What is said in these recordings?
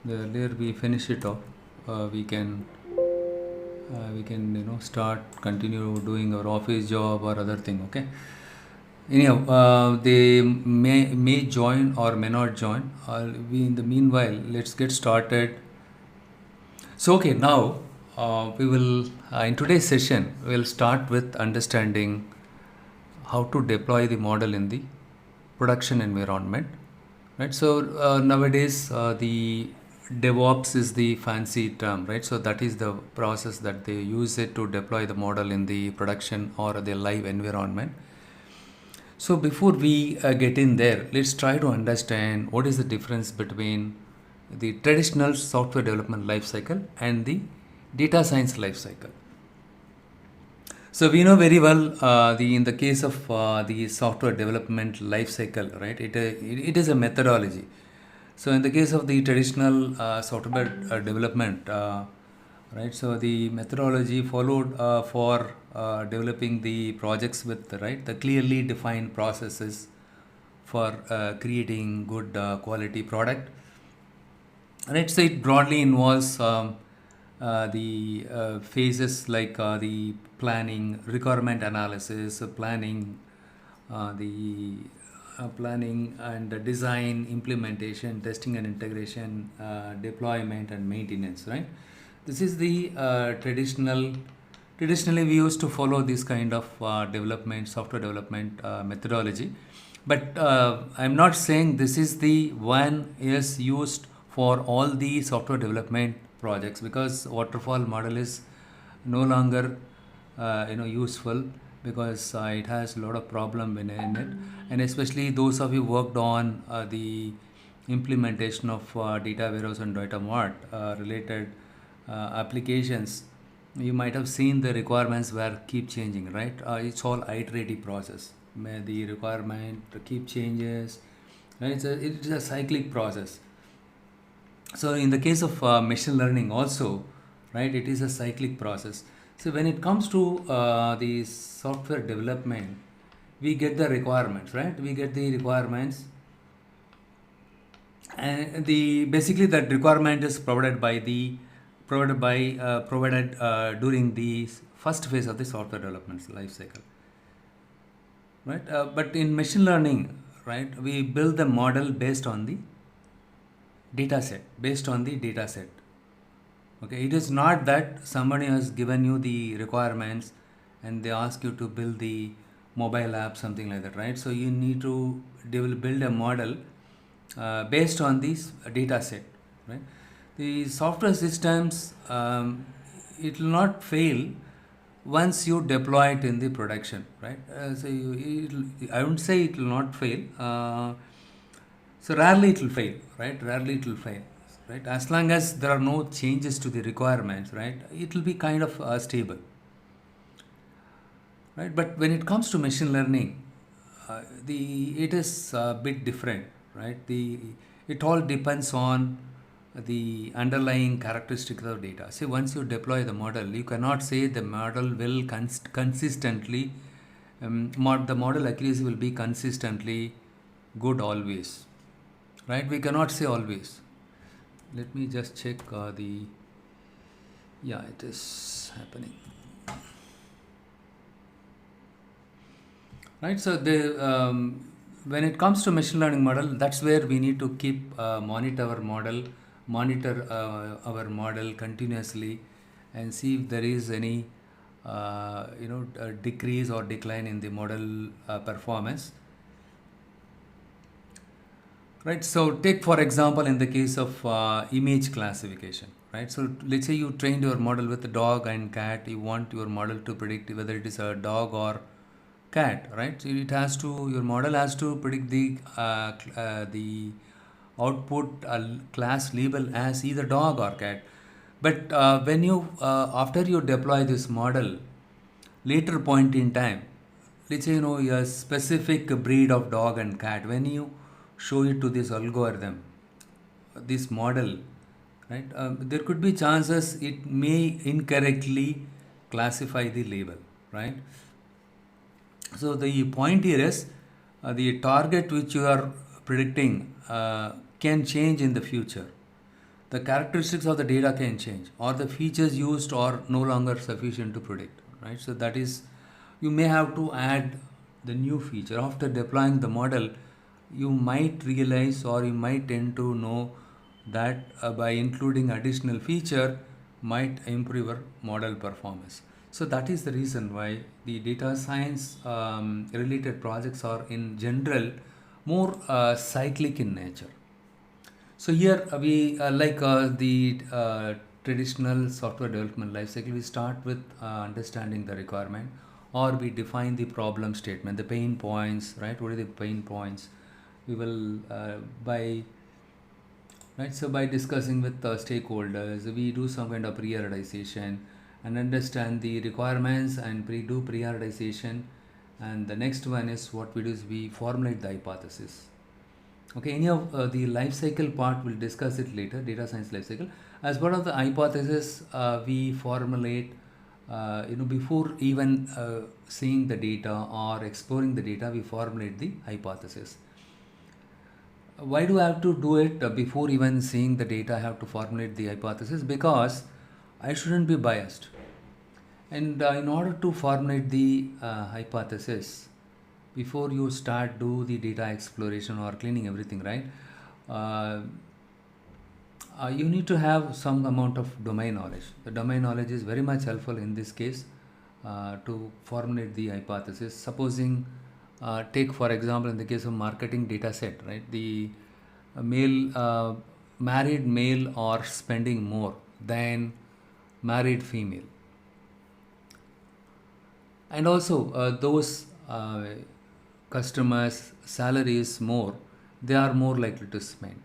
the earlier we finish it off, we can start continue doing our office job or other thing. Okay. Anyhow, they may join or may not join. We in the meanwhile, let's get started. So okay, now we will in today's session we'll start with understanding how to deploy the model in the production environment, right? So nowadays the DevOps is the fancy term, right? So that is the process that they use it to deploy the model in the production or the live environment. So before we get in there, let's try to understand what is the difference between the traditional software development lifecycle and the data science lifecycle. So we know very well the in the case of the software development life cycle, right? It is a methodology. So in the case of the traditional software development, right? So the methodology followed for developing the projects with the clearly defined processes for creating good quality product. Right, so it broadly involves the phases like the planning, requirement analysis, planning and design, implementation, testing and integration, deployment and maintenance. Right, this is the traditional. Traditionally, we used to follow this kind of software development methodology, but I'm not saying this is the one is used for all the software development projects, because waterfall model is no longer useful, because it has a lot of problem in it, and especially those of you worked on the implementation of data warehouse and data mart related applications, you might have seen the requirements were keep changing, right? It's all iterative process. The requirement keep changes, right? It is a cyclic process. So in the case of machine learning also, right, it is a cyclic process. So when it comes to the software development, we get the requirements, right? We get the requirements, and the basically that requirement is provided during the first phase of the software development life cycle, right? But in machine learning, right, we build the model based on the data set. Okay, it is not that somebody has given you the requirements and they ask you to build the mobile app, something like that, right? So you need to build a model based on this data set, right? The software systems, it will not fail once you deploy it in the production, right? I wouldn't say it will not fail. So rarely it will fail, right? Rarely it will fail, right? As long as there are no changes to the requirements, right? It will be kind of stable, right? But when it comes to machine learning, it is a bit different, right? It all depends on the underlying characteristics of data. See, once you deploy the model, you cannot say the model will consistently, the model accuracy will be consistently good always, right? We cannot say always. Let me just check yeah, it is happening. Right, so when it comes to machine learning model, that's where we need to keep monitor our model continuously, and see if there is any decrease or decline in the model performance. Right, so take for example in the case of image classification, right? So let's say you trained your model with a dog and cat. You want your model to predict whether it is a dog or cat, right? So your model has to predict the output class label as either dog or cat. But when you after you deploy this model, later point in time, let's say a specific breed of dog and cat, when you show it to this algorithm, this model, right, there could be chances it may incorrectly classify the label, right? So the point here is the target which you are predicting can change in the future. the characteristics of the data can change, or the features used are no longer sufficient to predict, right? So that is, you may have to add the new feature after deploying the model. You might realize, or you might tend to know that by including additional feature might improve your model performance. So that is the reason why the data science related projects are in general more cyclic in nature. So here we like the traditional software development lifecycle. We start with understanding the requirement, or we define the problem statement, the pain points, right? What are the pain points? We will by right. So by discussing with stakeholders, we do some kind of prioritization and understand the requirements and do prioritization. And the next one is what we do is we formulate the hypothesis. Okay, any of the life cycle part we'll discuss it later, data science life cycle. As part of the hypothesis, we formulate, before even seeing the data or exploring the data, we formulate the hypothesis. Why do I have to do it before even seeing the data? I have to formulate the hypothesis because I shouldn't be biased. And in order to formulate the hypothesis, before you start do the data exploration or cleaning everything, right? uh, you need to have some amount of domain knowledge. The domain knowledge is very much helpful in this case to formulate the hypothesis. Supposing take for example in the case of marketing data set, right? The married male are spending more than married female, and also those customers salary is more, they are more likely to spend.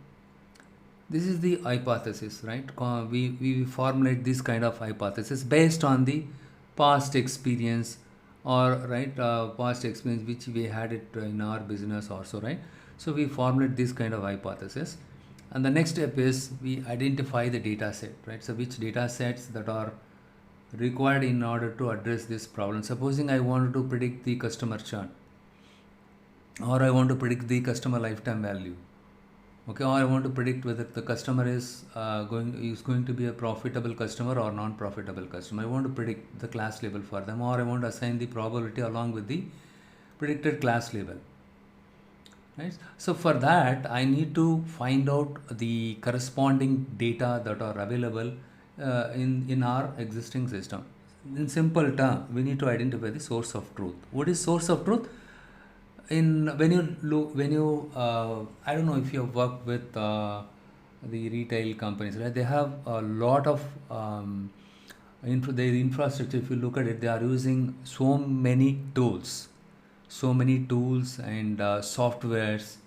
This is the hypothesis, right? We formulate this kind of hypothesis based on the past experience, or right, past experience which we had it in our business also, right? So we formulate this kind of hypothesis, and the next step is we identify the data set, right? So which data sets that are required in order to address this problem. Supposing I wanted to predict the customer churn, or I want to predict the customer lifetime value, okay, or I want to predict whether the customer is going to be a profitable customer or non-profitable customer. I want to predict the class level for them, or I want to assign the probability along with the predicted class level, right? So for that I need to find out the corresponding data that are available in our existing system. In simple term, we need to identify the source of truth. What is source of truth? In when you look, when you I don't know if you have worked with the retail companies, right? They have a lot of their infrastructure. If you look at it, they are using so many tools, and softwares,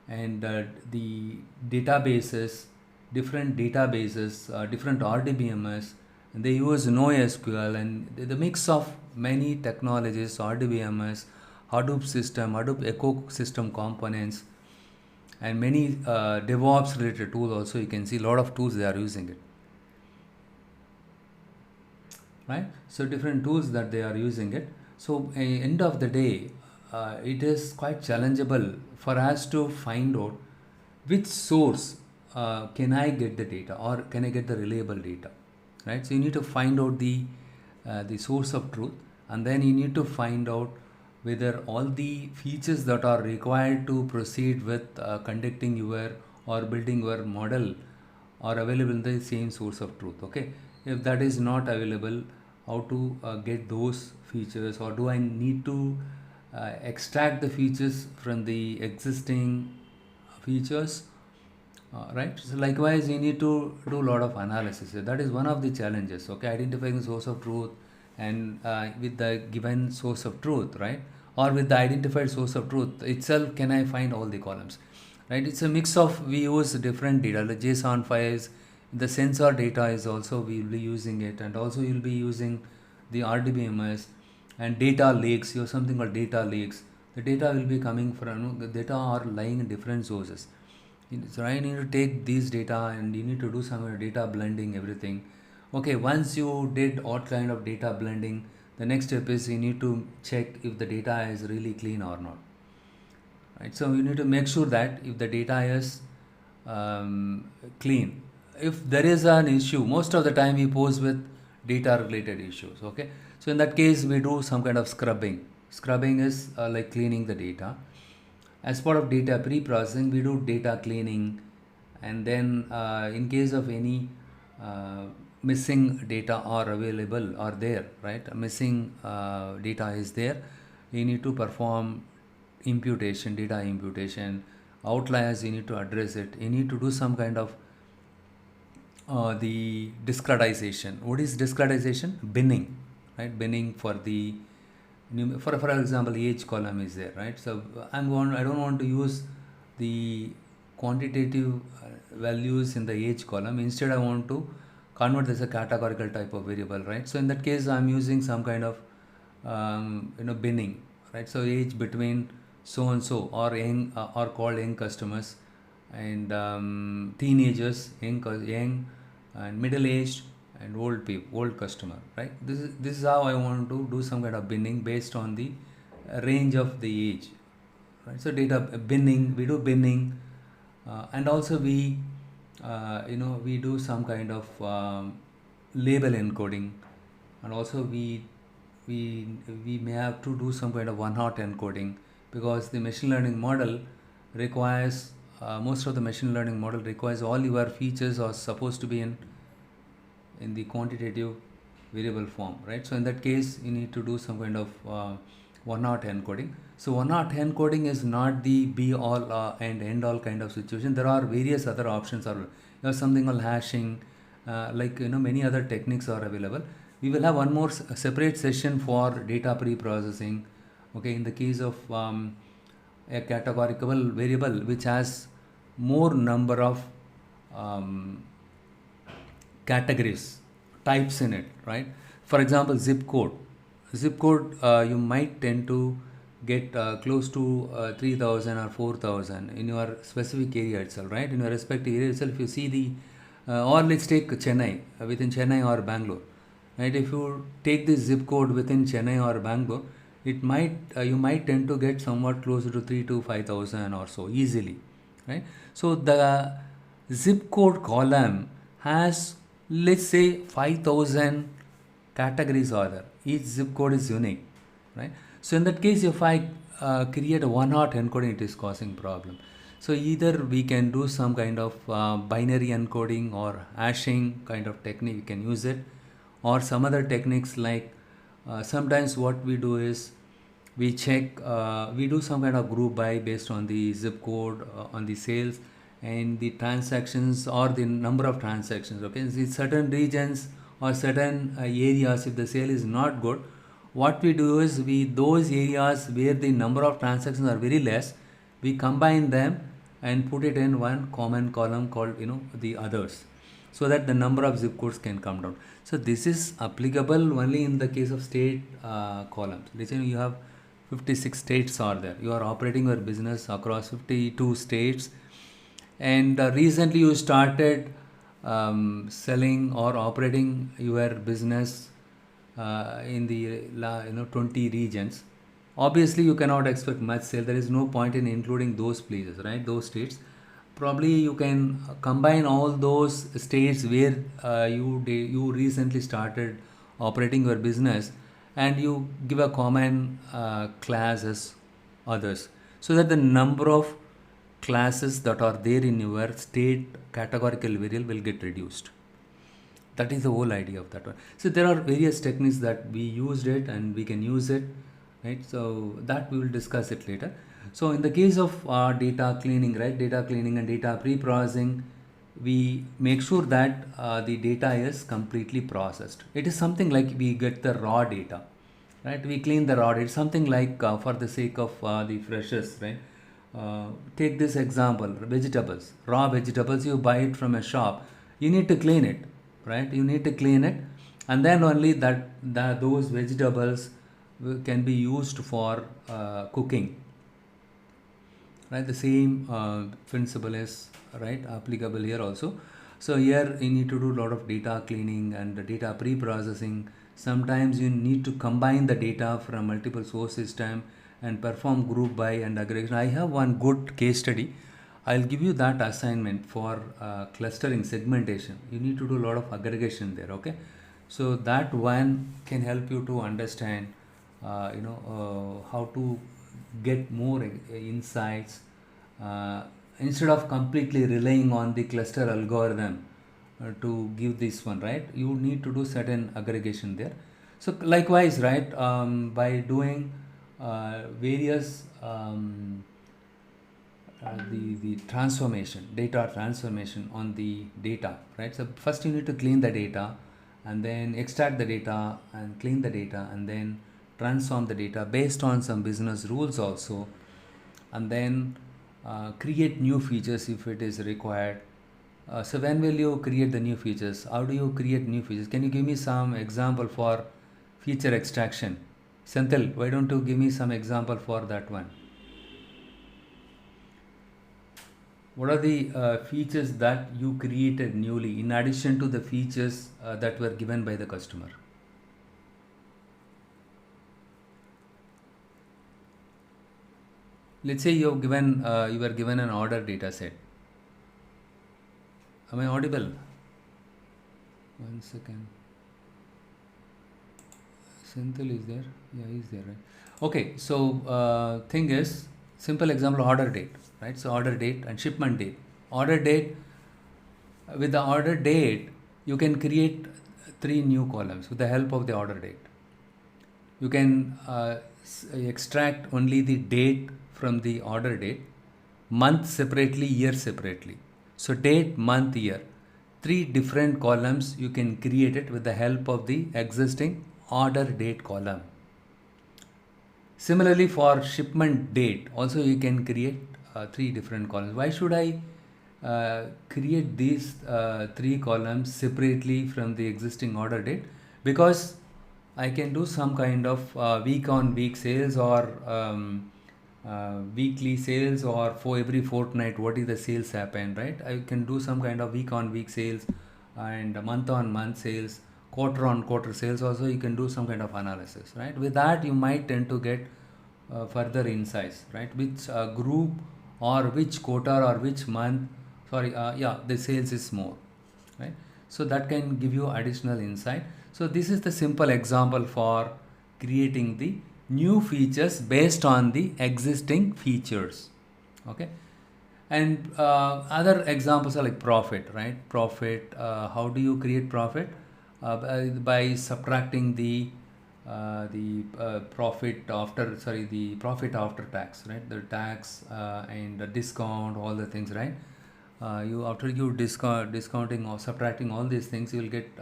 and the databases, different databases, different RDBMS, and they use NoSQL, and the mix of many technologies, RDBMS, Hadoop system, Hadoop ecosystem components, and many DevOps related tools also. You can see a lot of tools they are using it, right? So different tools that they are using it. So end of the day, it is quite challengeable for us to find out which source can I get the data, or can I get the reliable data, right? So you need to find out the source of truth, and then you need to find out whether all the features that are required to proceed with conducting your or building your model are available in the same source of truth. Okay, if that is not available, how to get those features, or do I need to extract the features from the existing features, right? So likewise you need to do a lot of analysis. That is one of the challenges, okay? Identifying the source of truth, and with the given source of truth, right, or with the identified source of truth itself, can I find all the columns, right? It's a mix of, we use different data like JSON files, the sensor data is also we will be using it, and also you'll be using the RDBMS and data lakes. You have something called data lakes. The data will be coming from, the data are lying in different sources. So I need to take these data, and you need to do some data blending, everything. Okay, once you did all kind of data blending, the next step is you need to check if the data is really clean or not, right? So you need to make sure that if the data is clean, if there is an issue, most of the time we pose with data related issues. Okay, so in that case we do some kind of scrubbing. Scrubbing is like cleaning the data. As part of data pre-processing, we do data cleaning, and then in case of any uh, missing data are available or there, right, missing data is there, you need to perform imputation, data imputation. Outliers, you need to address it, you need to do some kind of the discretization. What is discretization? Binning, right? Binning for the for example, age column is there, right? So I don't want to use the quantitative values in the age column. Instead, I want to convert this a categorical type of variable, right? So in that case, I'm using some kind of binning, right? So age between so and so, or young, or called young customers, and teenagers, young and middle aged and old people, old customer, right? This is how I want to do some kind of binning based on the range of the age, right? So data binning, we do binning, and also we do some kind of label encoding, and also we may have to do some kind of one-hot encoding, because the machine learning model requires most of the machine learning model requires all your features are supposed to be in the quantitative variable form, right? So in that case, you need to do some kind of one-hot encoding. So one-hot encoding is not the be all and end all kind of situation. There are various other options, or something called hashing, many other techniques are available. We will have one more separate session for data pre-processing. Okay, in the case of a categorical variable which has more number of categories, types in it, right? For example, zip code. Zip code, you might tend to get close to 3,000 or 4,000 in your specific area itself, right? In your respective area itself, you see the, or let's take Chennai, within Chennai or Bangalore, right? If you take this zip code within Chennai or Bangalore, it might you might tend to get somewhat closer to 3 to 5,000 or so easily, right? So the zip code column has, let's say, 5,000 categories are there. Each zip code is unique, right? So in that case, if I create a one-hot encoding, it is causing problem. So either we can do some kind of binary encoding or hashing kind of technique, we can use it, or some other techniques like sometimes what we do is we check, we do some kind of group by based on the zip code, on the sales and the transactions or the number of transactions. Okay, in certain regions or certain areas, if the sale is not good, what we do is those areas where the number of transactions are very less, we combine them and put it in one common column called the others, so that the number of zip codes can come down. So this is applicable only in the case of state columns. Let's say you have 56 states are there. You are operating your business across 52 states, and recently you started selling or operating your business in the 20 regions. Obviously you cannot expect much sale. There is no point in including those places, right? Those states. Probably you can combine all those states where you recently started operating your business, and you give a common class as others, so that the number of classes that are there in your state categorical variable will get reduced. That is the whole idea of that one. So there are various techniques that we used it and we can use it, right? So that we will discuss it later. So in the case of data cleaning, right, data cleaning and data pre-processing, we make sure that the data is completely processed. It is something like we get the raw data, right? We clean the raw data. Something like for the sake of the freshers, right? Take this example: vegetables, raw vegetables. You buy it from a shop. You need to clean it, right? You need to clean it, and then only that those vegetables can be used for cooking, right? The same principle is right applicable here also. So here you need to do a lot of data cleaning and data pre-processing. Sometimes you need to combine the data from multiple source system and perform group by and aggregation. I have one good case study. I'll give you that assignment for clustering segmentation. You need to do a lot of aggregation there, okay? So that one can help you to understand, how to get more insights instead of completely relying on the cluster algorithm to give this one, right? You need to do certain aggregation there. So likewise, right, by doing various the transformation, data transformation on the data, right? So first you need to clean the data and then extract the data and clean the data and then transform the data based on some business rules also, and then create new features if it is required. So when will you create the new features? How do you create new features? Can you give me some example for feature extraction? Senthil, why don't you give me some example for that one? What are the features that you created newly in addition to the features that were given by the customer? Let's say you were given an order data set. Am I audible? One second. Senthil is there? Yeah, he's there, right? Okay, so thing is, simple example, order date, right? So order date and shipment date. Order date, with the order date, you can create three new columns with the help of the order date. You can extract only the date from the order date, month separately, year separately. So date, month, year. Three different columns you can create it with the help of the existing order date column. Similarly, for shipment date, also you can create three different columns. Why should I create these three columns separately from the existing order date? Because I can do some kind of week on week sales, or weekly sales, or for every fortnight what is the sales happen, right? I can do some kind of week on week sales and month on month sales, quarter on quarter sales. Also you can do some kind of analysis, right? With that you might tend to get further insights, right? Which group or which quarter or which month, the sales is more, right? So that can give you additional insight. So this is the simple example for creating the new features based on the existing features, okay? And other examples are like profit, right? Profit, how do you create profit? By subtracting the profit after tax, right? The tax and the discount, all the things, right? You after you discounting or subtracting all these things, you will get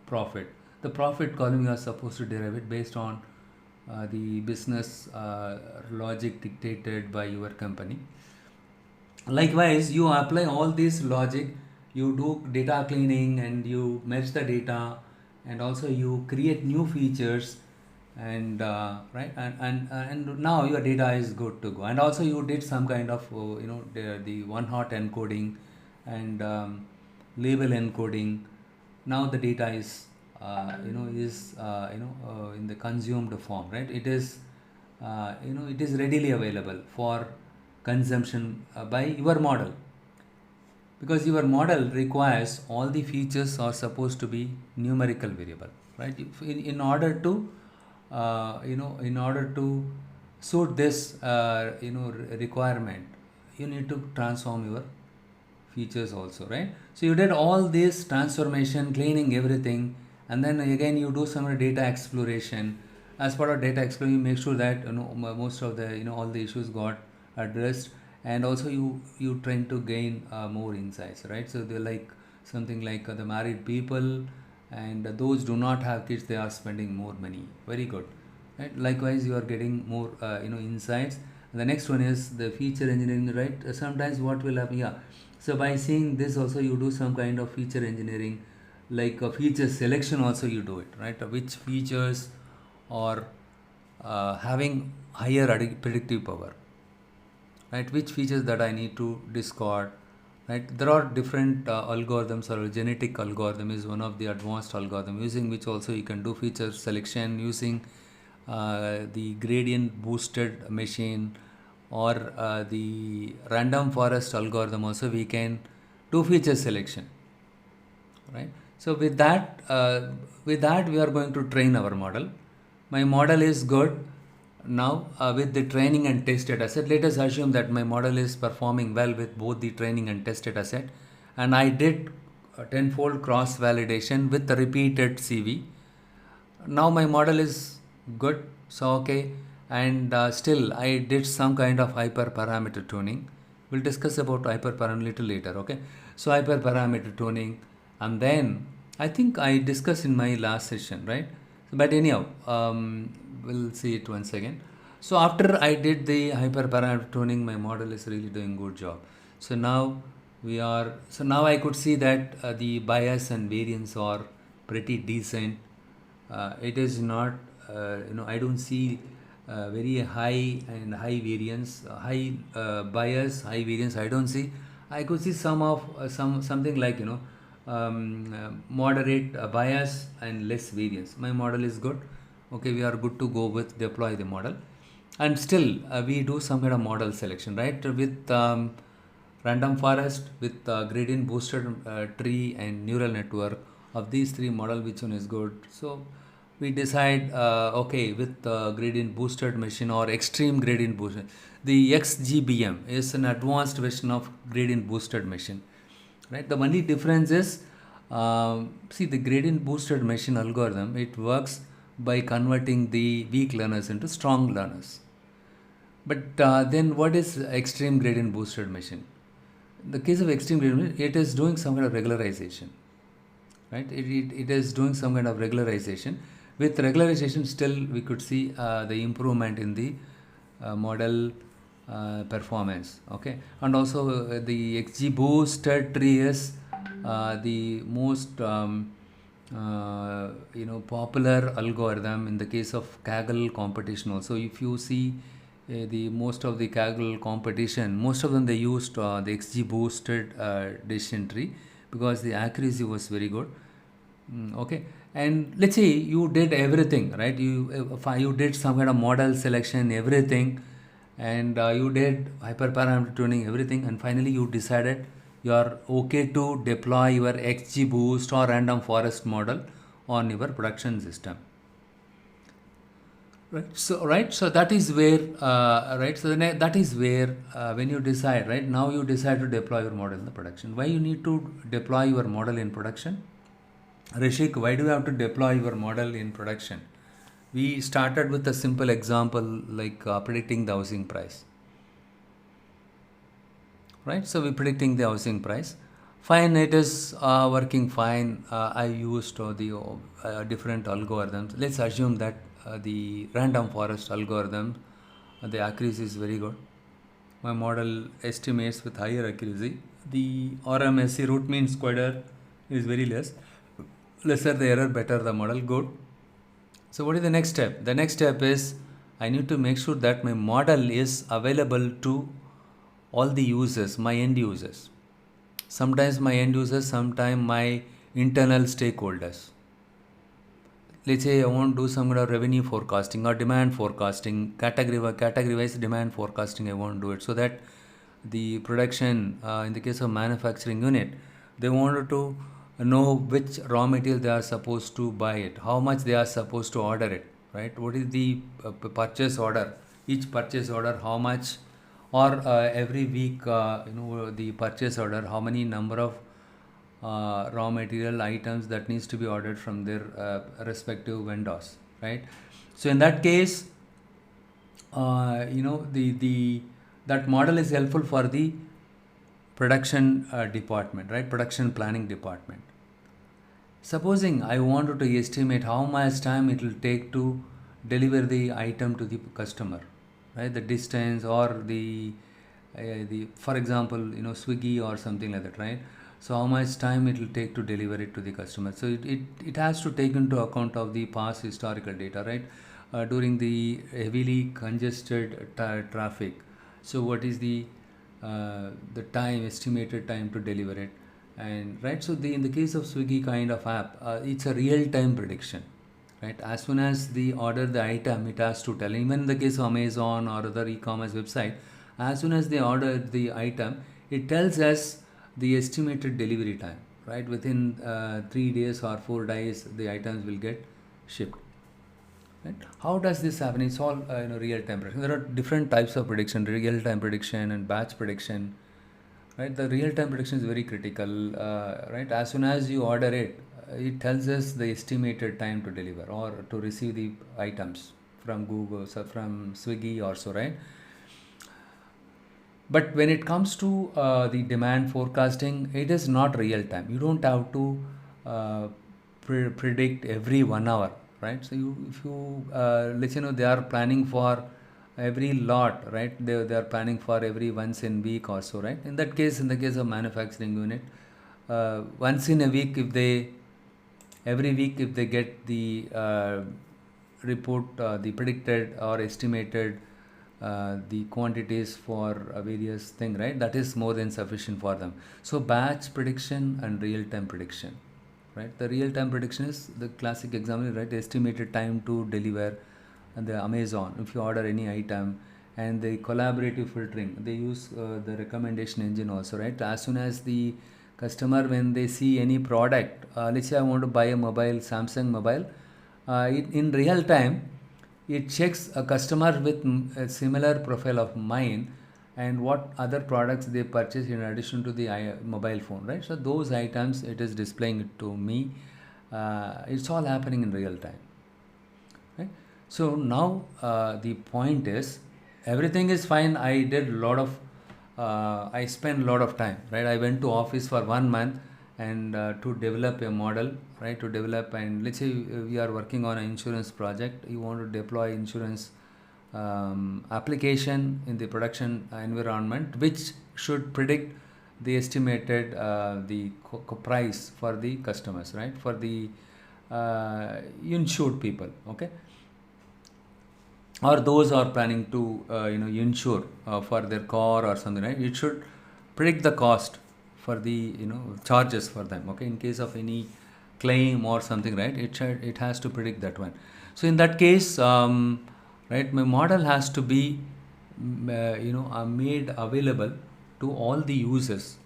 profit. The profit column you are supposed to derive it based on the business logic dictated by your company. Likewise, you apply all this logic, you do data cleaning and you merge the data, and also you create new features, and right, and now your data is good to go. And also you did some kind of the one hot encoding and label encoding. Now the data is in the consumed form, right? It is it is readily available for consumption by your model, because your model requires all the features are supposed to be numerical variable, right? In order to in order to suit this requirement, you need to transform your features also, right? So you did all this transformation, cleaning everything, and then again you do some data exploration. As part of data exploration, you make sure that most of the all the issues got addressed, and also you trying to gain more insights, right? So they're like something like the married people, and those do not have kids, they are spending more money. Very good, right? Likewise, you are getting more insights. The next one is the feature engineering, right? Sometimes what will happen, yeah. So by seeing this also, you do some kind of feature engineering, like a feature selection also you do it, right? Which features are having higher predictive power, right? Which features that I need to discard, right? There are different algorithms, or genetic algorithm is one of the advanced algorithm, using which also you can do feature selection using the gradient boosted machine, or the random forest algorithm also, we can do feature selection, right? So with that we are going to train our model. My model is good. Now with the training and test data set, let us assume that my model is performing well with both the training and test data set, and I did a tenfold cross validation with the repeated CV. Now my model is good, so okay, and still I did some kind of hyperparameter tuning. We'll discuss about hyperparameter little later, okay? So hyperparameter tuning, and then I think I discussed in my last session, right? But anyhow, we'll see it once again. So after I did the hyperparameter tuning, my model is really doing good job. So now now I could see that the bias and variance are pretty decent. It is not, I don't see very high variance, high bias, high variance. I don't see. I could see something like moderate bias and less variance. My model is good. Okay, we are good to go with deploy the model, and still we do some kind of model selection, right? With random forest, with gradient boosted tree and neural network. Of these three model, which one is good? So we decide, okay, with gradient boosted machine or extreme gradient boosted. The XGBM is an advanced version of gradient boosted machine, right? The only difference is, see, the gradient boosted machine algorithm, it works by converting the weak learners into strong learners. But then what is extreme gradient boosted machine? In the case of extreme gradient, it is doing some kind of regularization, right? It is doing some kind of regularization. With regularization, still we could see the improvement in the model performance, okay? And also the XG boosted tree is the most popular algorithm in the case of Kaggle competition also. If you see the most of the Kaggle competition, most of them they used the XG boosted decision tree because the accuracy was very good. Okay, and let's say you did everything, right? You did some kind of model selection, everything, and you did hyperparameter tuning, everything, and finally you decided you are okay to deploy your XGBoost or random forest model on your production system. Right, so that is where that is where when you decide, right, now you decide to deploy your model in the production. Why you need to deploy your model in production, Rishik? Why do you have to deploy your model in production? We started with a simple example like predicting the housing price, right? So we're predicting the housing price. Fine, it is working fine. I used the different algorithms. Let's assume that the random forest algorithm, the accuracy is very good. My model estimates with higher accuracy. The RMSE, root mean squared error, is very less. Lesser the error, better the model. Good. So what is the next step? The next step is I need to make sure that my model is available to all the users, my end users. Sometimes my end users, sometimes my internal stakeholders. Let's say I want to do some kind of revenue forecasting or demand forecasting, category-wise demand forecasting. I want to do it so that the production, in the case of manufacturing unit, they wanted to know which raw material they are supposed to buy it, how much they are supposed to order it, right? What is the purchase order? Each purchase order, how much, or every week, the purchase order, how many number of raw material items that needs to be ordered from their respective vendors, right? So in that case, the that model is helpful for the production department, right? Production planning department. Supposing I wanted to estimate how much time it will take to deliver the item to the customer, right? The distance or the for example, Swiggy or something like that, right? So how much time it will take to deliver it to the customer? So it has to take into account of the past historical data, right? During the heavily congested traffic. So what is the time, estimated time to deliver it? And right, so in the case of Swiggy kind of app, it's a real-time prediction, right? As soon as the order the item, it has to tell. Even in the case of Amazon or other e-commerce website, As soon as they order the item, it tells us the estimated delivery time, right? Within 3 days or 4 days, the items will get shipped. Right? How does this happen? It's all real time prediction. There are different types of prediction: real time prediction and batch prediction. Right? The real time prediction is very critical. Right? As soon as you order it, it tells us the estimated time to deliver or to receive the items from Google, so from Swiggy or so, right? But when it comes to the demand forecasting, it is not real time. You don't have to uh, predict every 1 hour, right? So if you let you know they are planning for every lot, right? They are planning for every once in week or so, right? In that case, in the case of manufacturing unit, once in a week, if they every week if they get the report, the predicted or estimated the quantities for various thing, right, that is more than sufficient for them. So batch prediction and real time prediction, right? The real time prediction is the classic example, right? Estimated time to deliver. And the Amazon, if you order any item, and the collaborative filtering, they use the recommendation engine also, right? As soon as the customer, when they see any product, let's say I want to buy a mobile, Samsung mobile, in real time it checks a customer with a similar profile of mine and what other products they purchase in addition to the mobile phone, right? So those items it is displaying it to me. It's all happening in real time, right? So now the point is, everything is fine. I did a lot of I spent a lot of time, right? I went to office for 1 month and to develop a model, right? To develop, and let's say we are working on an insurance project. You want to deploy insurance application in the production environment, which should predict the estimated the price for the customers, right? For the insured people, okay? Or those are planning to insure for their car or something, right? It should predict the cost for the charges for them, okay? In case of any claim or something, right, it has to predict that one. So in that case, right, my model has to be made available to all the users,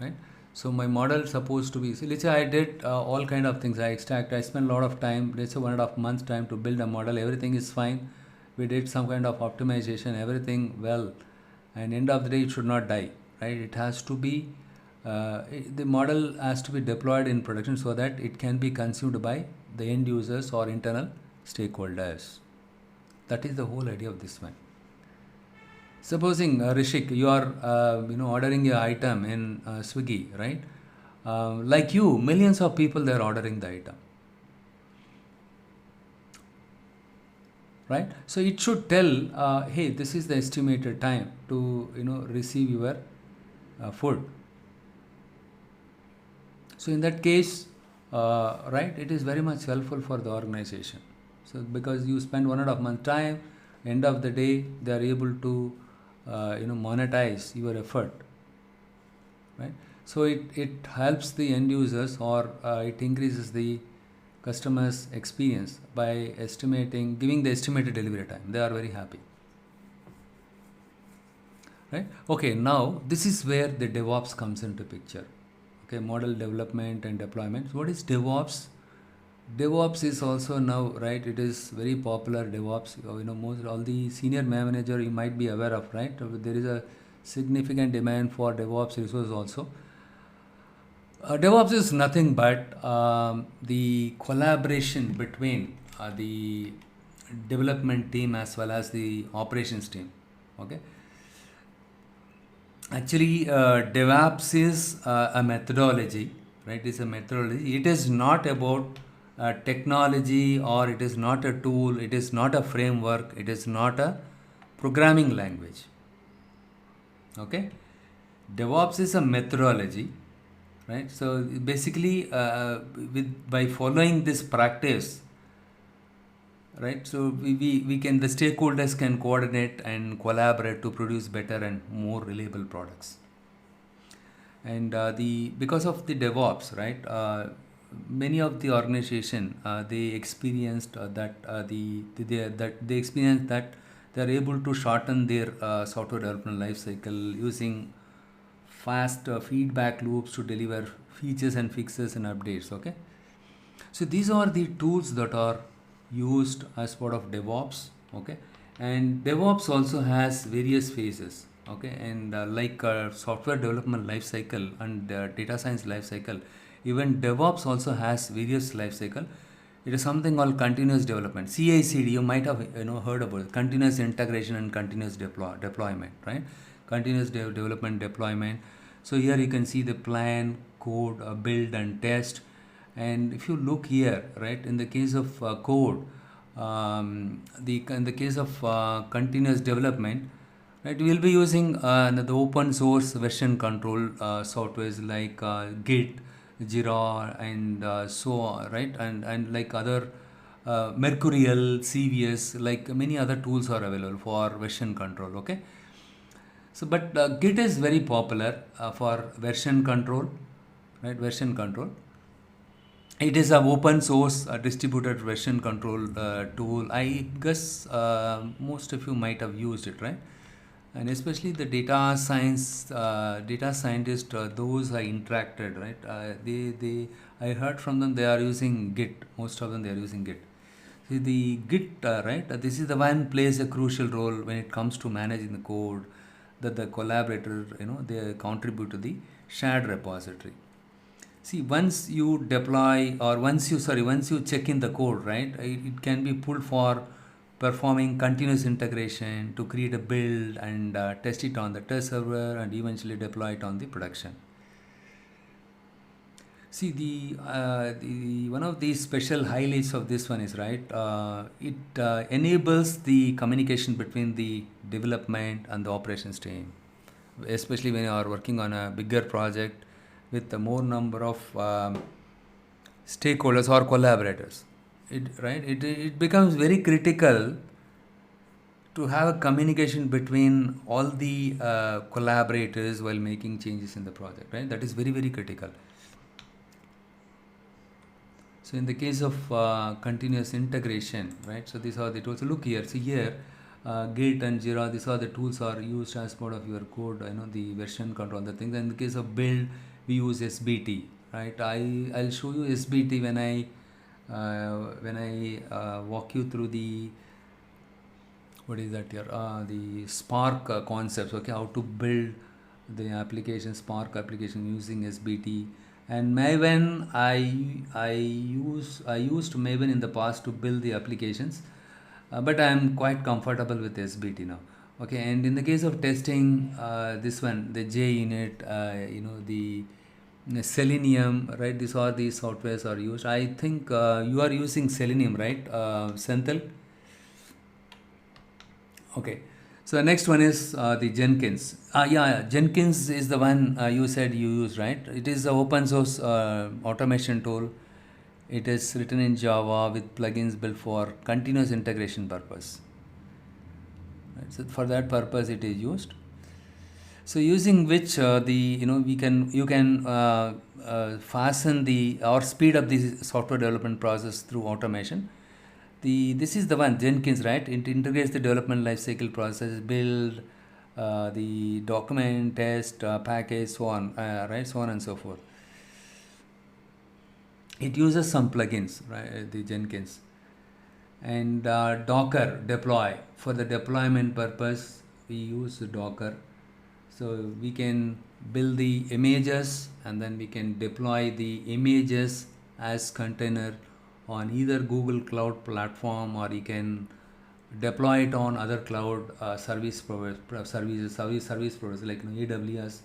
right? So my model supposed to be, so let's say I did all kind of things. I spent a lot of time, let's say 1.5 months time to build a model. Everything is fine. We did some kind of optimization, everything well, and end of the day it should not die, right? It has to be the model has to be deployed in production so that it can be consumed by the end users or internal stakeholders. That is the whole idea of this one. Supposing Rishik, you are ordering your item in Swiggy, right? Like you, millions of people, they are ordering the item, right? So it should tell, hey, this is the estimated time to receive your food. So in that case, right, it is very much helpful for the organization. So because you spend 1.5 month time, end of the day they are able to monetize your effort, right? So it helps the end users, or it increases the customers experience by giving the estimated delivery time. They are very happy, right? Okay, now this is where the DevOps comes into picture. Okay, model development and deployment. So what is DevOps? DevOps is also now, right, it is very popular. DevOps, most all the senior manager you might be aware of, right? There is a significant demand for DevOps resource also. DevOps is nothing but the collaboration between the development team as well as the operations team, okay? Actually, DevOps is a methodology, right? It's a methodology. It is not about technology, or it is not a tool, it is not a framework, it is not a programming language, okay? DevOps is a methodology, right? So basically, by following this practice, right, so we can, the stakeholders can coordinate and collaborate to produce better and more reliable products. And because of the DevOps, right, many of the organization they experienced that they experienced that they are able to shorten their software development life cycle using fast feedback loops to deliver features and fixes and updates. Okay, so these are the tools that are used as part of DevOps. Okay, and DevOps also has various phases. Okay, and like software development life cycle and data science life cycle, even DevOps also has various life cycle. It is something called continuous development. CI/CD, you might have heard about it. Continuous integration and continuous deployment, right? Continuous development deployment. So here you can see the plan, code, build, and test. And if you look here, right, in the case of code, in the case of continuous development, right, we will be using the open source version control softwares like Git, Jira, and so on, right, and like other Mercurial, CVS, like many other tools are available for version control. Okay, so but Git is very popular for version control, right? Version control. It is an open source distributed version control tool. I guess most of you might have used it, right? And especially the data science, data scientists, those I interacted, right? I heard from them they are using Git. Most of them they are using Git. See the Git, right? This is the one plays a crucial role when it comes to managing the code that the collaborator, they contribute to the shared repository. See, once you deploy or once you check in the code, right, it can be pulled for performing continuous integration to create a build and test it on the test server and eventually deploy it on the production. See, the one of the special highlights of this one is, right, it enables the communication between the development and the operations team, especially when you are working on a bigger project with a more number of stakeholders or collaborators. It becomes very critical to have a communication between all the collaborators while making changes in the project, right? That is very, very critical. So in the case of continuous integration, right? So these are the tools. So look here. So here, Git and Jira, these are the tools are used as part of your code. The version control, the things. And in the case of build, we use SBT, right? I'll show you SBT when I walk you through the what is that here? The Spark concepts. Okay, how to build the application, Spark application using SBT. And Maven, I used Maven in the past to build the applications, but I am quite comfortable with SBT now. Okay, and in the case of testing, this one, the JUnit, the Selenium, right? These are the softwares are used. I think you are using Selenium, right, Senthil? Okay. So the next one is the Jenkins. Jenkins is the one you said you use, right? It is an open source automation tool. It is written in Java with plugins built for continuous integration purpose. Right? So for that purpose, it is used. So using which you can fasten the or speed up the software development process through automation. This is the one, Jenkins, right? It integrates the development lifecycle process, build, the document, test, package, so on, right? So on and so forth. It uses some plugins, right? The Jenkins. And Docker deploy. For the deployment purpose, we use Docker. So we can build the images and then we can deploy the images as container on either Google Cloud platform, or you can deploy it on other cloud service providers like AWS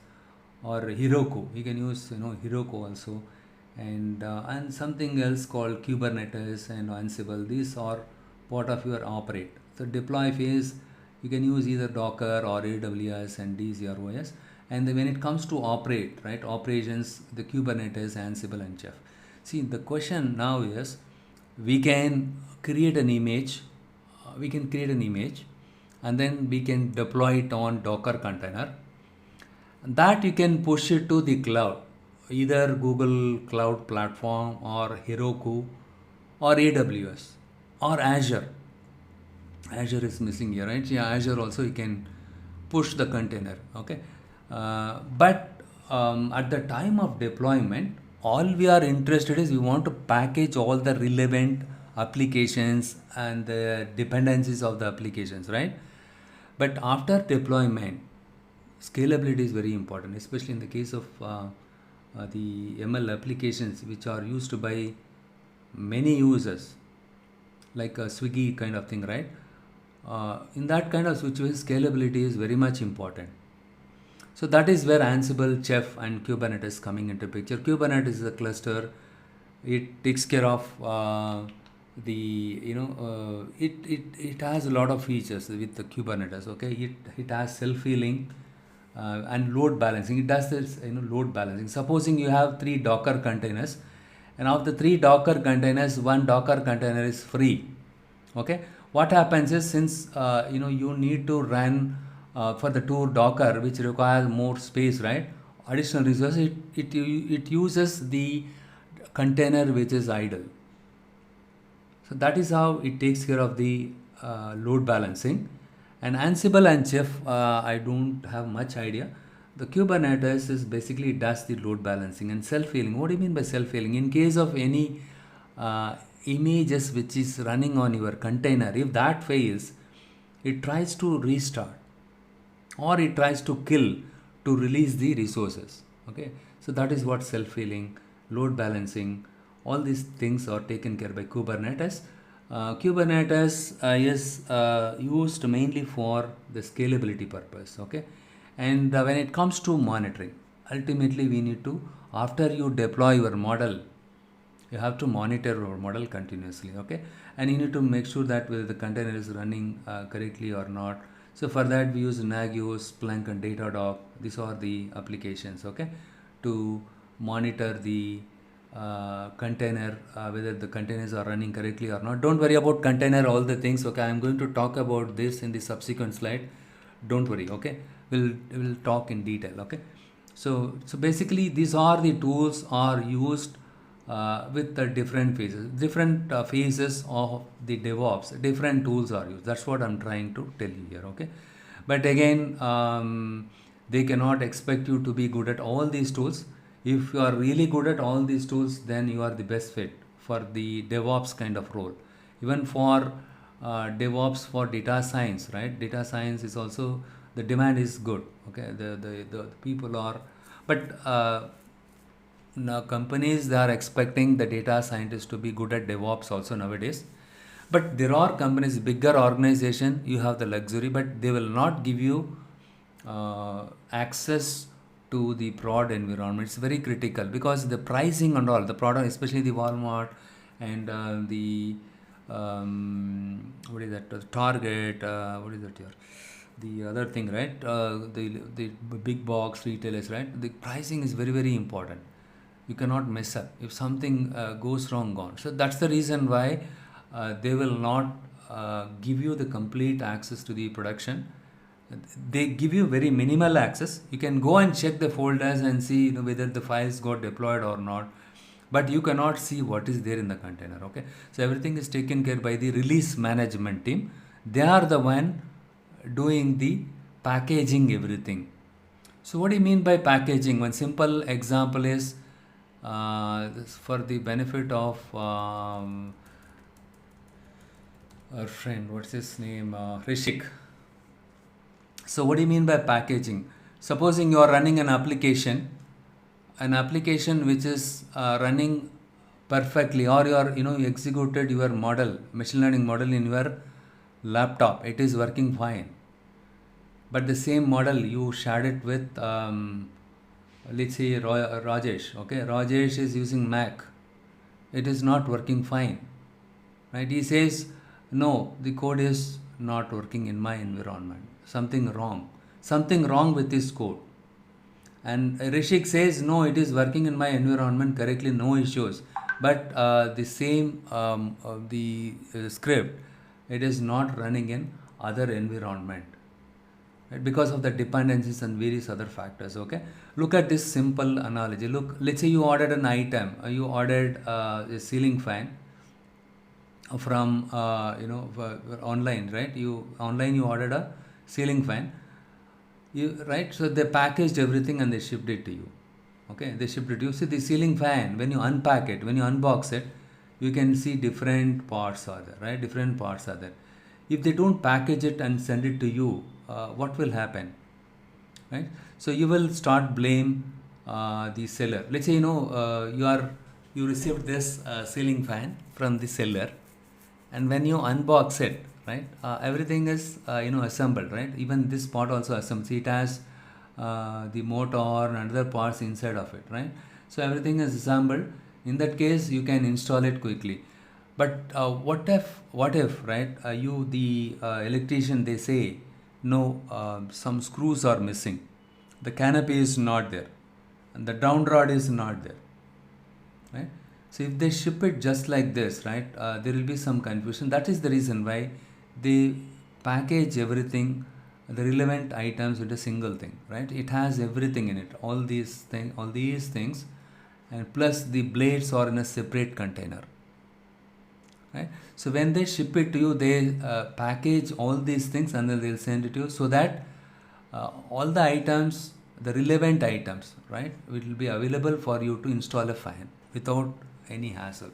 or Heroku. You can use Heroku also, and something else called Kubernetes and Ansible. These are part of your operate. So deploy phase, you can use either Docker or AWS and DCROS. And then when it comes to operate, right, operations, the Kubernetes, Ansible, and Chef. See, the question now is, we can create an image, and then we can deploy it on Docker container. That you can push it to the cloud, either Google Cloud Platform or Heroku or AWS or Azure. Azure is missing here, right? Yeah, Azure also you can push the container, okay? But at the time of deployment, all we are interested is we want to package all the relevant applications and the dependencies of the applications, right? But after deployment, scalability is very important, especially in the case of the ML applications which are used by many users, like a Swiggy kind of thing, right? In that kind of situation, scalability is very much important. So that is where Ansible, Chef, and Kubernetes coming into picture. Kubernetes is a cluster. It takes care of the it has a lot of features with the Kubernetes. Okay, it has self healing and load balancing. It does this load balancing. Supposing you have 3 Docker containers, and of the 3 Docker containers, one Docker container is free. Okay, what happens is, since you need to run for the two Docker which requires more space, right, additional resources, it uses the container which is idle. So that is how it takes care of the load balancing. And Ansible and Chef, I don't have much idea. The Kubernetes is basically does the load balancing and self-healing. What do you mean by self-healing? In case of any images which is running on your container, if that fails, it tries to restart or it tries to kill to release the resources. Okay, so that is what self-healing, load balancing, all these things are taken care by Kubernetes. Kubernetes is used mainly for the scalability purpose. Okay, and when it comes to monitoring, ultimately we need to, after you deploy your model, you have to monitor your model continuously. Okay, and you need to make sure that whether the container is running correctly or not. So for that we use Nagios, Splunk, and Datadog. These are the applications, okay, to monitor the container, whether the containers are running correctly or not. Don't worry about container, all the things. Okay, I'm going to talk about this in the subsequent slide. Don't worry. Okay, we'll talk in detail. Okay, so basically these are the tools are used with the different phases of the DevOps. Different tools are used. That's what I'm trying to tell you here. Okay, but again, they cannot expect you to be good at all these tools. If you are really good at all these tools, then you are the best fit for the DevOps kind of role. Even for DevOps for data science, right? Data science is also, the demand is good. Okay, the people are, but now companies, they are expecting the data scientists to be good at DevOps also nowadays. But there are companies, bigger organization, you have the luxury, but they will not give you access to the prod environment. It's very critical because the pricing and all the product, especially the Walmart and the what is that? Target. What is that here? The other thing, right? The big box retailers, right? The pricing is very, very important. You cannot mess up. If something goes wrong, gone. So that's the reason why they will not give you the complete access to the production. They give you very minimal access. You can go and check the folders and see whether the files got deployed or not, but you cannot see what is there in the container. Okay, so everything is taken care by the release management team. They are the one doing the packaging everything. So what do you mean by packaging? One simple example is this for the benefit of our friend, what's his name, Rishik. So what do you mean by packaging? Supposing you are running an application which is running perfectly, or you executed your model, machine learning model in your laptop, it is working fine. But the same model you shared it with, let's say Rajesh. Okay, Rajesh is using Mac. It is not working fine, right? He says, no, the code is not working in my environment. Something wrong with this code. And Rishik says, no, it is working in my environment correctly, no issues. But the same the script, it is not running in other environment, right? Because of the dependencies and various other factors. Okay, look at this simple analogy. Look, let's say you ordered an item. You ordered a ceiling fan, from online, right? You ordered a ceiling fan, right? So they packaged everything and they shipped it to you. Okay, they shipped it to you. See, the ceiling fan, when you unpack it, when you unbox it, you can see different parts are there, right? Different parts are there. If they don't package it and send it to you, what will happen, right? So you will start blame the seller. Let's say you received this ceiling fan from the seller, and when you unbox it, right, everything is assembled, right? Even this part also assembled. See, it has the motor and other parts inside of it, right? So everything is assembled. In that case, you can install it quickly. But what if, right? You the electrician, they say no, some screws are missing, the canopy is not there, and the down rod is not there, right? So if they ship it just like this, right, there will be some confusion. That is the reason why they package everything, the relevant items, with a single thing, right? It has everything in it, all these things, and plus the blades are in a separate container, right? So when they ship it to you, they package all these things and then they'll send it to you, so that all the items, the relevant items, right, it will be available for you to install a fan without any hassle,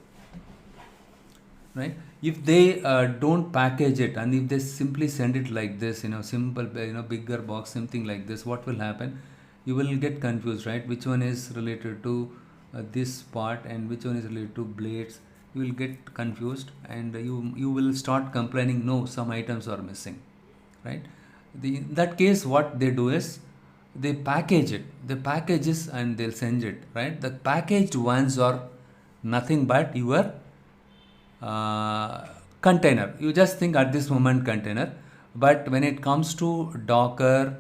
right? If they don't package it and if they simply send it like this, simple, bigger box, something like this, what will happen? You will get confused, right? Which one is related to this part and which one is related to blades? You will get confused, and you will start complaining, no, some items are missing, right? In that case, what they do is they package it, they packages and they'll send it, right? The packaged ones are nothing but your container. You just think at this moment container, but when it comes to Docker,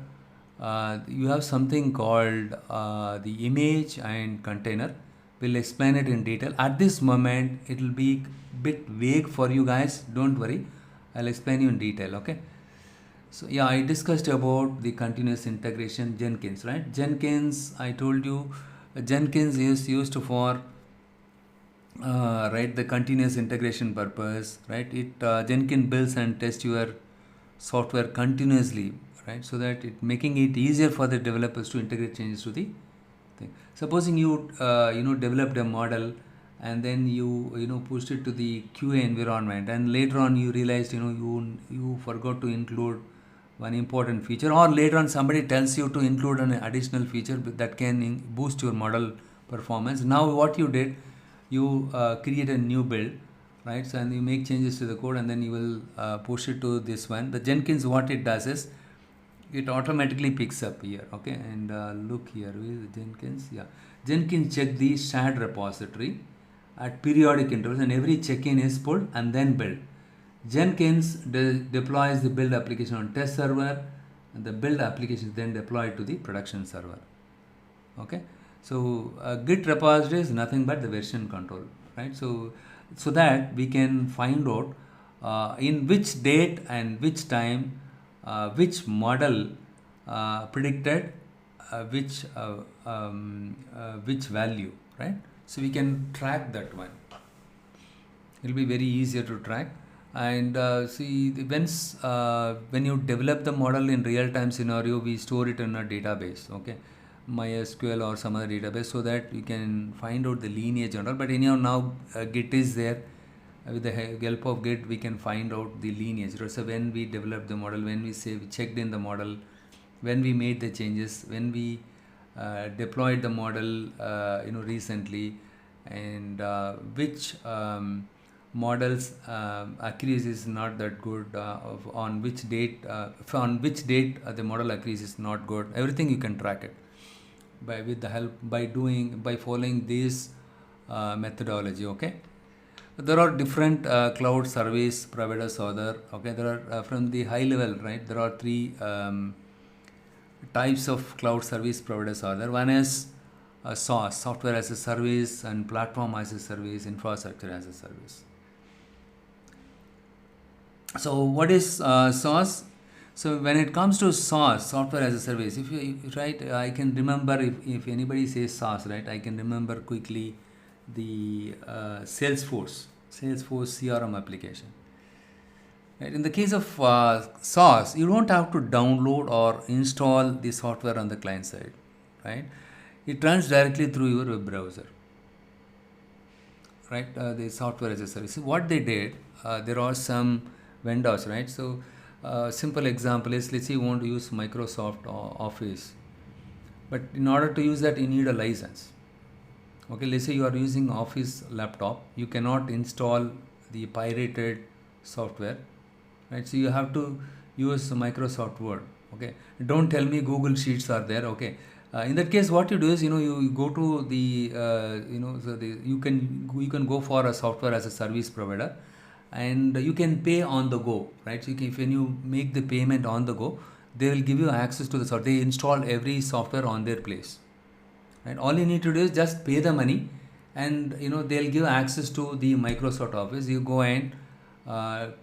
you have something called the image and container. We'll explain it in detail. At this moment, it will be bit vague for you guys. Don't worry, I'll explain you in detail. Okay. So yeah, I discussed about the continuous integration Jenkins, right? Jenkins, I told you, Jenkins is used for right, the continuous integration purpose, right? It Jenkins builds and tests your software continuously, right? So that it making it easier for the developers to integrate changes to the thing. Supposing you developed a model and then you pushed it to the QA environment, and later on you realized you forgot to include one important feature, or later on somebody tells you to include an additional feature that can boost your model performance. Now what you did, you create a new build, right? So and you make changes to the code, and then you will push it to this one. The Jenkins, what it does is it automatically picks up here, okay? And look here with Jenkins. Yeah, Jenkins check the shared repository at periodic intervals, and every check-in is pulled and then build. Jenkins deploys the build application on test server, and the build application is then deployed to the production server. Okay, so Git repository is nothing but the version control, right? So that we can find out in which date and which time which model predicted which value, right? So we can track that one. It will be very easier to track. And see, when you develop the model in real-time scenario, we store it in a database, okay, MySQL or some other database, so that you can find out the lineage and all. But anyhow, now Git is there. With the help of Git, we can find out the lineage. So when we developed the model, when we checked in the model, when we made the changes, when we deployed the model, recently, and which models accuracy is not that good, on which date the model accuracy is not good. Everything you can track it by following this methodology. Okay, there are different cloud service providers are there. Okay, there are from the high level, right? There are three types of cloud service providers are there. One is SaaS, software as a service, and platform as a service, infrastructure as a service. So what is SaaS? So when it comes to SaaS, software as a service, if you right, I can remember if anybody says SaaS, right, I can remember quickly the Salesforce. Salesforce CRM application. Right? In the case of SaaS, you don't have to download or install the software on the client side, right? It runs directly through your web browser, right? The software as a service. What they did, there are some vendors, right? So, simple example is, let's say you want to use Microsoft Office, but in order to use that, you need a license. Okay, let's say you are using Office laptop, you cannot install the pirated software, right? So you have to use Microsoft Word. Okay, don't tell me Google Sheets are there. Okay, in that case, what you do is, you go to the so you can go for a software as a service provider, and you can pay on the go, right? So when you make the payment on the go, they will give you access to the software. They install every software on their place, right? All you need to do is just pay the money, and they'll give access to the Microsoft Office. You go and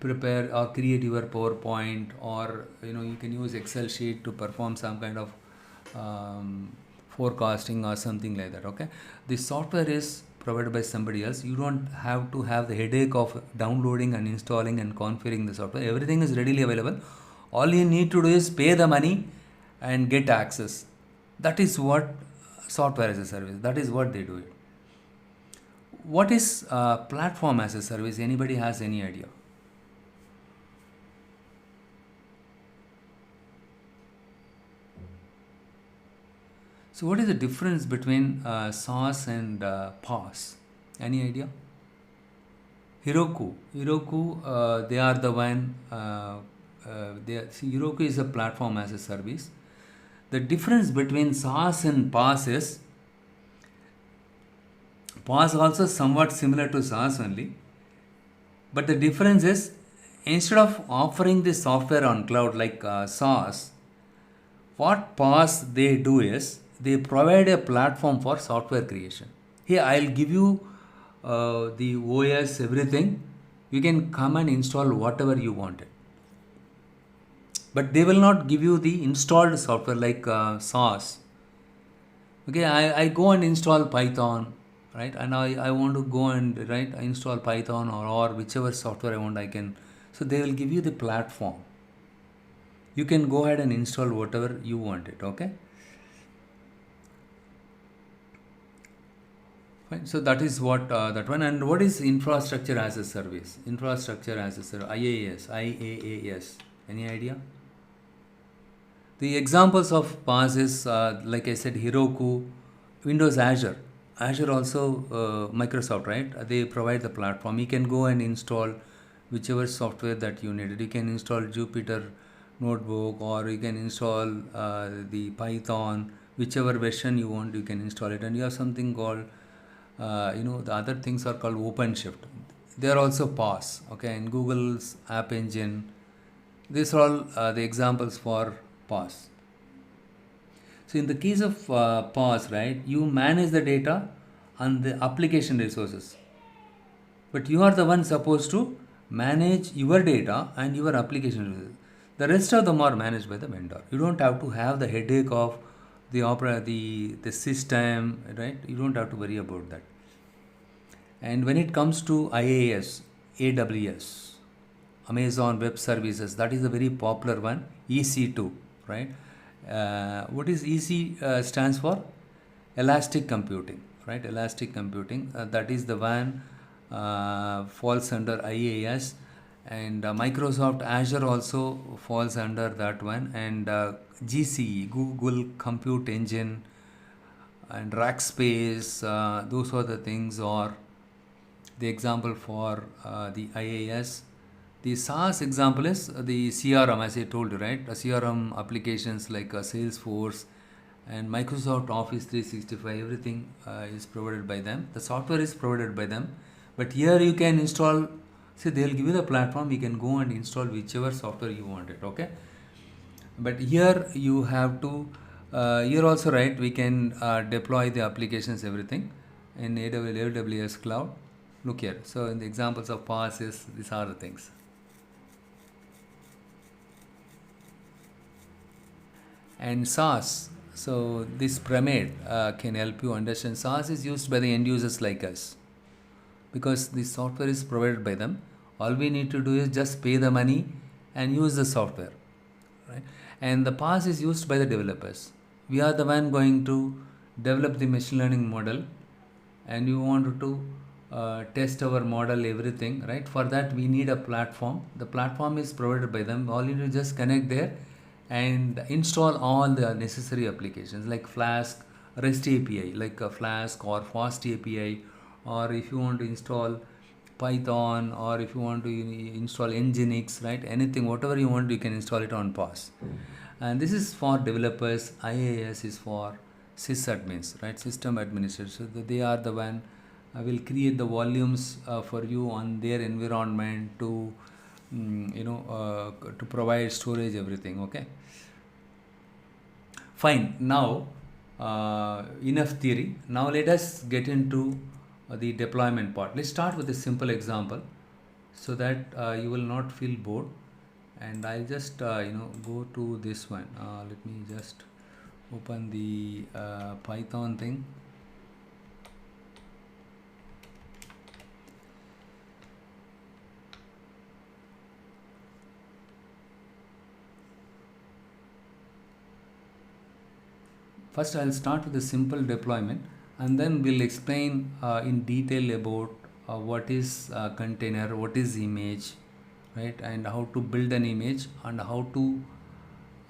prepare or create your PowerPoint, or you can use Excel sheet to perform some kind of forecasting or something like that. Okay, the software is provided by somebody else. You don't have to have the headache of downloading and installing and configuring the software. Everything is readily available. All you need to do is pay the money and get access. That is what software as a service, that is what they do it. What is platform as a service? Anybody has any idea? So what is the difference between SaaS and PaaS? Any idea? Heroku, they are the one. Heroku is a platform as a service. The difference between SaaS and PaaS is, PaaS also somewhat similar to SaaS only, but the difference is, instead of offering the software on cloud like SaaS, what PaaS they do is, they provide a platform for software creation. Hey, I'll give you the OS, everything. You can come and install whatever you wanted. But they will not give you the installed software like SaaS. Okay, I go and install Python, right? And I want to go and install Python or whichever software I want, I can. So they will give you the platform. You can go ahead and install whatever you want it. Okay. Fine. So that is what that one. And what is infrastructure as a service? Infrastructure as a service. IaaS. Any idea? The examples of PaaS is, like I said, Heroku, Windows Azure. Azure also Microsoft, right? They provide the platform. You can go and install whichever software that you needed. You can install Jupyter Notebook, or you can install the Python, whichever version you want, you can install it. And you have something called, the other things are called OpenShift. They are also PaaS, okay? And Google's App Engine. These are all the examples for PaaS. So in the case of PaaS, right, you manage the data and the application resources, but you are the one supposed to manage your data and your application resources. The rest of them are managed by the vendor. You don't have to have the headache of the system, right? You don't have to worry about that. And when it comes to IaaS, AWS, Amazon Web Services, that is a very popular one. EC2, right? What is EC stands for? Elastic computing, right? Elastic computing, that is the one falls under IaaS, and Microsoft Azure also falls under that one, and GCE, Google Compute Engine, and Rackspace, those are the things, or the example for the IaaS. The SaaS example is the CRM, as I told you, right? CRM applications like Salesforce and Microsoft Office 365, everything is provided by them. The software is provided by them. But here you can install, see, they'll give you the platform, you can go and install whichever software you wanted, okay? But here you have to, here also, right, we can deploy the applications, everything in AWS cloud. Look here. So in the examples of PaaS is, these are the things. And SaaS, so this pyramid can help you understand. SaaS is used by the end users like us. because the software is provided by them. All we need to do is just pay the money and use the software, right? And the PaaS is used by the developers. We are the one going to develop the machine learning model, and you want to test our model, everything, right? For that we need a platform. The platform is provided by them. All you need to just connect there and install all the necessary applications like Flask, REST API, like a Flask or Fast API, or if you want to install Python, or if you want to install Nginx, right? Anything, whatever you want, you can install it on PaaS. And this is for developers. IaaS is for sysadmins, right? System administrators. So they are the one will create the volumes for you on their environment to to provide storage, everything. Okay, fine. Now enough theory. Now let us get into the deployment part. Let's start with a simple example so that you will not feel bored. And I'll just go to this one. Let me just open the Python thing. First, I'll start with a simple deployment, and then we'll explain in detail about what is container, what is image, right, and how to build an image, and how to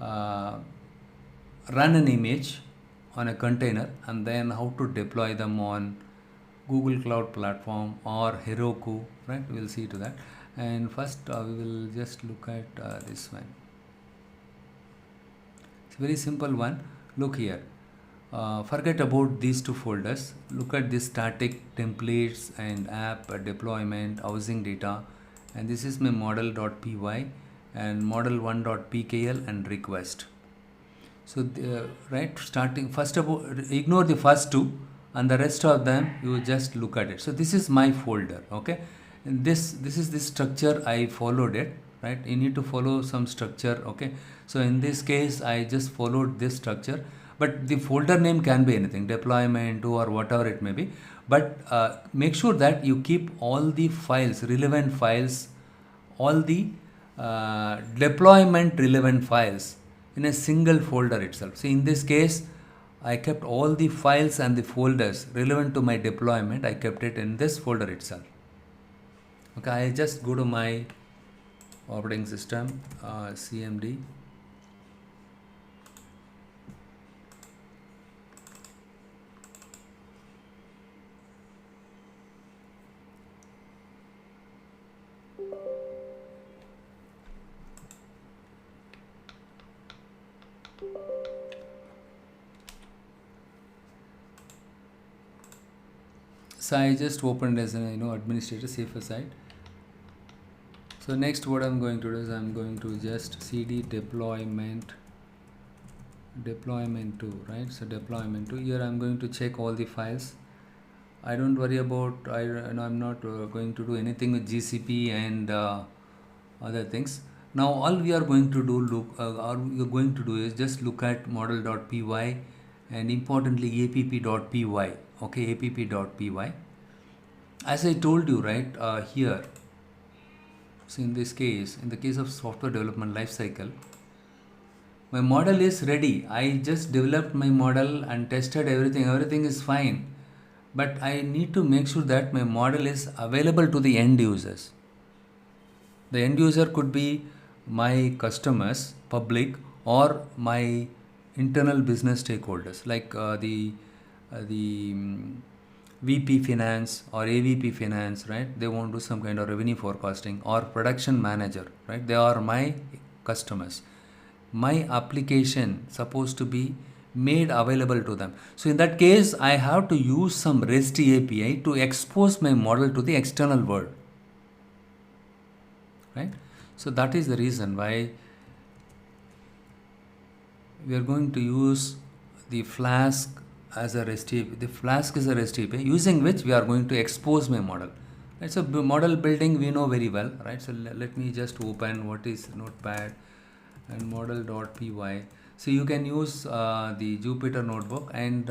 run an image on a container, and then how to deploy them on Google Cloud Platform or Heroku, right? We'll see to that. And first we will just look at this one. It's a very simple one. Look here. Forget about these two folders. Look at this static templates and app deployment, housing data, and this is my model.py and model1.pkl and request. So right, starting first about, ignore the first two, and the rest of them you just look at it. So this is my folder. Okay, and this is the structure I followed it, right? You need to follow some structure. Okay, so in this case I just followed this structure, but the folder name can be anything, deployment or whatever it may be. But make sure that you keep all the files, relevant files, all the deployment relevant files in a single folder itself. So in this case, I kept all the files and the folders relevant to my deployment. I kept it in this folder itself. Okay, I just go to my operating system, CMD. So I just opened as an administrator, safer side. So next what I'm going to do is I'm going to just cd deployment 2, right? So deployment 2, here I'm going to check all the files. I don't worry about, I'm not going to do anything with GCP and other things. Now all we are going to do is just look at model.py and importantly app.py. Okay, app.py. As I told you, right, here, so in this case, in the case of software development lifecycle, my model is ready. I just developed my model and tested everything. Everything is fine. But I need to make sure that my model is available to the end users. The end user could be my customers, public, or my internal business stakeholders, like the VP Finance or AVP Finance, right? They want to do some kind of revenue forecasting, or production manager, right? They are my customers. My application supposed to be made available to them. So in that case, I have to use some REST API to expose my model to the external world, right? So that is the reason why we are going to use the Flask as a REST API. The Flask is a REST API using which we are going to expose my model. Right? So model building we know very well, right? So let me just open what is Notepad and model.py. So you can use the Jupyter notebook, and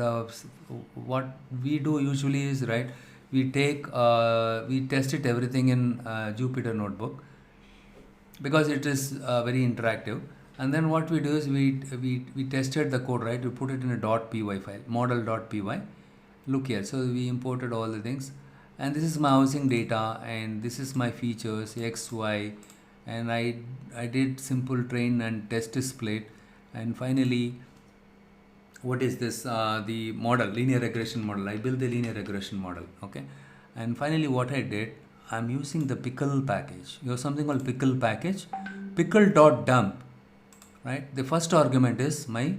what we do usually is, right, we test it everything in Jupyter Notebook, because it is very interactive. And then what we do is we tested the code, right? We put it in a .py file, model.py. Look here, so we imported all the things, and this is my housing data, and this is my features x, y, and I did simple train and test split, and finally what is this, the model, linear regression model. I built the linear regression model, okay. And finally what I did, I'm using the pickle package. You have something called pickle package, pickle.dump, right? The first argument is my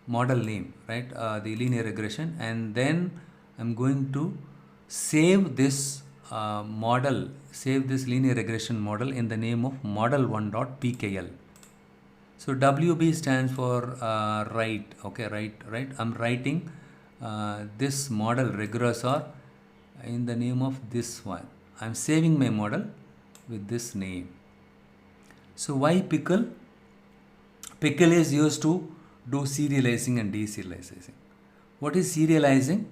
model name, right? The linear regression, and then I'm going to save this save this linear regression model in the name of model1.pkl. So WB stands for write, okay, right. I'm writing this model regressor in the name of this one. I'm saving my model with this name. So why pickle? Pickle is used to do serializing and deserializing. What is serializing?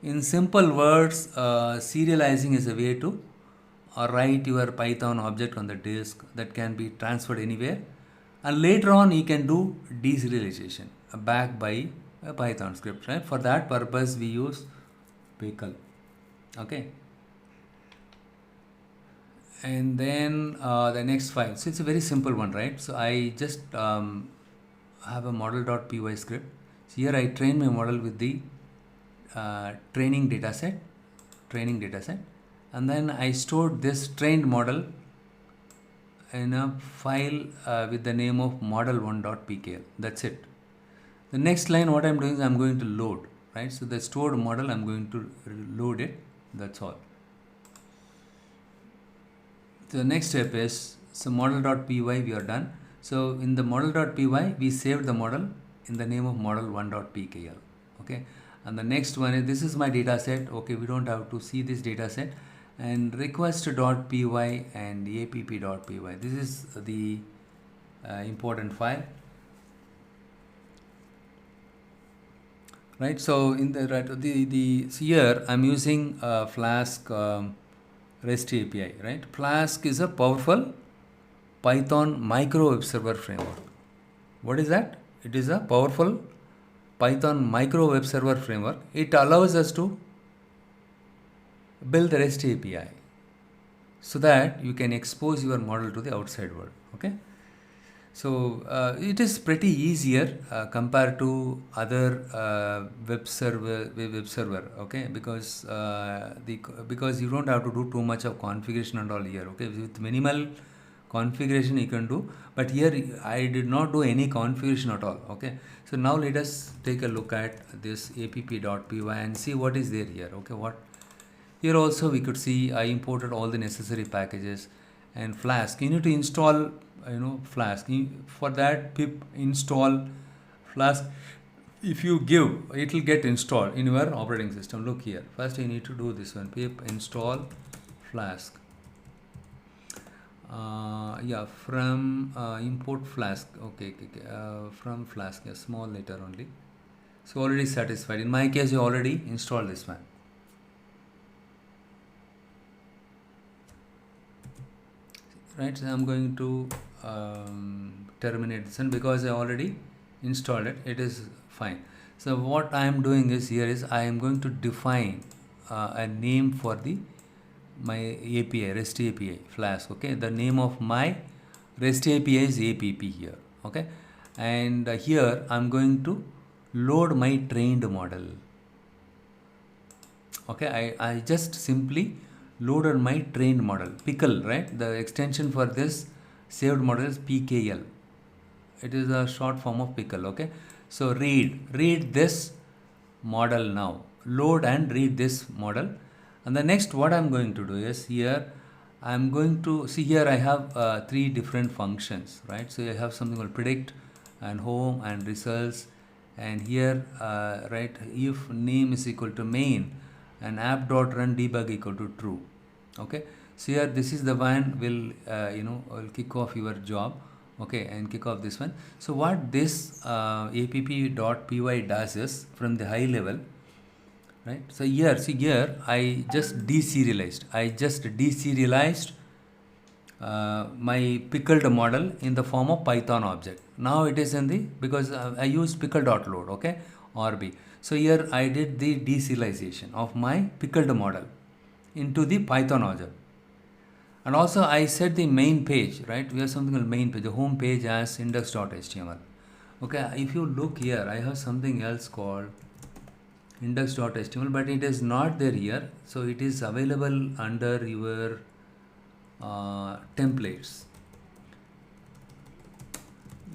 In simple words, serializing is a way to write your Python object on the disk that can be transferred anywhere, and later on you can do deserialization backed by a Python script, right? For that purpose we use pickle, okay. And then the next file, so it's a very simple one, right? So I just have a model.py script. So here I train my model with the training data set, and then I stored this trained model in a file with the name of model1.pkl. That's it. The next line, what I'm doing is I'm going to load, right? So the stored model, I'm going to load it. That's all. So the next step is, so model.py we are done. So in the model.py we saved the model in the name of model1.pkl, okay. And the next one is, this is my data set, okay. We don't have to see this data set, and request.py and app.py. This is the important file, right? So in the so here I'm using Flask REST API, right? Flask is a powerful Python micro web server framework. What is that? It is a powerful Python micro web server framework. It allows us to build the REST API so that you can expose your model to the outside world, okay. So it is pretty easier compared to other web server, okay, because because you don't have to do too much of configuration and all here, okay. With minimal configuration you can do, but here I did not do any configuration at all, okay. So now let us take a look at this app.py and see what is there here, okay. What here also we could see I imported all the necessary packages, and Flask, you need to install Flask. For that, pip install Flask. If you give, it will get installed in your operating system. Look here, first you need to do this one, pip install Flask. Yeah, from import Flask, okay. From Flask, a small letter only. So already satisfied. In my case, you already installed this one. Right, so I'm going to terminate this one because I already installed it. It is fine. So what I am doing is, here is I am going to define a name for my API, REST API Flask, okay. The name of my REST API is app here, okay. And here I'm going to load my trained model, okay. I just simply loaded my trained model, pickle, right? The extension for this saved model is pkl. It is a short form of pickle, okay. So read this model now, load and read this model. And the next what I'm going to do is, here I'm going to see, here I have 3 different functions, right? So I have something called predict and home and results, and here right, if name is equal to main and app.run debug equal to true, okay. So here this is the one will will kick off your job, okay, and kick off this one. So what this app.py does is, from the high level, right? So here, see here, I just deserialized my pickled model in the form of Python object. Now it is in the, because I used pickle.load, okay, RB. So here I did the deserialization of my pickled model into the Python object. And also I set the main page, right? We have something called main page, the home page as index.html. Okay, if you look here, I have something else called index.html, but it is not there here. So it is available under your templates.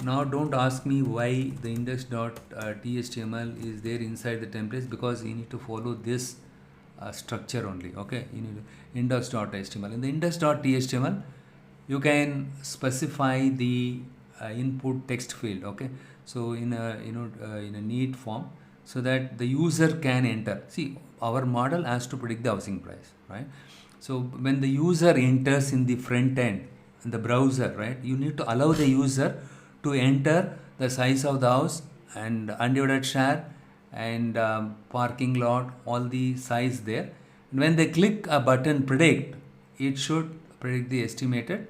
Now don't ask me why the index.html is there inside the templates, because you need to follow this structure only. Okay, you need index.html. In the index.html you can specify the input text field. Okay, so in a in a neat form, so that the user can enter. See, our model has to predict the housing price, right? So when the user enters in the front end in the browser, right, you need to allow the user to enter the size of the house and undivided share and parking lot, all the size there. And when they click a button predict, it should predict the estimated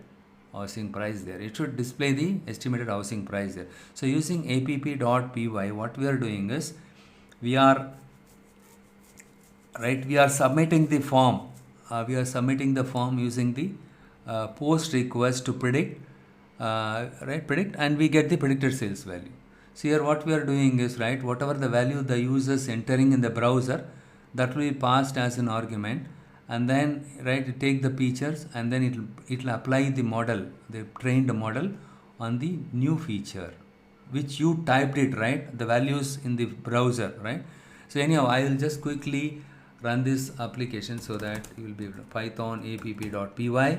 housing price there. It should display the estimated housing price there. So using app.py, what we are doing is we are submitting the form. We are submitting the form using the post request to predict, predict, and we get the predicted sales value. So here what we are doing is, right, whatever the value the user is entering in the browser, that will be passed as an argument, and then, right, it take the features, and then it will apply the model, the trained model, on the new feature which you typed it, right, the values in the browser, right? So anyhow, I will just quickly run this application so that you will be able to python app.py,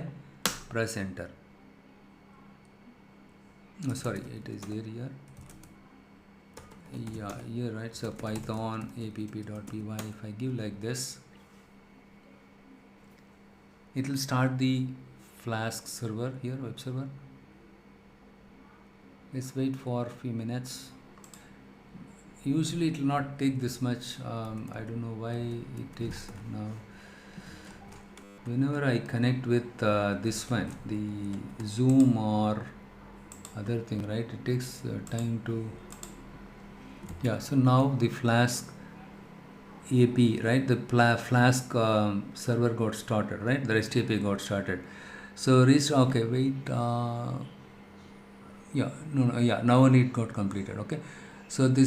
press enter. Oh, sorry, it is there here. Yeah, here, right? So python app.py, if I give like this, it will start the Flask server here, web server. Let's wait for a few minutes. Usually it will not take this much. I don't know why it takes now. Whenever I connect with this one, the Zoom or other thing, right, it takes time to, yeah. So now the Flask AP, right, the Flask server got started, right, the REST API got started. So okay, wait, yeah, no, yeah, now only it got completed. Okay, so it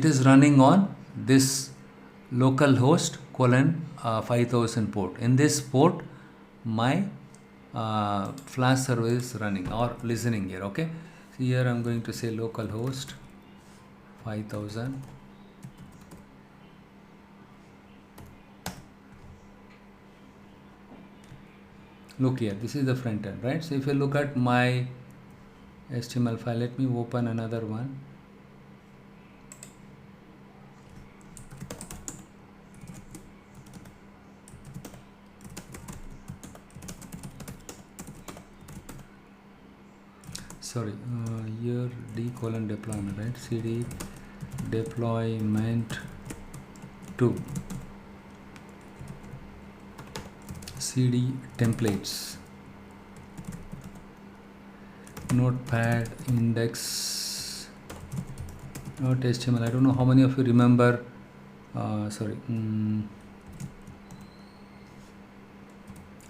is running on this localhost colon 5000 port. In this port my Flask server is running or listening here. Okay, so here I'm going to say localhost 5000. Look here, this is the front end, right? So if you look at my HTML file, let me open another one. Sorry, here d colon deployment, right? cd deployment to cd templates, notepad index, not HTML. I don't know how many of you remember, sorry,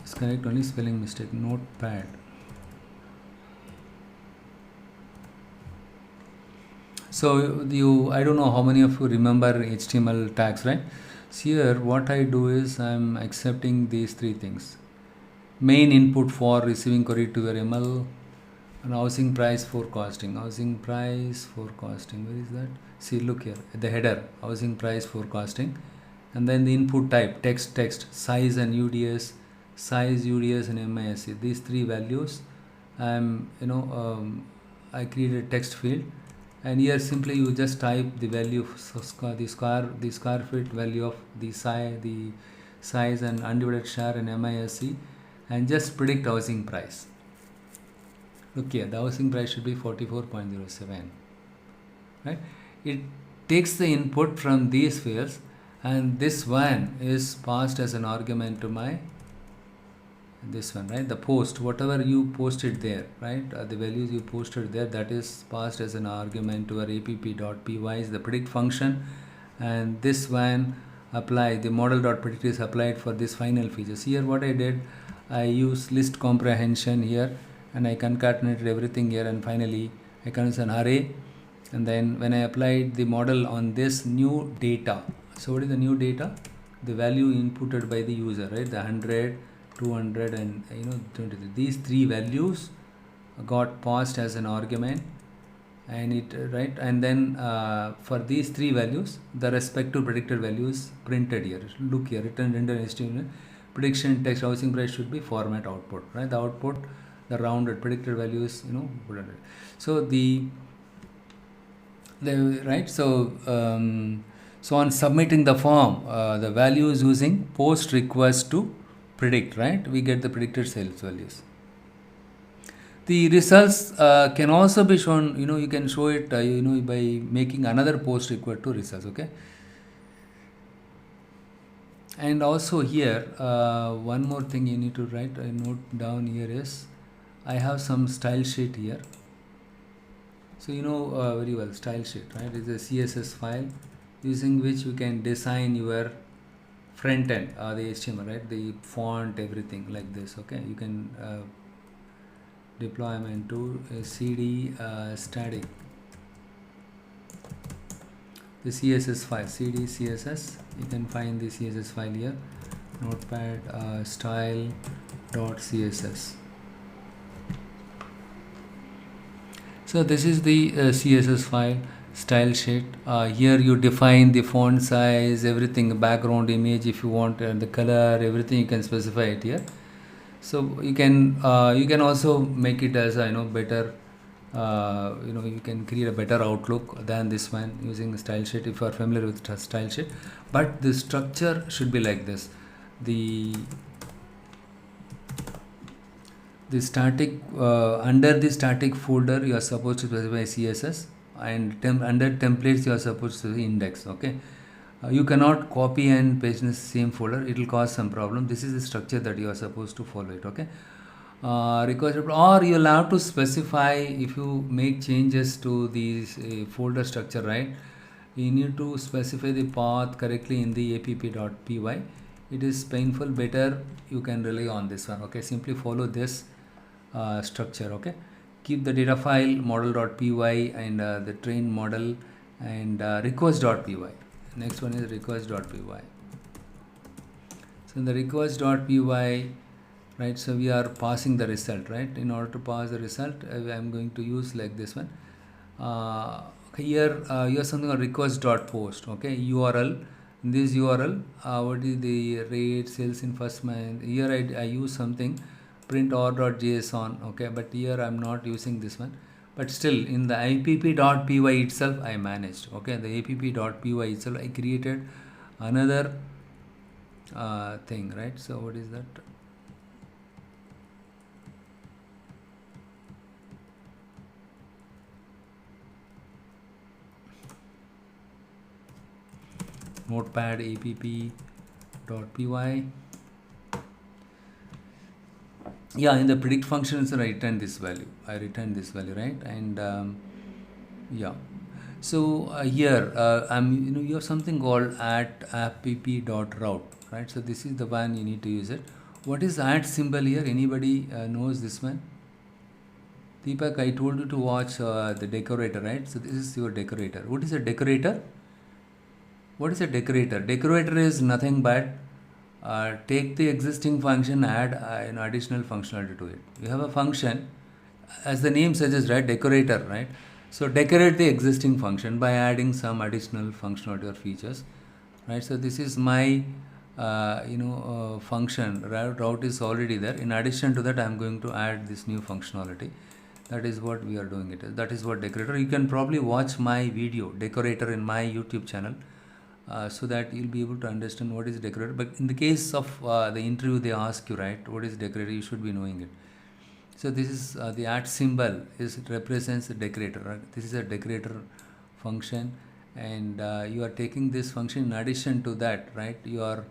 it's correct, only spelling mistake, notepad. So I don't know how many of you remember HTML tags, right? So here what I do is I'm accepting these three things: main input for receiving query to your ML, and housing price forecasting. Housing price forecasting, where is that? See, look here at the header, housing price forecasting, and then the input type, text, size and UDS, UDS and MISC. These three values, I created a text field, and here simply you just type the value, the square feet value of the size and undivided share and MISC, and just predict housing price. Look here, the housing price should be 44.07, right? It takes the input from these fields and this one is passed as an argument to my this one, right? The post, whatever you posted there, right? The values you posted there, that is passed as an argument to our app.py is the predict function, and this one apply the model.predict is applied for this final features. Here what I did, I use list comprehension here, and I concatenated everything here, and finally I consider an array, and then when I applied the model on this new data, so what is the new data? The value inputted by the user, right? The 100, 200 and 23. These three values got passed as an argument, and it right, and then for these three values the respective predicted values printed here. Look here, return render HTML prediction text housing price should be format output, right? The output, the rounded predicted values, so the right, so on submitting the form, the value is using post request to predict, right? We get the predicted sales values. The results can also be shown, you can show it by making another post request to results, okay? And also here one more thing you need to write a note down here is I have some style sheet here. So very well, style sheet, right? It's a CSS file using which you can design your front end, the HTML, right? The font, everything like this, okay? You can deployment to cd static, the CSS file, cd CSS. You can find the CSS file here, notepad style.css. So this is the CSS file style sheet. Here you define the font size, everything, background image if you want, and the color, everything you can specify it here. So you can also make it as better, you can create a better outlook than this one using style sheet if you are familiar with style sheet. But the structure should be like this. The static under the static folder you are supposed to specify CSS, and under templates you are supposed to index, okay? You cannot copy and paste in the same folder, it will cause some problem. This is the structure that you are supposed to follow it, okay? Or you'll have to specify, if you make changes to these folder structure, right? You need to specify the path correctly in the app.py. It is painful, better you can rely on this one, okay? Simply follow this structure, okay? Keep the data file model.py and the train model and request.py. Next one is request.py. So in the request.py, right, so we are passing the result, right? In order to pass the result, I am going to use like this one. Here you have something on request.post, okay? URL. In this URL, what is the rate, sales in first month? Here I use something print or.json, okay? But here I'm not using this one. But still, in the app.py itself, I managed, okay? The app.py itself, I created another thing, right? So what is that? Notepad app.py. Yeah, in the predict function, so I return this value. Right? And yeah. So here I'm you have something called app.route, right? So this is the one you need to use it. What is at symbol here? Anybody knows this one? Deepak, I told you to watch the decorator, right? So this is your decorator. What is a decorator? What is a decorator? Decorator is nothing but take the existing function, add an additional functionality to it. You have a function, as the name suggests, right? Decorator, right? So decorate the existing function by adding some additional functionality or features, right? So this is my function. Route is already there. In addition to that, I am going to add this new functionality. That is what we are doing it. That is what decorator. You can probably watch my video decorator in my YouTube channel. So that you'll be able to understand what is decorator. But in the case of the interview, they ask you, right, what is decorator, you should be knowing it. So this is the @ symbol represents the decorator, right? This is a decorator function, and you are taking this function in addition to that, right? You are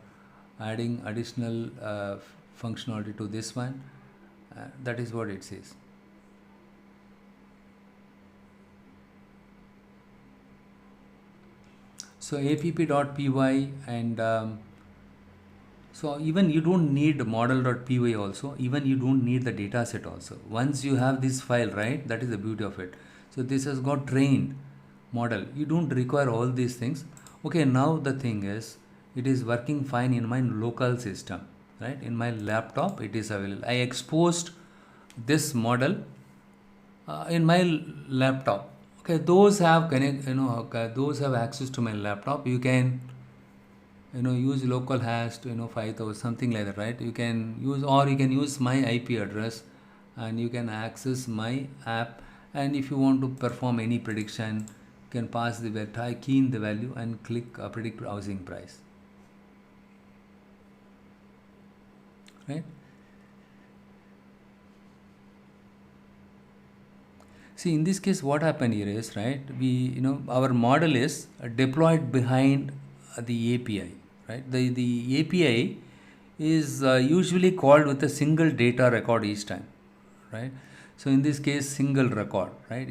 adding additional functionality to this one. That is what it says. So app.py, and so even you don't need model.py also, even you don't need the data set also. Once you have this file, right, that is the beauty of it. So this has got trained model. You don't require all these things. Okay, now the thing is, it is working fine in my local system, right? In my laptop, it is available. I exposed this model in my laptop. Okay, those have connect, okay, those have access to my laptop. You can use local hash to 5000 something like that, right? You can use, or you can use my IP address, and you can access my app. And if you want to perform any prediction, you can pass the value, key in the value, and click predict housing price, right? See, in this case, what happened here is, right, our model is deployed behind the API, right? The API is usually called with a single data record each time, right? So in this case, single record, right?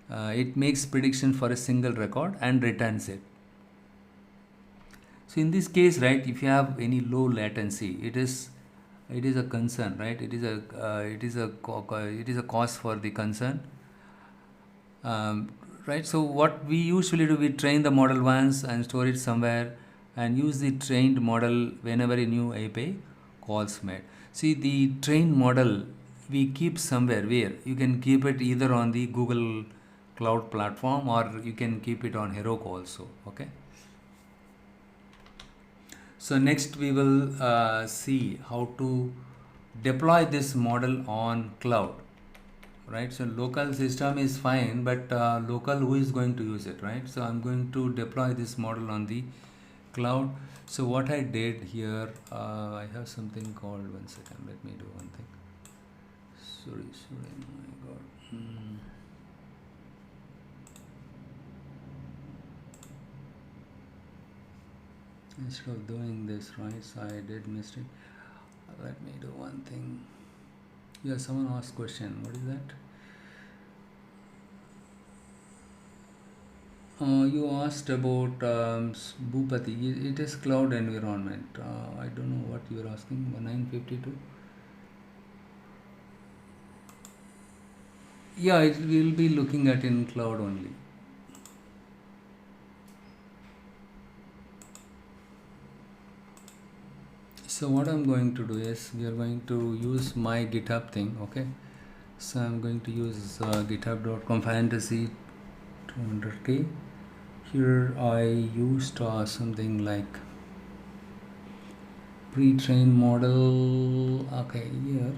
It makes prediction for a single record and returns it. So in this case, right, if you have any low latency, it is a concern, right? It is a cause for the concern, right? So what we usually do, we train the model once and store it somewhere, and use the trained model whenever a new API calls made. See, the trained model we keep somewhere, where you can keep it either on the Google Cloud platform, or you can keep it on Heroku also. Okay. So next we will see how to deploy this model on cloud, right? So local system is fine, but local, who is going to use it, right? So I'm going to deploy this model on the cloud. So what I did here, I have something called, one second, let me do one thing. Sorry, my God. Instead of doing this, right, so I did mistake. Let me do one thing. Yeah, someone asked question. What is that? You asked about Bhupati. It is cloud environment. I don't know what you are asking. 952. Yeah, it will be looking at in cloud only. So what I'm going to do is, we are going to use my GitHub thing. Okay. So I'm going to use github.com fantasy 200k. Here I used something like pre-trained model. Okay, here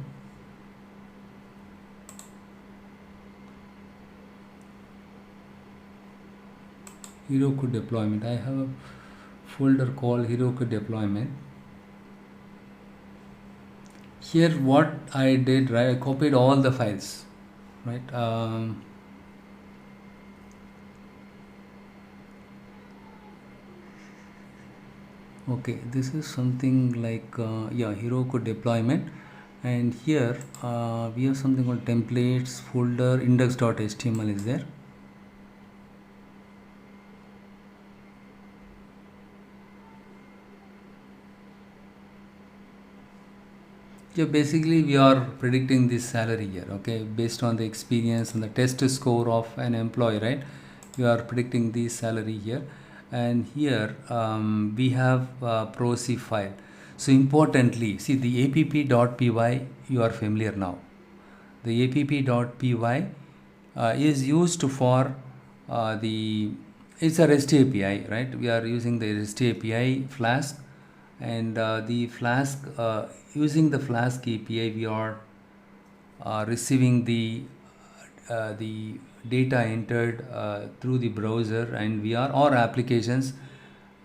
Heroku deployment. I have a folder called Heroku deployment. Here what I did, right, I copied all the files, right? Okay, this is something like Heroku deployment, and here we have something called templates folder, index.html is there. Yeah, basically we are predicting this salary here, okay, based on the experience and the test score of an employee, right? We are predicting the salary here, and here we have ProC file. So importantly, see the app.py, you are familiar now. The app.py is used for it's a REST API, right? We are using the REST API Flask, and the Flask, using the Flask API, we are receiving the data entered through the browser, and we are, or applications,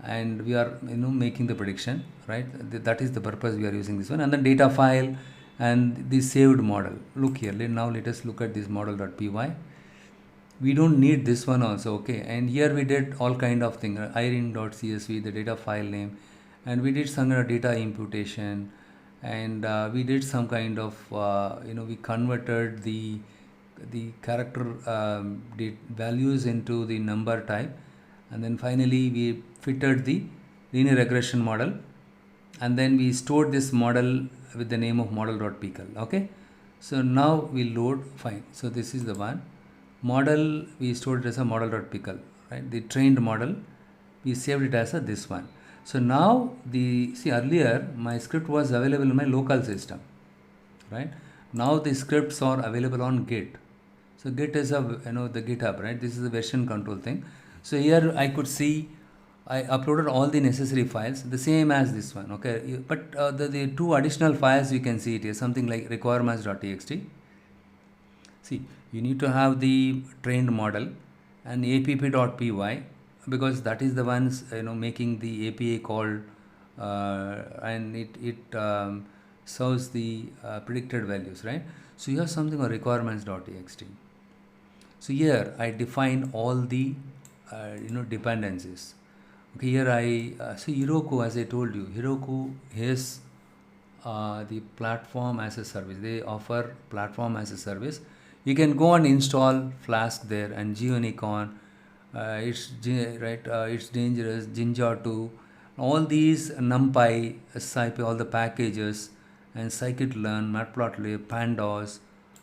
and we are making the prediction, right? That is the purpose we are using this one, and the data file and the saved model. Look here, now let us look at this model.py. we don't need this one also, okay. And here we did all kind of thing, irene.csv, the data file name, and we did some kind of data imputation, and we did some kind of we converted the character values into the number type, and then finally we fitted the linear regression model, and then we stored this model with the name of model.pkl, okay. So now we load, fine. So this is the one model, we stored it as a model.pkl, right? The trained model, we saved it as a this one. So now the, see, earlier my script was available in my local system, right? Now the scripts are available on Git. So Git is a, the GitHub, right? This is a version control thing. So here I could see I uploaded all the necessary files, the same as this one, okay. But the two additional files you can see it here, something like requirements.txt. See, you need to have the trained model and app.py, because that is the ones making the API call, and it serves the predicted values, right? So you have something on requirements.txt. So here I define all the dependencies. Okay, here I so Heroku, as I told you, Heroku is the platform as a service. They offer platform as a service. You can go and install Flask there and GeoNicon. It's dangerous. Jinja 2, all these NumPy, SciPy, all the packages, and scikit-learn, Matplotlib, Pandas.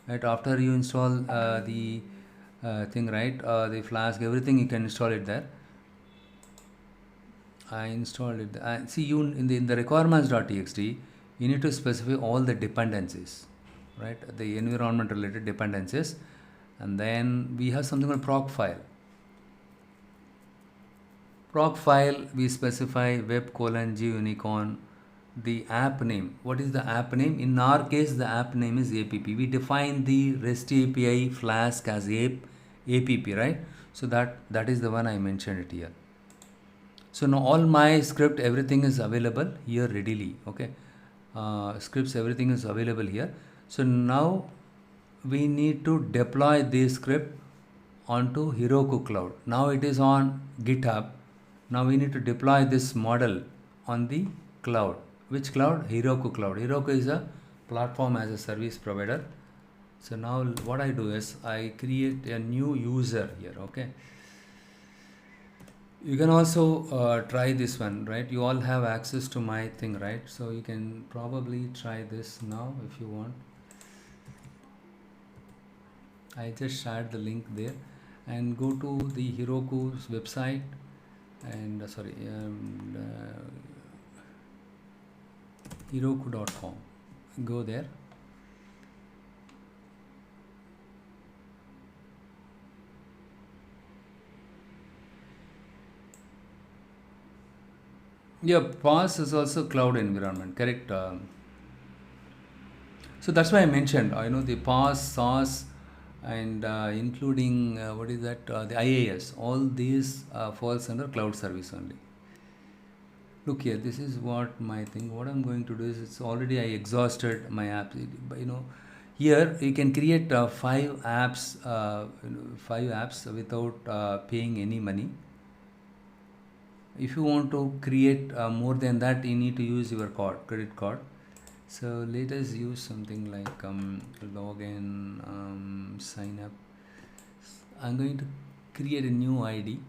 Right, after you install the thing, right, the Flask, everything you can install it there. I installed it. See, you in the requirements.txt, you need to specify all the dependencies, right? The environment related dependencies, and then we have something called proc file. Proc file, we specify web:/GUnicorn, the app name. What is the app name? In our case, the app name is app. We define the REST API Flask as app, right? So that is the one I mentioned it here. So now all my script, everything is available here readily, okay. Scripts, everything is available here. So now we need to deploy this script onto Heroku cloud. Now it is on GitHub. Now we need to deploy this model on the cloud. Which cloud? Heroku cloud. Heroku is a platform as a service provider. So now what I do is I create a new user here, okay. You can also try this one, right? You all have access to my thing, right? So you can probably try this now if you want. I just shared the link there, and go to the Heroku's website, and Heroku.com. Go there. Yeah, PaaS is also cloud environment, correct? So that's why I mentioned, the PaaS, SaaS, and including what is that? The IaaS. All these falls under cloud service only. Look here, this is what my thing. What I'm going to do is, it's already I exhausted my apps. Here you can create 5 apps without paying any money. If you want to create more than that, you need to use your credit card. So let us use something like login, sign up. I'm going to create a new ID.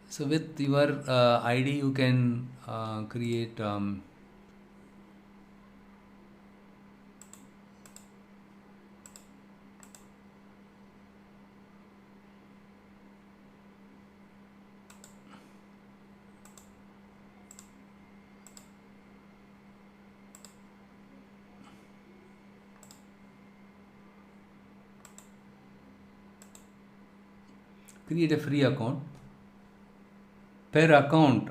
So with your ID you can create create a free account. Per account,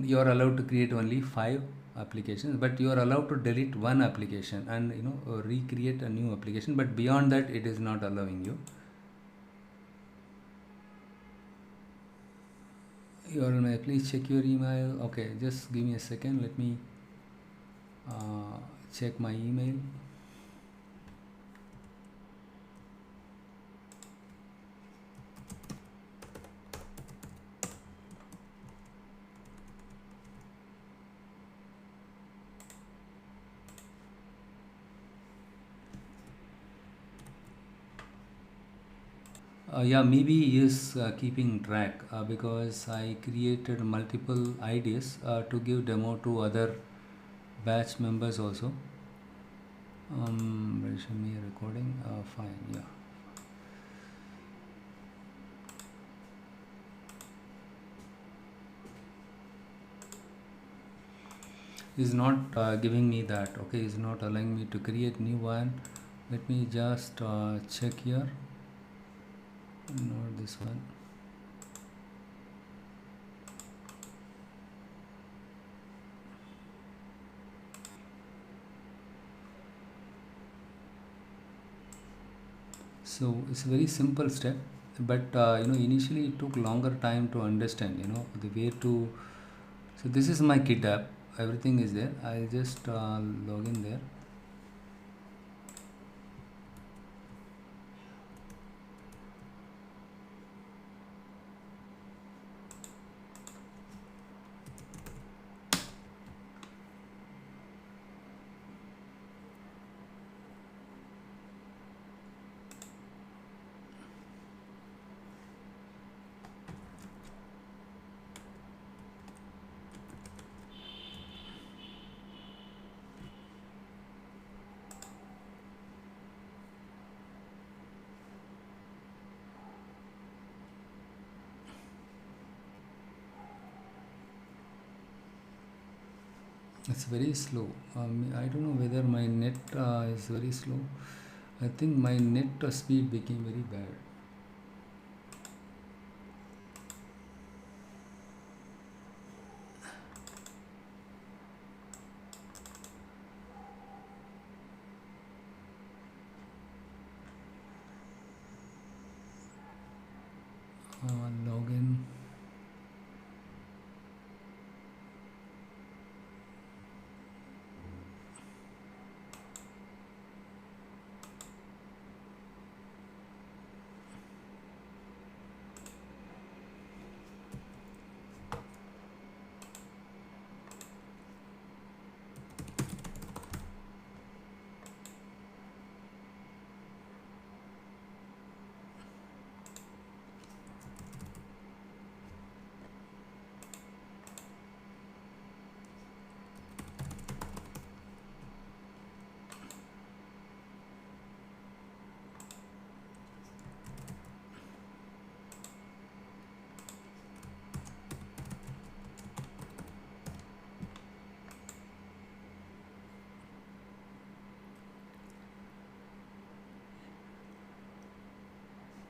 you are allowed to create only 5 applications, but you are allowed to delete one application and recreate a new application. But beyond that, it is not allowing you. Please check your email. Okay, just give me a second. Let me check my email. Yeah, maybe he is keeping track because I created multiple ideas to give demo to other batch members also. Resume recording, fine, yeah. Is not giving me that. Okay, is not allowing me to create new one. Let me just check here. Not this one. So it's a very simple step, but initially it took longer time to understand, the way to. So this is my Git app. Everything is there. I'll just log in there. It's very slow. I don't know whether my net is very slow. I think my net speed became very bad. Login.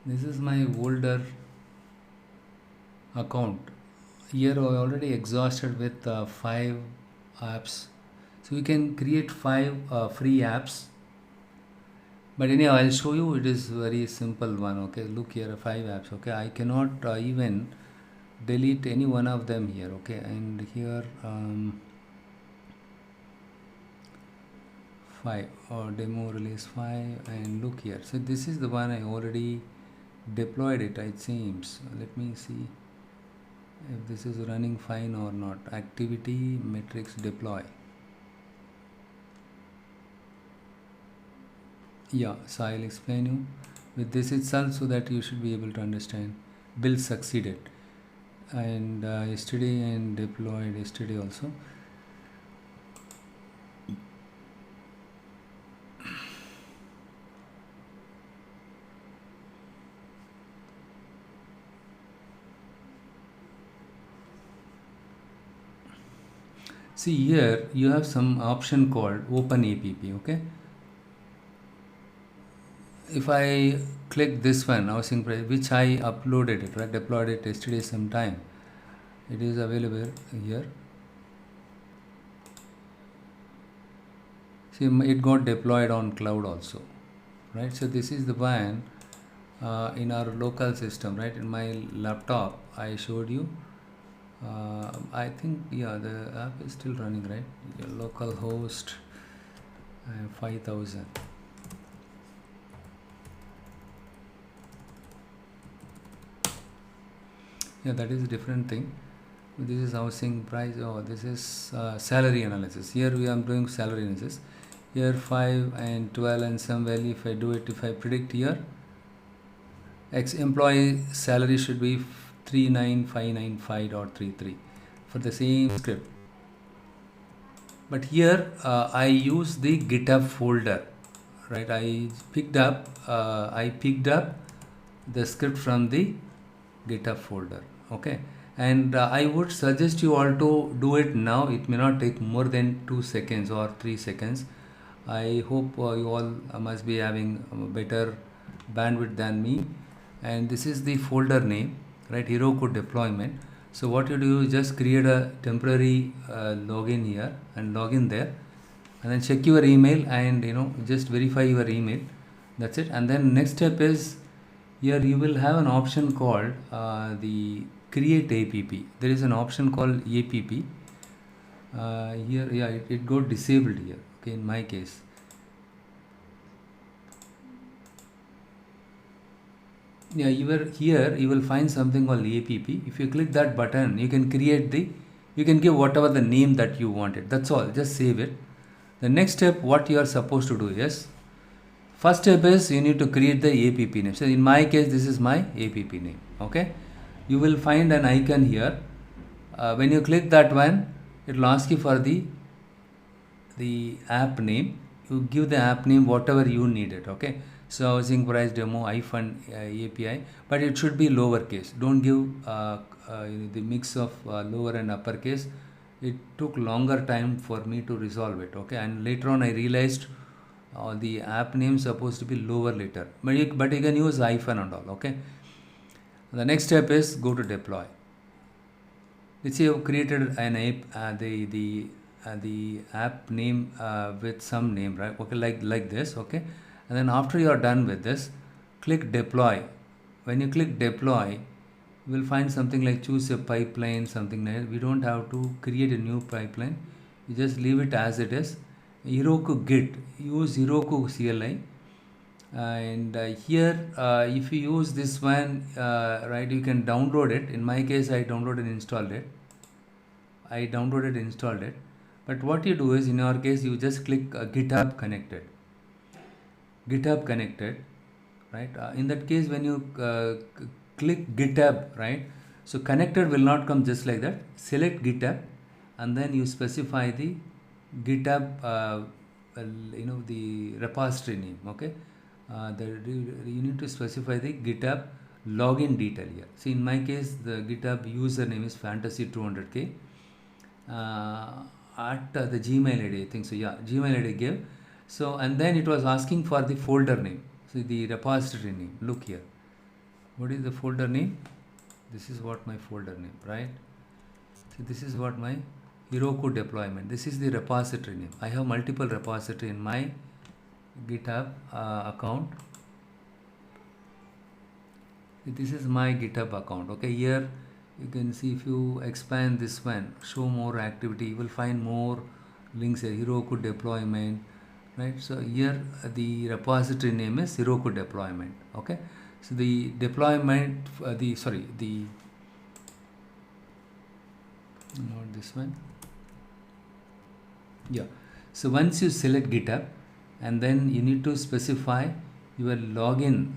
This is my older account. Here I already exhausted with 5 apps. So you can create 5 free apps. But anyhow, I'll show you. It is very simple one. Okay, look here, 5 apps. Okay, I cannot even delete any one of them here. Okay, and here 5 or demo release 5, and look here. So this is the one I already deployed it. It seems. Let me see if this is running fine or not. Activity metrics deploy. Yeah, so I'll explain you with this itself so that you should be able to understand. Build succeeded, and yesterday and deployed yesterday also. See here you have some option called open app. Okay, if I click this one, housing price, which I uploaded it, right, deployed it yesterday sometime, it is available here. See, it got deployed on cloud also, right? So this is the one in our local system, right? In my laptop I showed you. I think, yeah, the app is still running, right? Your local host 5000. Yeah, that is a different thing. This is housing price. Oh, this is salary analysis. Here we are doing salary analysis. Here 5 and 12 and some value. If I do it, if I predict here, Ex-employee salary should be 39595.33 for the same script. But here I use the GitHub folder, right? I picked up the script from the GitHub folder. Okay, and I would suggest you all to do it now. It may not take more than 2 seconds or 3 seconds. I hope you all must be having a better bandwidth than me. And this is the folder name, right? Heroku deployment. So what you do is just create a temporary login here and log in there, and then check your email and just verify your email. That's it. And then next step is, here you will have an option called the create app. There is an option called app. Here, yeah, it got disabled here. Okay, in my case. Yeah, you will find something called app. If you click that button, you can you can give whatever the name that you wanted. That's all. Just save it. The next step, what you are supposed to do is, first step is you need to create the app name. So in my case, this is my app name. Okay, you will find an icon here. When you click that one, it will ask you for the app name. You give the app name whatever you need it. Okay, so housing price demo API, but it should be lowercase. Don't give the mix of lower and uppercase. It took longer time for me to resolve it. Okay, and later on I realized the app name supposed to be lower letter, but you can use hyphen and all. Okay, the next step is go to deploy. Let's say you have created an app, the app name with some name, right? Okay, like this. Okay, and then after you are done with this, click deploy. When you click deploy, you will find something like choose a pipeline, something like that. We don't have to create a new pipeline. You just leave it as it is. Heroku Git, use Heroku CLI. And here if you use this one, right, you can download it. In my case, I downloaded and installed it. But what you do is, in your case, you just click GitHub connected, right? In that case, when you click GitHub, right, so connected will not come just like that. Select GitHub, and then you specify the GitHub the repository name. Okay, you need to specify the GitHub login detail here. See, in my case, the GitHub username is fantasy200k at the Gmail ID, I think so. Yeah, Gmail ID gave. So, and then it was asking for the folder name. So the repository name. Look here. What is the folder name? This is what my folder name, right? So this is what my Heroku deployment. This is the repository name. I have multiple repository in my GitHub account. This is my GitHub account. Okay, here you can see, if you expand this one, show more activity, you will find more links here. Heroku deployment, right? So here the repository name is Heroku deployment. Okay, so the deployment not this one. Yeah, so once you select GitHub, and then you need to specify your login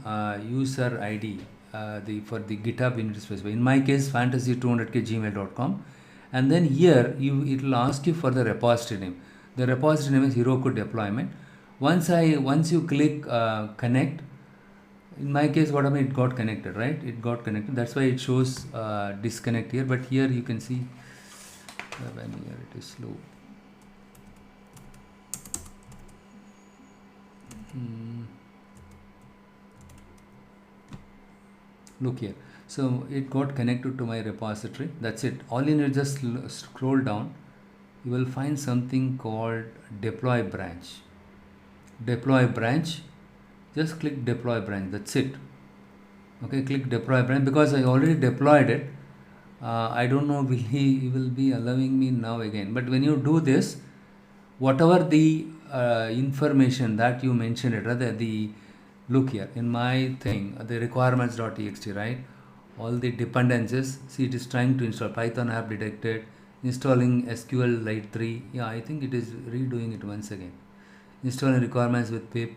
user ID. For the GitHub, you need to specify. In my case, fantasy200k@gmail.com, and then here it will ask you for the repository name. The repository name is Heroku deployment. Once you click connect, in my case, what happened? It got connected, right? It got connected. That's why it shows disconnect here. But here you can see when here it is slow. Look here. So it got connected to my repository. That's it. All you need, just scroll down. You will find something called deploy branch. Just click deploy branch. That's it. Okay, click deploy branch, because I already deployed it. I don't know he will be allowing me now again. But when you do this, whatever the information that you mentioned it, rather look here in my thing, the requirements.txt, right? All the dependencies. See, it is trying to install Python app detected, installing SQLite 3. Yeah, I think it is redoing it once again. Installing requirements with pip.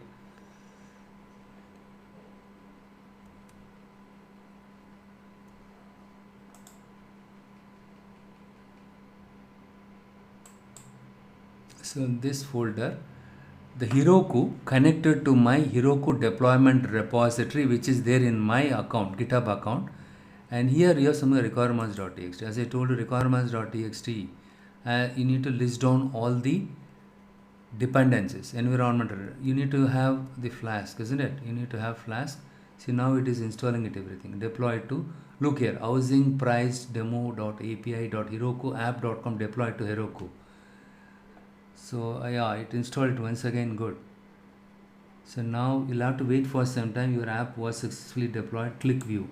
So in this folder, the Heroku connected to my Heroku deployment repository, which is there in my account, GitHub account. And here you have some requirements.txt. As I told you, requirements.txt, you need to list down all the dependencies, environment. You need to have the Flask, isn't it? You need to have Flask. See, now it is installing it, everything. Deploy to, look here, housing price demo.api.heroku app.com, deploy to Heroku. So yeah, it installed once again, good. So now you'll have to wait for some time. Your app was successfully deployed. Click view.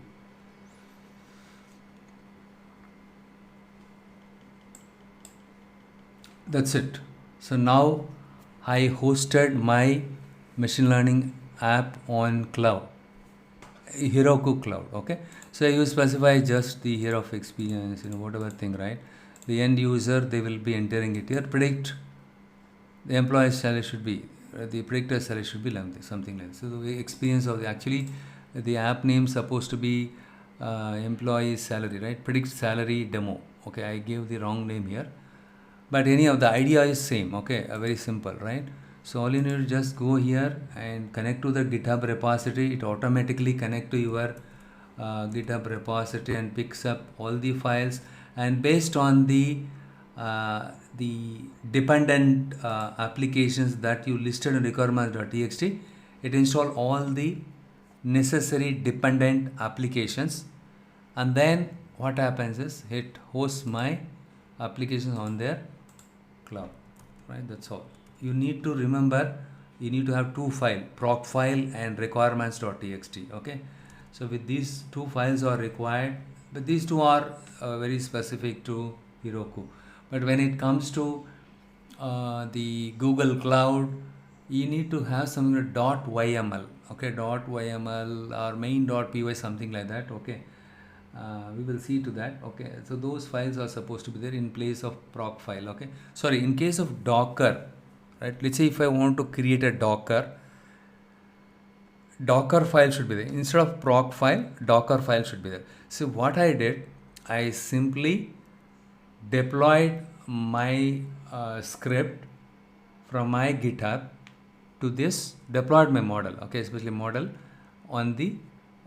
That's it. So now I hosted my machine learning app on cloud, Heroku cloud. Okay. So you specify just the year of experience, whatever thing, right? The end user, they will be entering it here. Predict the employee's salary should be, the predictor salary should be something like this. So the experience of actually the app name supposed to be employee salary, right? Predict salary demo. Okay, I gave the wrong name here, but any of the idea is same. Okay, very simple, right? So all you need to just go here and connect to the GitHub repository. It automatically connect to your GitHub repository and picks up all the files, and based on the dependent applications that you listed in requirements.txt, it install all the necessary dependent applications, and then what happens is it hosts my applications on their cloud, right? That's all. You need to remember, you need to have two files, proc file and requirements.txt. Okay, so with these two files are required, but these two are very specific to Heroku. But when it comes to the Google Cloud, you need to have something like .yml, okay, .yml or main.py, something like that. Okay, we will see to that. Okay, so those files are supposed to be there in place of proc file. Okay, sorry, in case of Docker, right? Let's say if I want to create a Docker file should be there instead of proc file. Docker file should be there. So what I did, I simply deployed my script from my GitHub to this, deployed my model, okay, especially model on the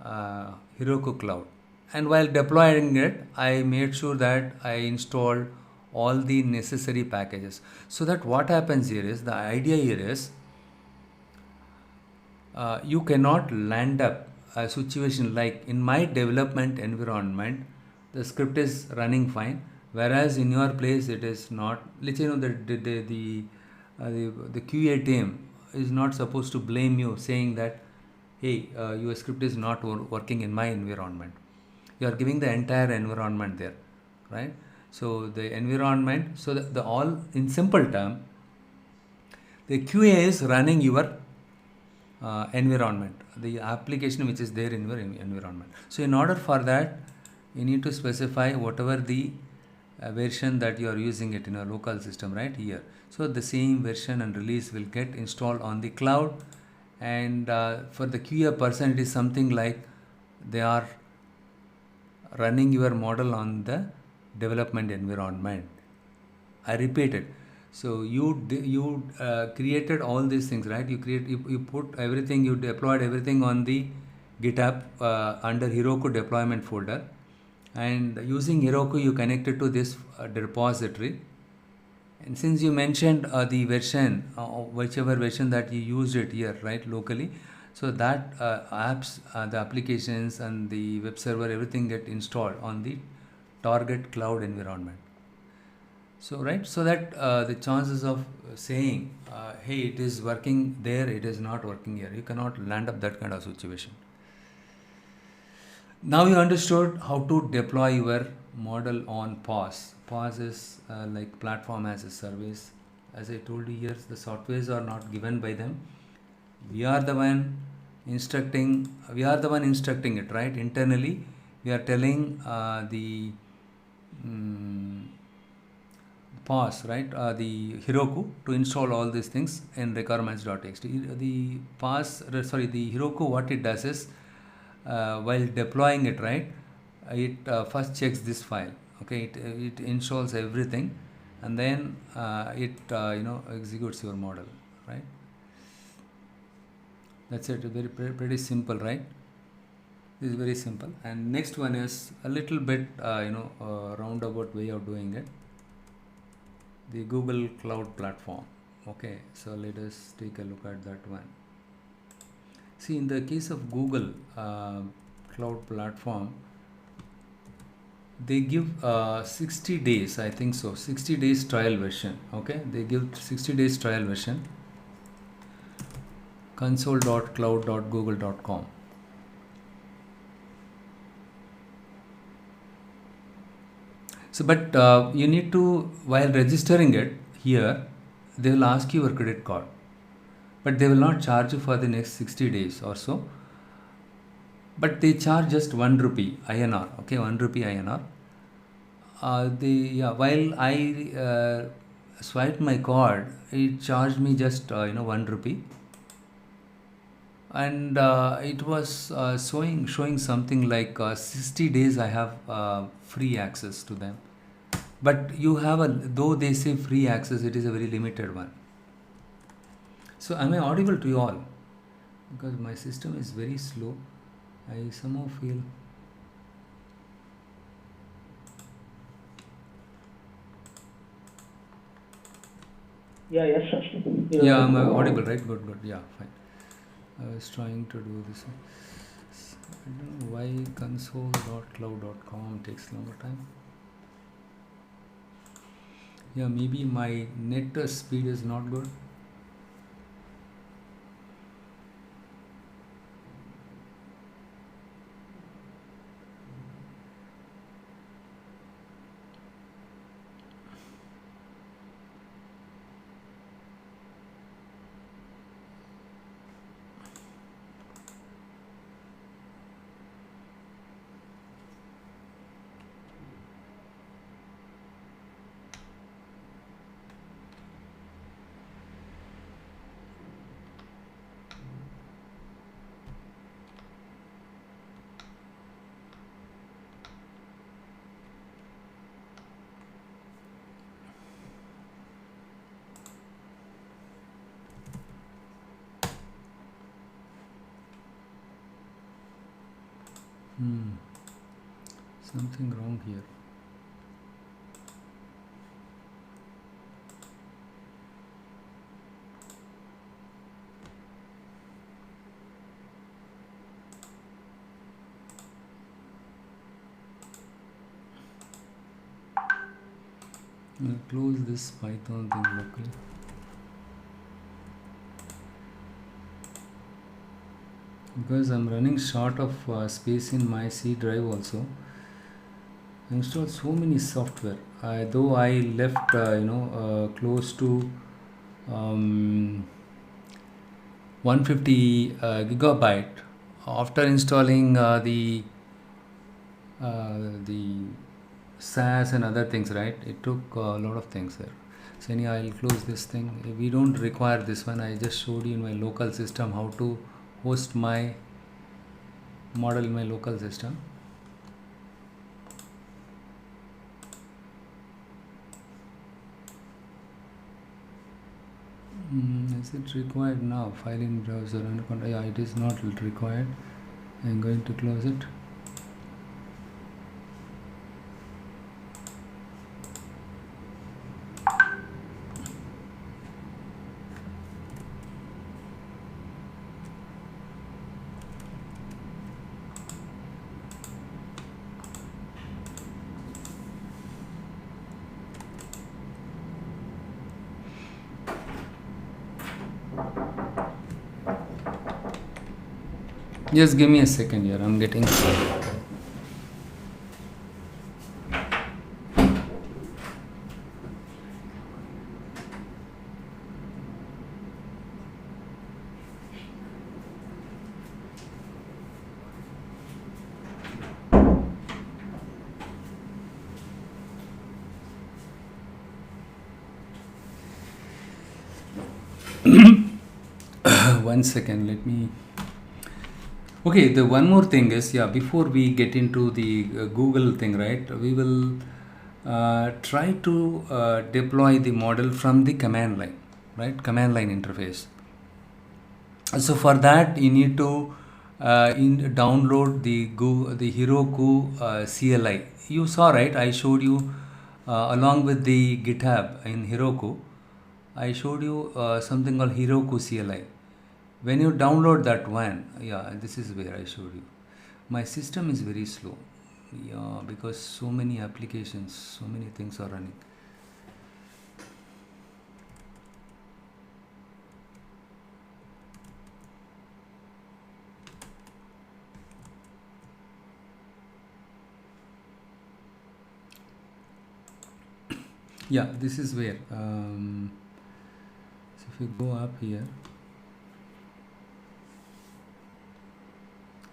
Heroku cloud. And while deploying it, I made sure that I installed all the necessary packages. So that what happens here is, the idea here is, you cannot land up a situation like in my development environment, the script is running fine, whereas in your place it is not. Let's say the QA team is not supposed to blame you, saying that, hey, your script is not working in my environment. You are giving the entire environment there, right? So the environment, so the all in simple term, the QA is running your environment, the application which is there in your environment. So in order for that, you need to specify whatever the version that you are using it in a local system, right here. So the same version and release will get installed on the cloud. And for the QA person, it is something like they are running your model on the development environment. I repeat it. So you created all these things, right? You put everything, you deployed everything on the GitHub under Heroku deployment folder, and using Heroku you connected to this repository. And since you mentioned the version, whichever version that you used it here, right, locally, so that apps, the applications and the web server, everything get installed on the target cloud environment. So right, so that the chances of saying, hey, it is working there, it is not working here, you cannot land up that kind of situation. Now you understood how to deploy your model on PaaS. PaaS is like platform as a service. As I told you here, the softwares are not given by them. We are the one instructing it, right? Internally, we are telling the PaaS, right? The Heroku to install all these things in requirements.txt. The Heroku, what it does is, while deploying it, right, it first checks this file. Okay, it installs everything, and then it executes your model, right? That's it. Pretty simple, right? This is very simple. And next one is a little bit roundabout way of doing it, the Google Cloud Platform. Okay, so let us take a look at that one. See, in the case of Google Cloud Platform, they give 60 days, I think so, 60 days trial version. Okay, they give 60 days trial version, console.cloud.google.com. So, but you need to, while registering it here, they will ask you your credit card, but they will not charge you for the next 60 days or so. But they charge just 1 rupee INR. Okay, 1 rupee INR. While I swiped my card, it charged me just 1 rupee, and it was showing something like 60 days I have free access to them. But you have though they say free access, it is a very limited one. So am I audible to you all? Because my system is very slow. I somehow feel. Yeah, yes, sir. Yeah, I'm audible, right? Good. Yeah, fine. I was trying to do this. I don't know why console.cloud.com takes longer time. Yeah, maybe my net speed is not good. Something wrong here. I'll close this Python thing locally. Because I'm running short of space in my C drive also. I installed so many software. Though I left close to 150 gigabyte after installing the SAS and other things, right? It took a lot of things there. So anyhow, I'll close this thing. We don't require this one. I just showed you in my local system how to host my model in my local system. Is it required now? File in browser and yeah, it is not required. I'm going to close it. Just give me a second here. I'm getting. One second. Let me. Okay, the one more thing is, before we get into the Google thing, right, we will try to deploy the model from the command line, right? Command line interface. So for that, you need to download the Heroku CLI. You saw, right? I showed you along with the GitHub in Heroku. I showed you something called Heroku CLI. When you download that one, yeah, this is where I showed you. My system is very slow, yeah, because so many applications, so many things are running. Yeah, this is where. So if you go up here,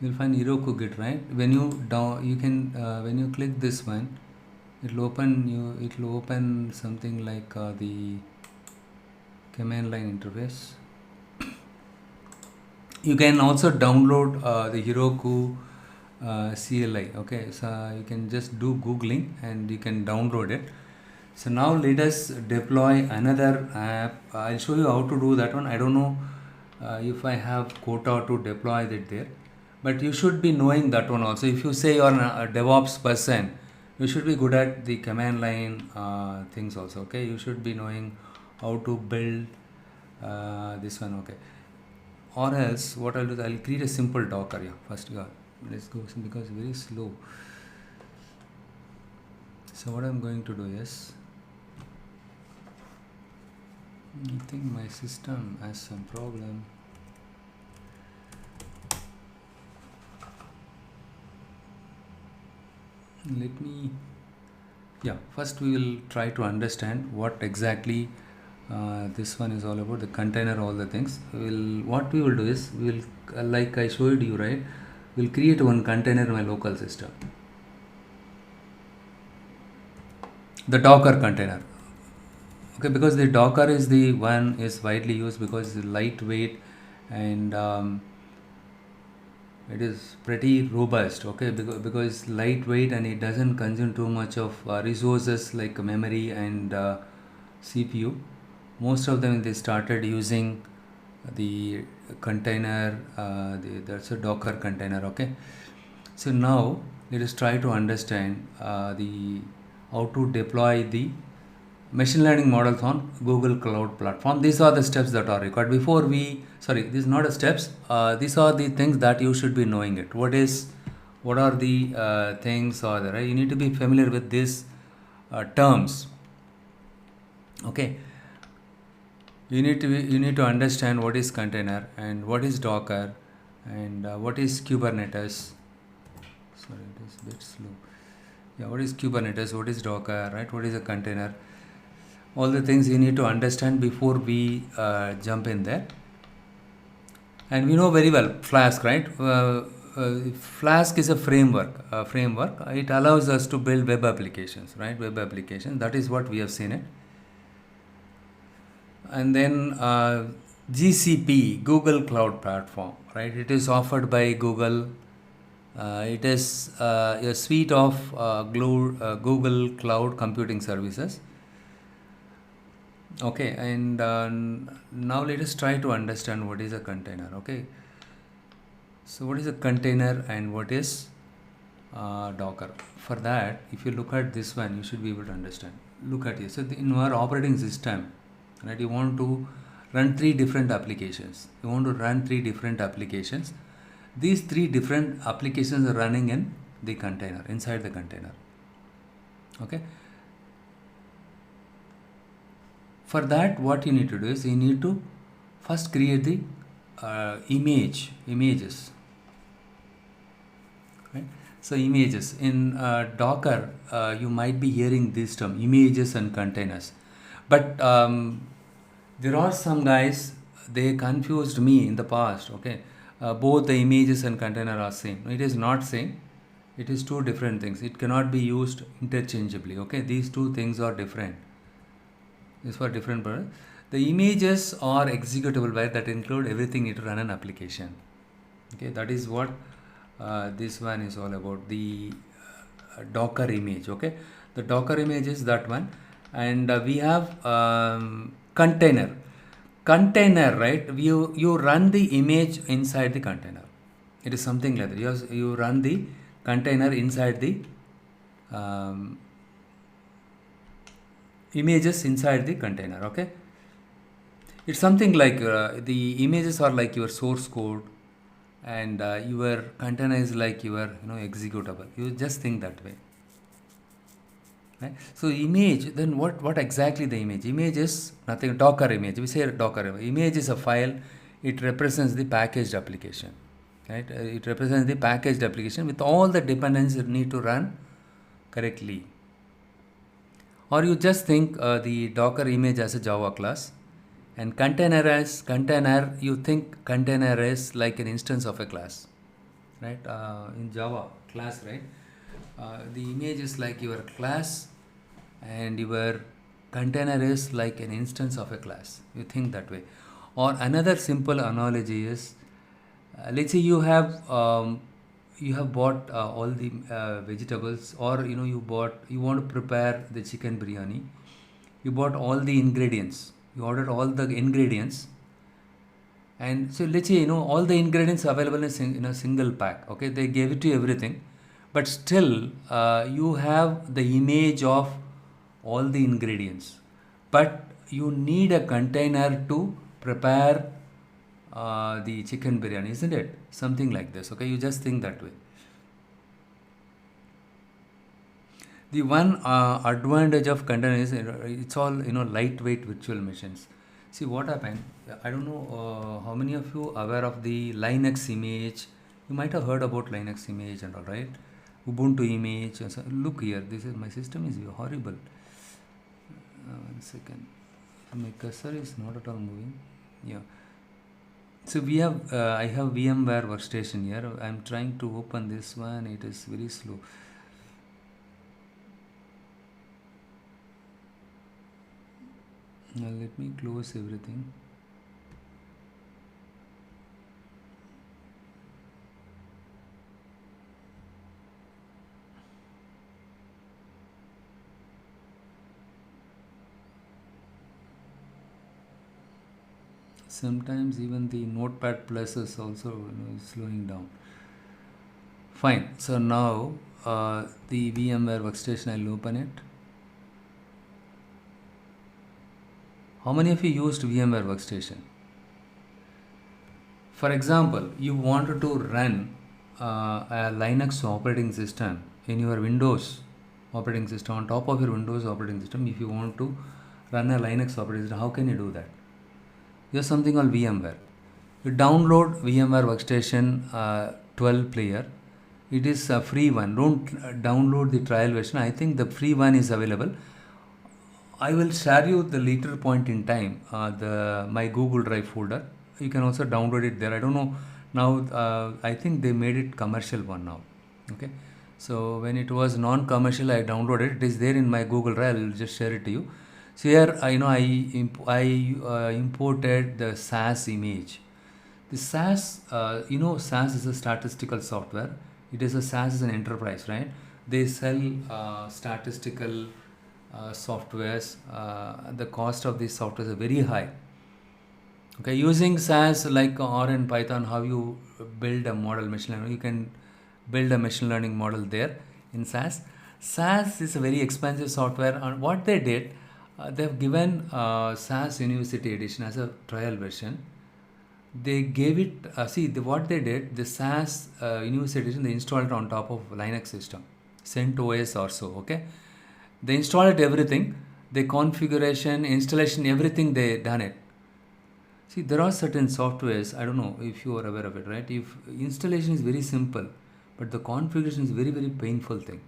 you'll find Heroku Git, right? When you you can when you click this one, it'll open something like the command line interface. You can also download the Heroku CLI. Okay, so you can just do googling and you can download it. So now let us deploy another app. I'll show you how to do that one. I don't know if I have quota to deploy it there, but you should be knowing that one also. If you say you're a DevOps person, you should be good at the command line things also. Okay, you should be knowing how to build this one. Okay, or else what I'll do is I'll create a simple Docker. Yeah, first, yeah, let's go because it's very slow. So what I'm going to do is, I think my system has some problem. Let me, yeah, first we will try to understand what exactly this one is all about, the container, all the things. What we will do is, we will, like I showed you, right, we'll create one container in my local system, the Docker container. Okay, because the Docker is the one is widely used because it's lightweight and it is pretty robust. Okay, because lightweight and it doesn't consume too much of resources like memory and CPU. Most of them they started using the container, that's a Docker container. Okay, so now let us try to understand the how to deploy the machine learning models on Google Cloud Platform. These are the steps that are required before we. Sorry, these are not the steps. These are the things that you should be knowing it. What are the things are there? Right? You need to be familiar with these terms. Okay. You need to understand what is container and what is Docker and what is Kubernetes. Sorry, it is a bit slow. Yeah, what is Kubernetes? What is Docker? Right? What is a container? All the things you need to understand before we jump in there. And we know very well Flask, right? Flask is a framework. It allows us to build web applications, right? Web applications. That is what we have seen it. And then GCP, Google Cloud Platform, right? It is offered by Google. It is a suite of Google Cloud computing services. Okay, and now let us try to understand what is a container. Okay, so what is a container and what is Docker? For that, if you look at this one, you should be able to understand. Look at it. So in our operating system, right, you want to run three different applications. These three different applications are running in the container, inside the container. Okay. For that, what you need to do is you need to first create the images. Right? So images in Docker, you might be hearing this term, images and containers. But there are some guys, they confused me in the past. Okay, both the images and container are same. It is not same. It is two different things. It cannot be used interchangeably. Okay, these two things are different. Is for different purpose. The images are executable where that include everything it run an application. Okay, that is what this one is all about, the Docker image. Okay, The Docker image is that one, and we have container. Container, right? You run the image inside the container. It is something like that. You run the container inside the um, images inside the container. Okay, it's something like the images are like your source code, and your container is like your executable. You just think that way. Right? So image, then what exactly the image? Image is nothing. Docker image. We say Docker image. Image is a file. It represents the packaged application. Right? It represents the packaged application with all the dependencies you need to run correctly. Or you just think the Docker image as a Java class, and container, you think container is like an instance of a class, right? In Java class, right? The image is like your class, and your container is like an instance of a class. You think that way. Or another simple analogy is, let's say you have bought all the vegetables, or you want to prepare the chicken biryani. You bought all the ingredients. You ordered all the ingredients, and so let's say all the ingredients available in a single pack. Okay, they gave it to you everything, but still you have the image of all the ingredients, but you need a container to prepare the chicken biryani, isn't it? Something like this. Okay, you just think that way. The one advantage of container is it's all lightweight virtual machines. See what happened. I don't know how many of you aware of the Linux image. You might have heard about Linux image and all, right? Ubuntu image. Look here. This is my system is horrible. One second. My cursor is not at all moving. Yeah. So we have I have VMware workstation here. I'm trying to open this one. It is very slow. Now let me close everything. Sometimes even the Notepad Plus is also slowing down. Fine. So now the VMware workstation, I'll open it. How many of you used VMware workstation? For example, you wanted to run a Linux operating system in your Windows operating system, on top of your Windows operating system. If you want to run a Linux operating system, how can you do that? There's something called VMware. You download VMware Workstation 12 player. It is a free one. Don't download the trial version. I think the free one is available. I will share you the later point in time my Google Drive folder. You can also download it there. I don't know now. I think they made it commercial one now. Okay, so when it was non-commercial, I downloaded it. It is there in my Google Drive. I will just share it to you. So here, I imported the SAS image. The SAS, SAS is a statistical software. It is a SAS is an enterprise, right? They sell statistical softwares. The cost of these softwares are very high. Okay, using SAS like R and Python, how you build a model machine learning, you can build a machine learning model there in SAS. SAS is a very expensive software, and what they did, they have given SAS University Edition as a trial version. They gave it, what they did, the SAS University Edition, they installed it on top of Linux system, CentOS or so, okay? They installed it everything, the configuration, installation, everything they done it. See, there are certain softwares, I don't know if you are aware of it, right? If installation is very simple, but the configuration is very, very painful thing.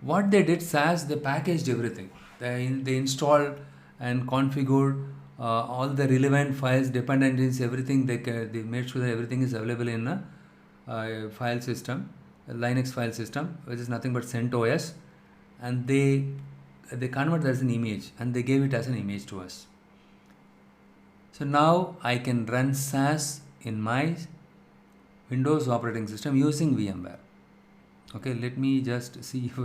What they did, SAS, they packaged everything. They installed and configured all the relevant files, dependencies, everything. They made sure that everything is available in a file system, a Linux file system, which is nothing but CentOS, and they convert that as an image, and they gave it as an image to us. So now I can run SAS in my Windows operating system using VMware. Okay, let me just see if,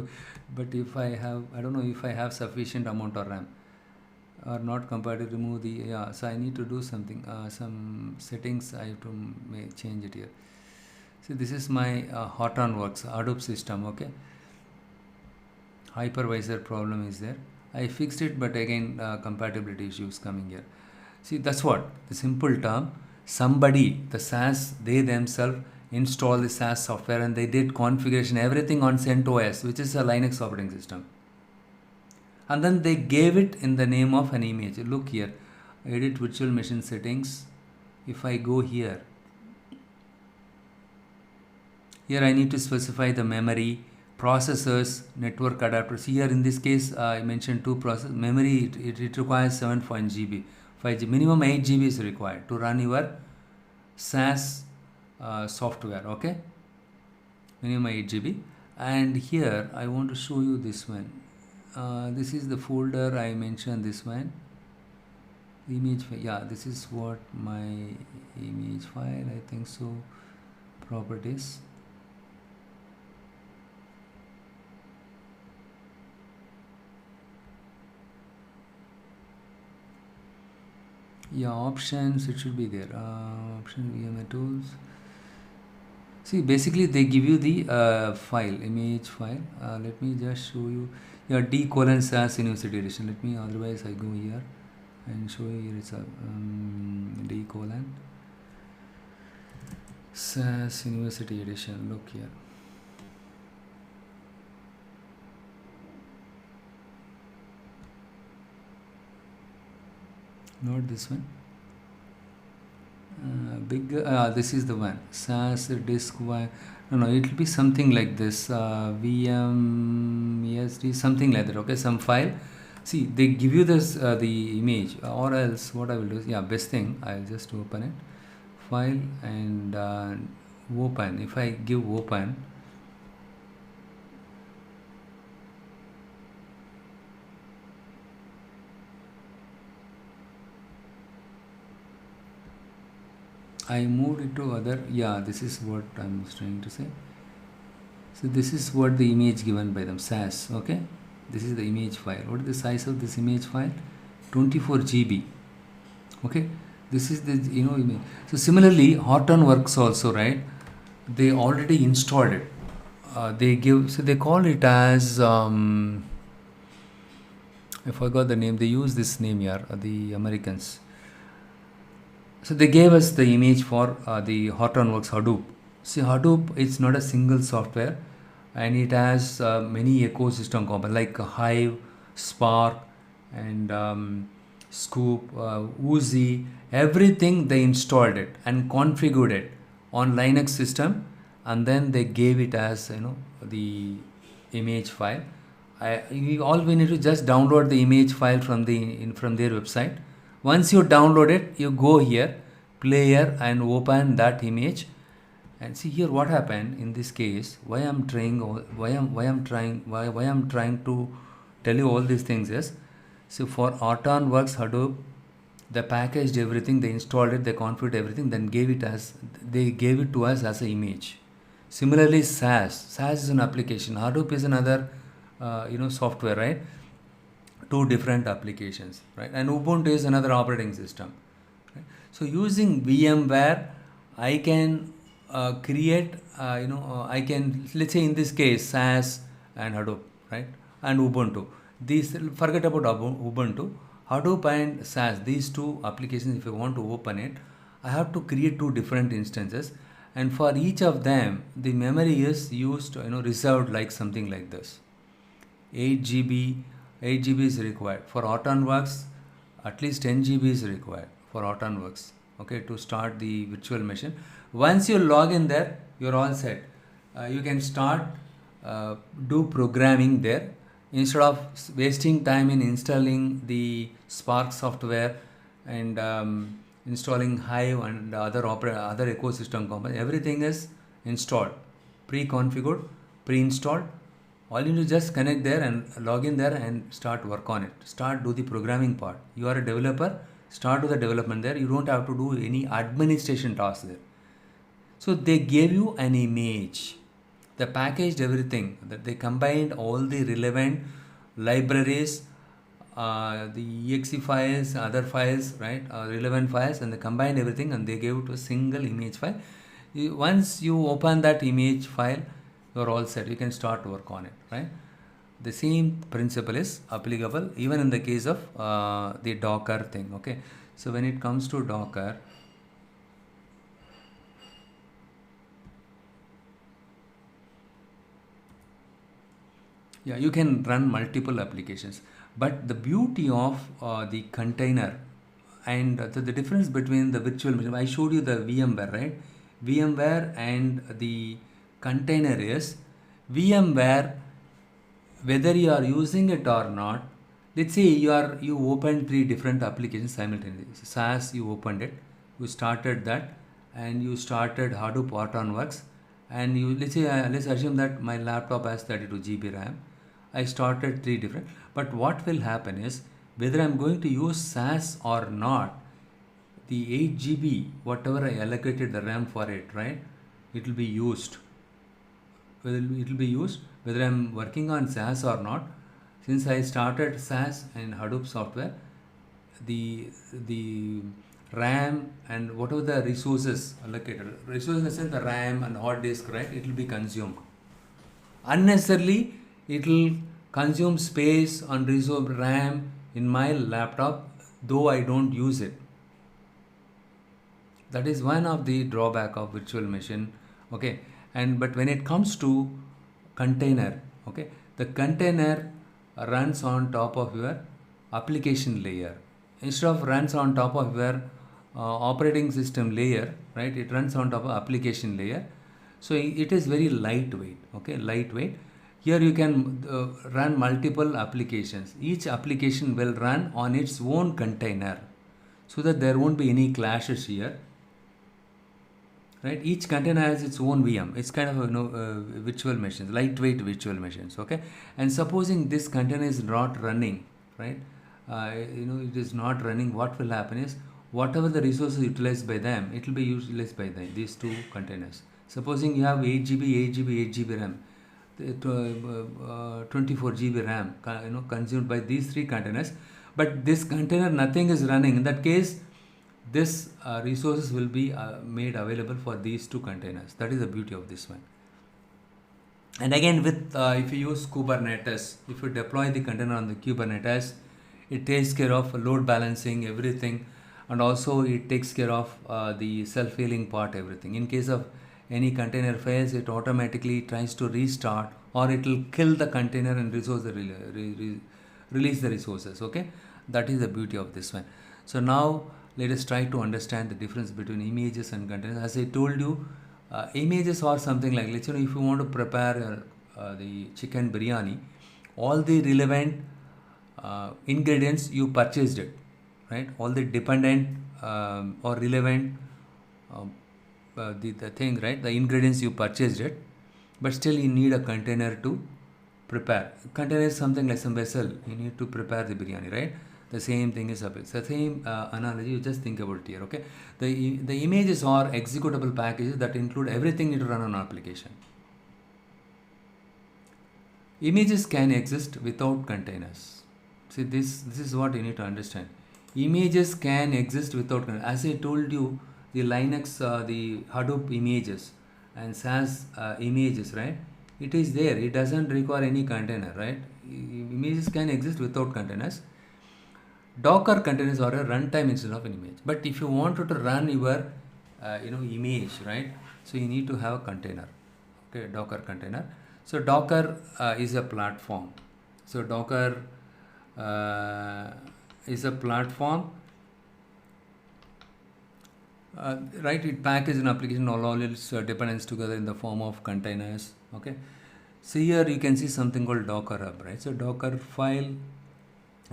but if I have, I don't know if I have sufficient amount of RAM or not compatible, remove the, yeah, so I need to do something, some settings I have to change it here. So this is my Hortonworks Hadoop system, okay. Hypervisor problem is there. I fixed it, but again compatibility issues coming here. See, that's what the simple term. Somebody, the SaaS, they themselves install the SaaS software and they did configuration everything on CentOS, which is a Linux operating system, and then they gave it in the name of an image. Look here, edit virtual machine settings. If I go here, I need to specify the memory, processors, network adapters. Here in this case, I mentioned two process memory. It requires 7 GB, 5 GB, minimum 8 GB is required to run your SaaS software. Okay, minimum 8 GB. And here I want to show you this one. This is the folder I mentioned. This one, image file. Yeah, this is what my image file. I think so. Properties. Yeah, options, it should be there. Option VMware tools. See, basically they give you the file, image file. Let me just show you. Yeah, D colon SaaS University edition. Let me, otherwise I go here and show you here. It's a D colon SaaS University edition. Look here. Not this one. This is the one. SaaS disk one. No, it will be something like this. VM ESD, something like that. Okay, some file. See, they give you this the image, or else what I will do is, yeah, best thing, I'll just open it, file, and open. If I give open, I moved it to other. Yeah, this is what I'm trying to say. So this is what the image given by them, SaaS. Okay, this is the image file. What is the size of this image file? 24 GB. Okay, this is the image. So similarly, Hortonworks also, right? They already installed it. They give, so they call it as I forgot the name. They use this name here, the Americans. So they gave us the image for the Hortonworks Hadoop. See, Hadoop, it's not a single software, and it has many ecosystem components like Hive, Spark, and Scoop, Uzi. Everything they installed it and configured it on Linux system, and then they gave it as the image file. All we need to just download the image file from from their website. Once you download it, you go here, player, and open that image, and see here what happened in this case. Why I'm trying to tell you all these things is, so for Hortonworks Hadoop, they packaged everything, they installed it, they configured everything, then they gave it to us as an image. Similarly, SaaS is an application. Hadoop is another software, right? Two different applications, right? And Ubuntu is another operating system, right? So using VMware, I can create, I can, let's say in this case, SaaS and Hadoop, right? And Ubuntu. These, forget about Ubuntu, Hadoop and SaaS, these two applications, if I want to open it, I have to create two different instances. And for each of them, the memory is used, reserved like something like this. 8 GB is required. For Hortonworks, at least 10 GB is required for Hortonworks, okay, to start the virtual machine. Once you log in there, you're all set. You can start do programming there instead of wasting time in installing the Spark software and installing Hive and other ecosystem components. Everything is installed, pre-configured, pre-installed. All you need to just connect there and log in there and start work on it. Do the programming part. You are a developer, start with the development there. You don't have to do any administration tasks there. So they gave you an image. They packaged everything. That they combined all the relevant libraries, the exe files, other files, right? Relevant files, and they combined everything and they gave it to a single image file. Once you open that image file, you're all set. You can start work on it, right? The same principle is applicable even in the case of the Docker thing. Okay, so when it comes to Docker, yeah, you can run multiple applications, but the beauty of the container and the difference between the virtual machine, I showed you the VMware, right? VMware and the container is VMware, whether you are using it or not. Let's say you opened three different applications simultaneously. SAS, you opened it, you started that, and you started Hadoop Hortonworks, and you, let's say, let's assume that my laptop has 32 GB RAM. I started three different, but what will happen is, whether I'm going to use SAS or not, the 8 GB whatever I allocated the RAM for it, right, it will be used. Whether it will be used, whether I'm working on SAS or not. Since I started SAS and Hadoop software, the RAM and whatever the resources allocated, resources in the sense the RAM and hard disk, right, it will be consumed. Unnecessarily, it will consume space on resource RAM in my laptop, though I don't use it. That is one of the drawback of virtual machine. Okay, and but when it comes to container, okay, the container runs on top of your application layer instead of runs on top of your operating system layer, right? It runs on top of application layer, so it is very lightweight. Okay, lightweight. Here you can run multiple applications. Each application will run on its own container, so that there won't be any clashes here, right? Each container has its own VM. It's kind of virtual machines, lightweight virtual machines. Okay, and supposing this container is not running, right? It is not running. What will happen is, whatever the resources utilized by them, it will be utilized by these two containers. Supposing you have 8 GB, 8 GB, 8 GB RAM, 24 GB RAM, consumed by these three containers, but this container nothing is running. In that case, this resources will be made available for these two containers. That is the beauty of this one. And again, with if you use Kubernetes, if you deploy the container on the Kubernetes, it takes care of load balancing, everything, and also it takes care of the self-healing part, everything. In case of any container fails, it automatically tries to restart, or it will kill the container and release the resources. Okay, that is the beauty of this one. So now let us try to understand the difference between images and containers. As I told you, images are something like, let's say, if you want to prepare the chicken biryani, all the relevant ingredients you purchased it, right? All the dependent or relevant the thing, right? The ingredients you purchased it, but still you need a container to prepare. Container is something like some vessel you need to prepare the biryani, right? The same thing is the same analogy. You just think about it here. Okay, the images are executable packages that include everything you need to run on an application. Images can exist without containers. See, this is what you need to understand. Images can exist without containers. As I told you, the Linux, the Hadoop images and SAS images, right? It is there. It doesn't require any container, right? Images can exist without containers. Docker containers are a runtime instead of an image. But if you wanted to run your image, right? So you need to have a container. Okay, Docker container. So Docker is a platform. So Docker is a platform. Right, it packages an application all its dependents together in the form of containers. Okay, so here you can see something called Docker Hub, right? So Docker file,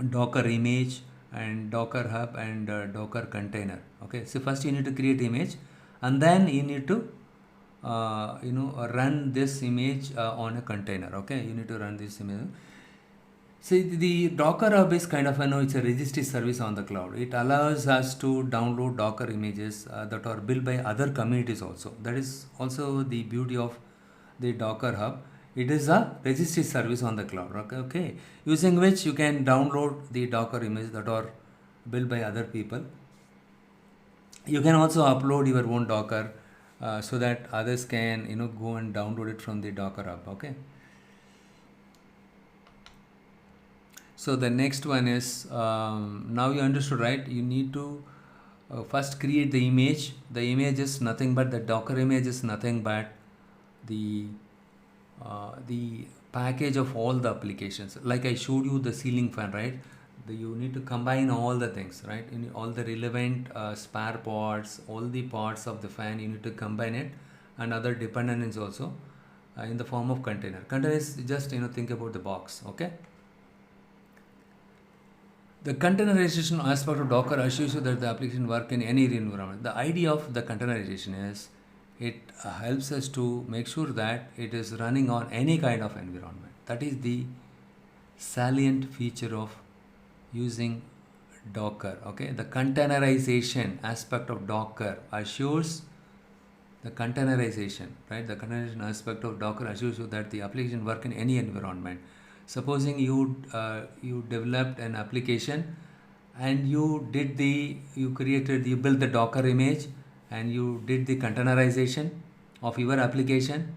Docker image, and Docker Hub, and Docker container. Okay, so first you need to create image, and then you need to run this image on a container. Okay, you need to run this image. See, the Docker Hub is kind of it's a registry service on the cloud. It allows us to download Docker images that are built by other communities also. That is also the beauty of the Docker Hub. It is a registry service on the cloud. Okay, using which you can download the Docker image that are built by other people. You can also upload your own Docker so that others can go and download it from the Docker Hub. Okay. So the next one is, now you understood, right? You need to first create the image. The image is nothing but the Docker image is nothing but the package of all the applications. Like I showed you the ceiling fan, right? You need to combine all the things, right? All the relevant spare parts, all the parts of the fan, you need to combine it, and other dependencies also in the form of container. Container is just think about the box. Okay. The containerization aspect of Docker assures you that the application work in any environment. The idea of the containerization is it helps us to make sure that it is running on any kind of environment. That is the salient feature of using Docker. Okay, the containerization aspect of Docker assures the containerization, right? The containerization aspect of Docker assures you that the application work in any environment. Supposing you developed an application and you built the Docker image and you did the containerization of your application.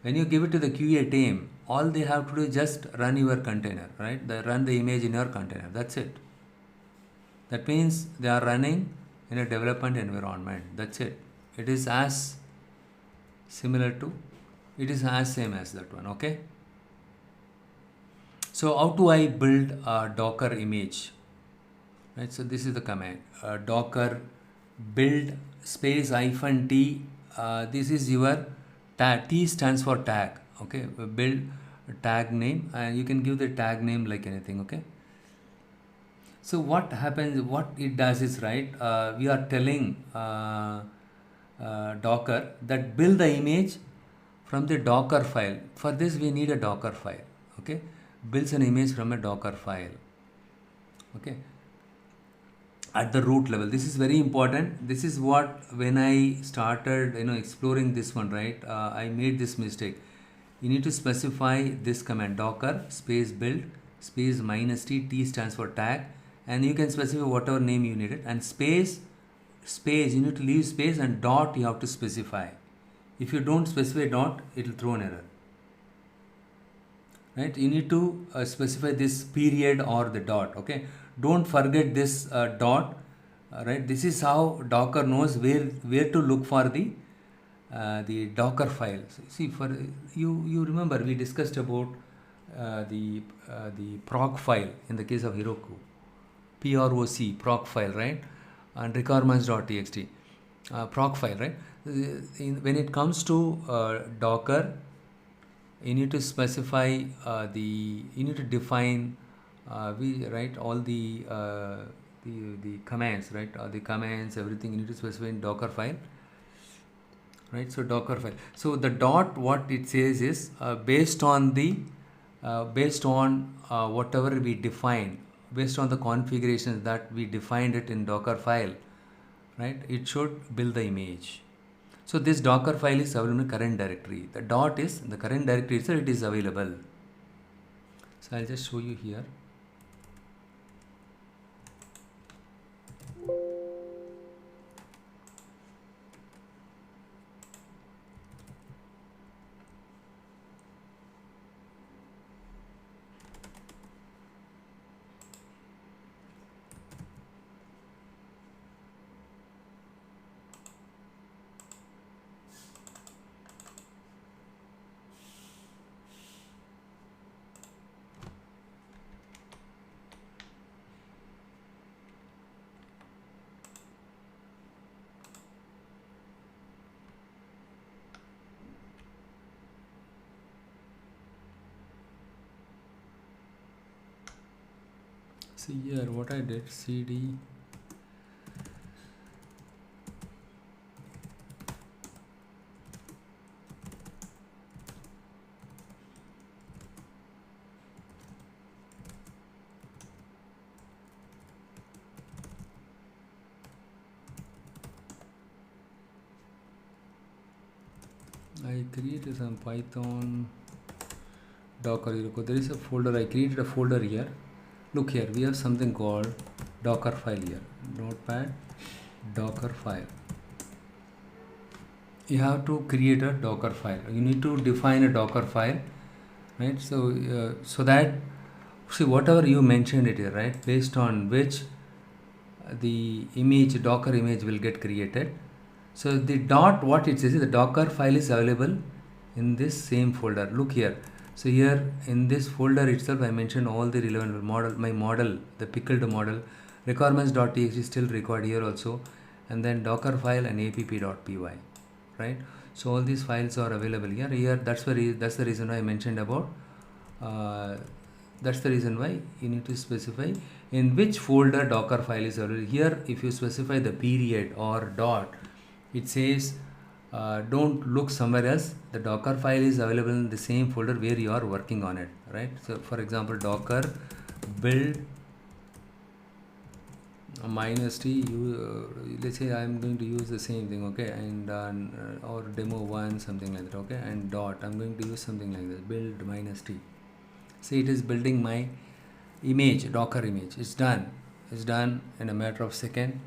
When you give it to the QA team, all they have to do is just run your container, right? They run the image in your container. That's it. That means they are running in a development environment. That's it. It is as similar to, it is as same as that one. Okay. So how do I build a Docker image? Right. So this is the command, Docker build space -t. This is your tag. T stands for tag. Okay. Build tag name, and you can give the tag name like anything. Okay. So what happens, what it does is, right, we are telling Docker that build the image from the Docker file. For this we need a Docker file. Okay, builds an image from a Docker file. Okay, at the root level. This is very important. This is what, when I started exploring this one, right, I made this mistake. You need to specify this command, Docker space build space -t. T stands for tag, and you can specify whatever name you need it, and space you need to leave space, and dot you have to specify. If you don't specify dot, it will throw an error, right? You need to specify this period or the dot. Okay, don't forget this dot, right? This is how Docker knows where to look for the Docker file. See, for you remember we discussed about the proc file in the case of Heroku, PROC, proc file, right? And requirements.txt, proc file, right? When it comes to Docker, you need to specify you need to define right, all the commands, right? The commands, everything you need to specify in Docker file, right? So Docker file. So the dot, what it says is based on whatever we define, based on the configurations that we defined it in Docker file, right? It should build the image. So this Docker file is available in the current directory. The dot is the current directory, so it is available. So I'll just show you here. See here what I did, cd I created some Python Docker Heroku. There is a folder. I created a folder here. Look here, we have something called Docker file here. Notepad, Docker file. You have to create a Docker file. You need to define a Docker file, right? So that, see, whatever you mentioned it here, right? Based on which the image, Docker image will get created. So the dot, what it says is the Docker file is available in this same folder. Look here. So here in this folder itself, I mentioned all the relevant model, my model, the pickled model, requirements.txt is still required here also, and then Docker file and app.py, right? So all these files are available here. Here, that's the reason why I mentioned about. That's the reason why you need to specify in which folder Docker file is available. Here, if you specify the period or dot, it says don't look somewhere else. The Docker file is available in the same folder where you are working on it, right? So for example, Docker build -t, let's say I'm going to use the same thing, okay, and or demo1, something like that, okay, and dot, I'm going to use something like this, build -t. See, it is building my image, Docker image. It's done in a matter of second,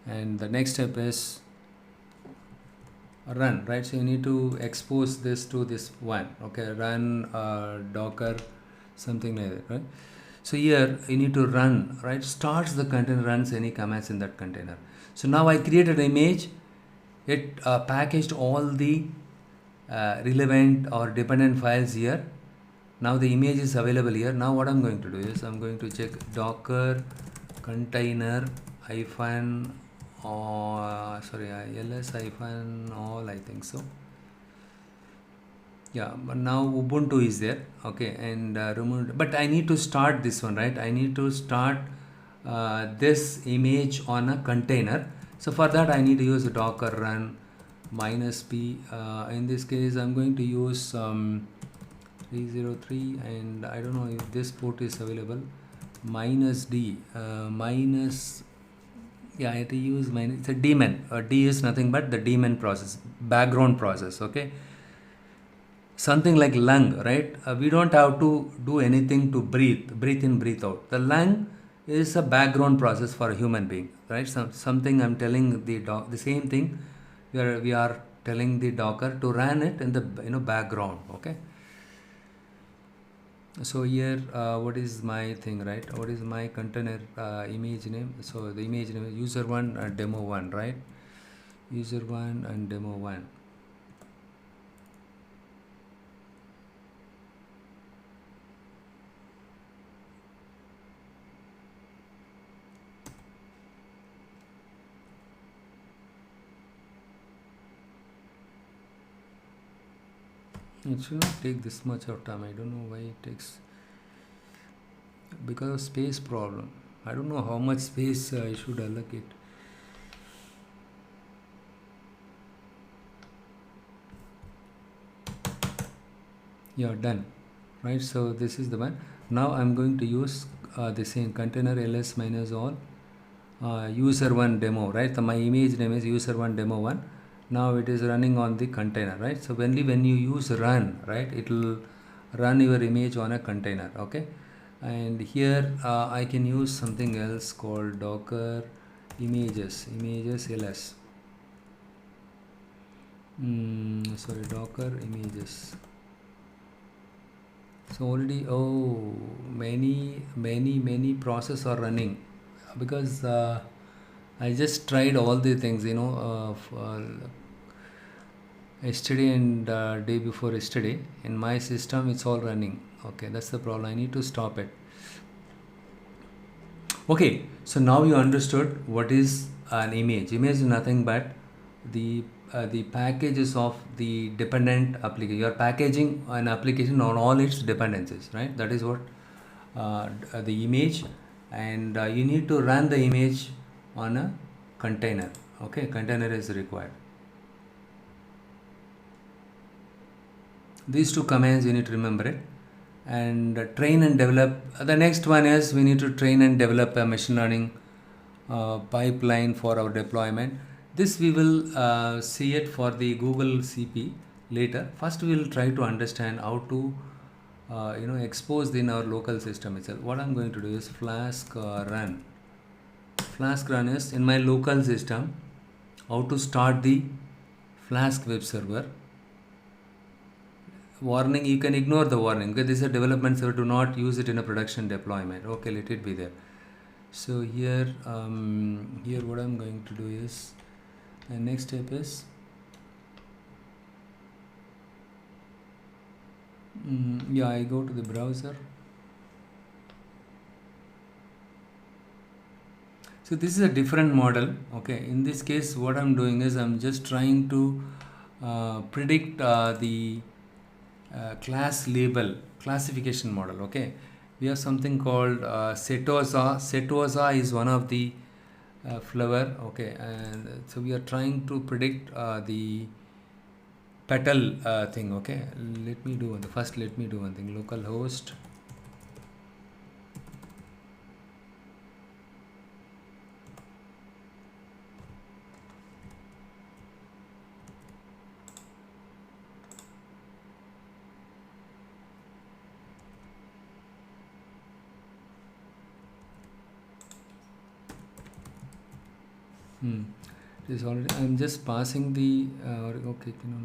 and the next step is run, right? So you need to expose this to this one, okay, run Docker, something like that, right? So here you need to run, right? Starts the container, runs any commands in that container. So now I created an image. It packaged all the relevant or dependent files here. Now the image is available here. Now what I'm going to do is I'm going to check Docker container hyphen ls hyphen all, I think so. Yeah, but now Ubuntu is there, okay, and remove, but I need to start this one, right? I need to start this image on a container. So for that I need to use Docker run -p. In this case I'm going to use 303, and I don't know if this port is available. -d minus, yeah, I have to use minus, it's a daemon. D is nothing but the daemon process, background process, okay. Something like lung, right? We don't have to do anything to breathe in, breathe out. The lung is a background process for a human being, right? Something I'm telling the same thing. We are telling the Docker to run it in the background, okay. So here, what is my thing, right? What is my container image name? So the image name is user1 and demo1, right? User1 and demo1. It should not take this much of time. I don't know why it takes, because of space problem. I don't know how much space I should allocate. Yeah, done, right? So this is the one. Now I'm going to use the same container ls minus all user1 demo, right? So my image name is user1 demo1. Now it is running on the container, right? So when you use run, right, it will run your image on a container, okay. And here I can use something else called Docker images ls. Sorry, Docker images. So already, many processes are running, because I just tried all the things, yesterday and day before yesterday. In my system it's all running, okay. That's the problem. I need to stop it. Okay, so now you understood what is an image. Image is nothing but the packages of the dependent application. You are packaging an application on all its dependencies, right? That is what the image, and you need to run the image on a container, okay. Container is required. These two commands you need to remember it. And train and develop. The next one is we need to train and develop a machine learning pipeline for our deployment. This we will see it for the Google CP. later. First we will try to understand how to expose in our local system itself. What I'm going to do is flask run. Flask run is in my local system. How to start the Flask web server. Warning, you can ignore the warning because this is a development server. Do not use it in a production deployment. Okay, let it be there. So here what I'm going to do is, the next step is I go to the browser. So this is a different model. Okay, in this case what I'm doing is I'm just trying to predict the class label classification model. Okay, we have something called Setosa. Setosa is one of the flower. Okay, and so we are trying to predict the petal thing. Okay, let me do one thing. Localhost it is already. I'm just passing the okay, no.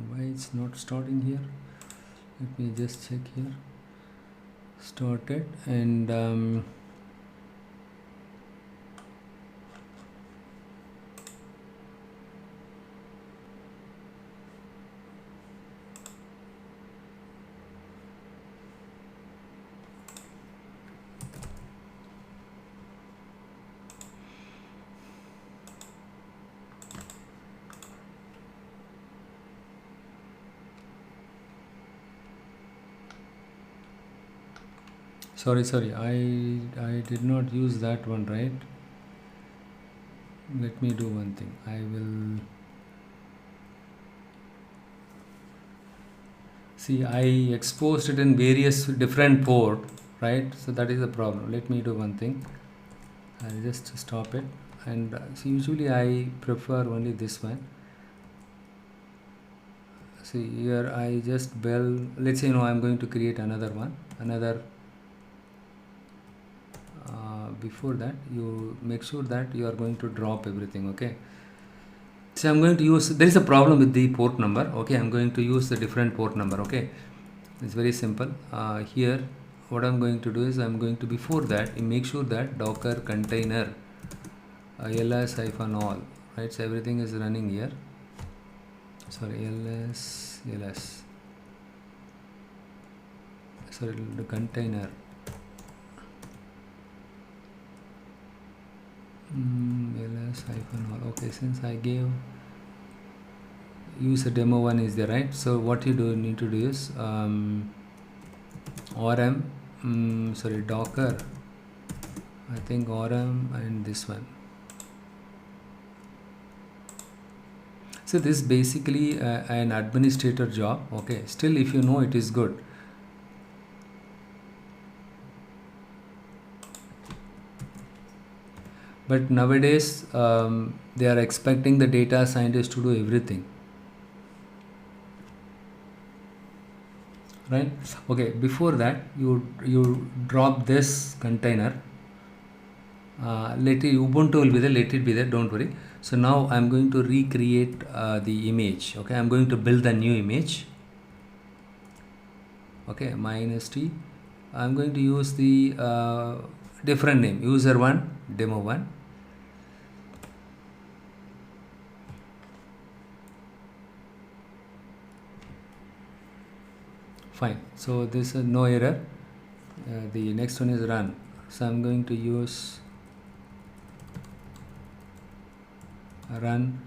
Why it's not starting here? Let me just check here. Started, and sorry, I did not use that one, right? Let me do one thing. I will see, I exposed it in various different port, right? So that is the problem. Let me do one thing. I'll just stop it, and see, usually I prefer only this one. See here, I just let's say I'm going to create another one, before that you make sure that you are going to drop everything. Okay, so I'm going to use, there is a problem with the port number. Okay, I'm going to use the different port number. Okay, it's very simple. Here what I'm going to do is I'm going to, before that, make sure that docker container ls-all, right? So everything is running here. Sorry, ls, sorry, the container ls-all. Okay, since I gave user demo one is there, right? So what you need to do is rm docker, I think rm, and this one. So this is basically an administrator job. Okay, still if you know it is good. But nowadays they are expecting the data scientist to do everything, right? Okay, before that you drop this container. Let it, Ubuntu will be there, let it be there, don't worry. So now I'm going to recreate the image. Okay, I'm going to build a new image. Okay, -t. I'm going to use the different name, user1 demo1. Fine, so this is no error. The next one is run. So I'm going to use run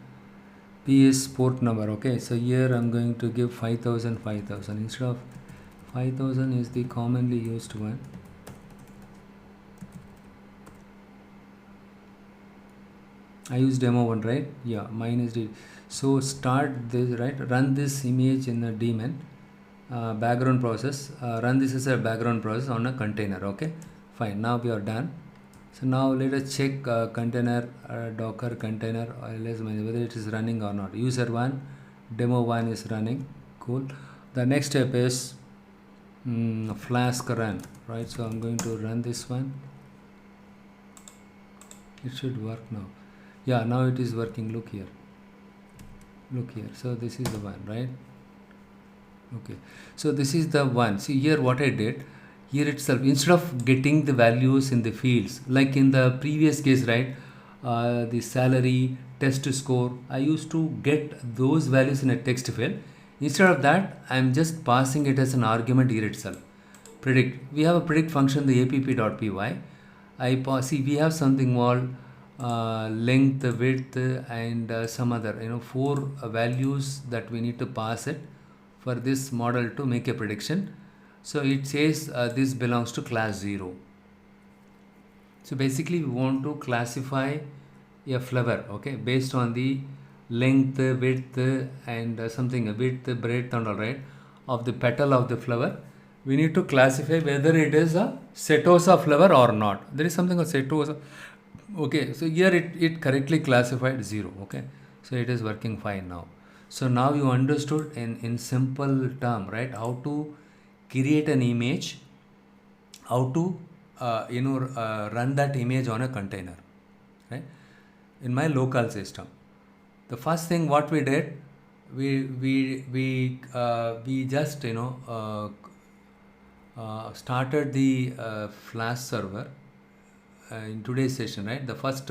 PS port number. Okay, so here I'm going to give 5000 5000 instead of 5000 is the commonly used one. I use demo one, right? Yeah, mine is so start this, right? Run this image in a daemon background process. Run this as a background process on a container. Okay, fine. Now we are done. So now let us check container Docker container whether it is running or not. User one, demo one is running. Cool. The next step is Flask run, right? So I'm going to run this one. It should work now. Yeah, now it is working. Look here. Look here. So this is the one, right? Okay, so this is the one. See here what I did here itself, instead of getting the values in the fields like in the previous case, right? The salary, test score, I used to get those values in a text field. Instead of that, I'm just passing it as an argument here itself. Predict, we have a predict function, the app.py. See, we have something called length, width, and some other, four values that we need to pass it for this model to make a prediction. So it says this belongs to class 0. So basically we want to classify a flower, okay, based on the length, width, and something width, breadth, and all, right, of the petal of the flower. We need to classify whether it is a setosa flower or not. There is something called setosa. Okay, so here it correctly classified 0. Okay, so it is working fine now. So now you understood in simple term, right, how to create an image, how to run that image on a container, right, in my local system. The first thing what we did, we just started the Flash server in today's session, right? The first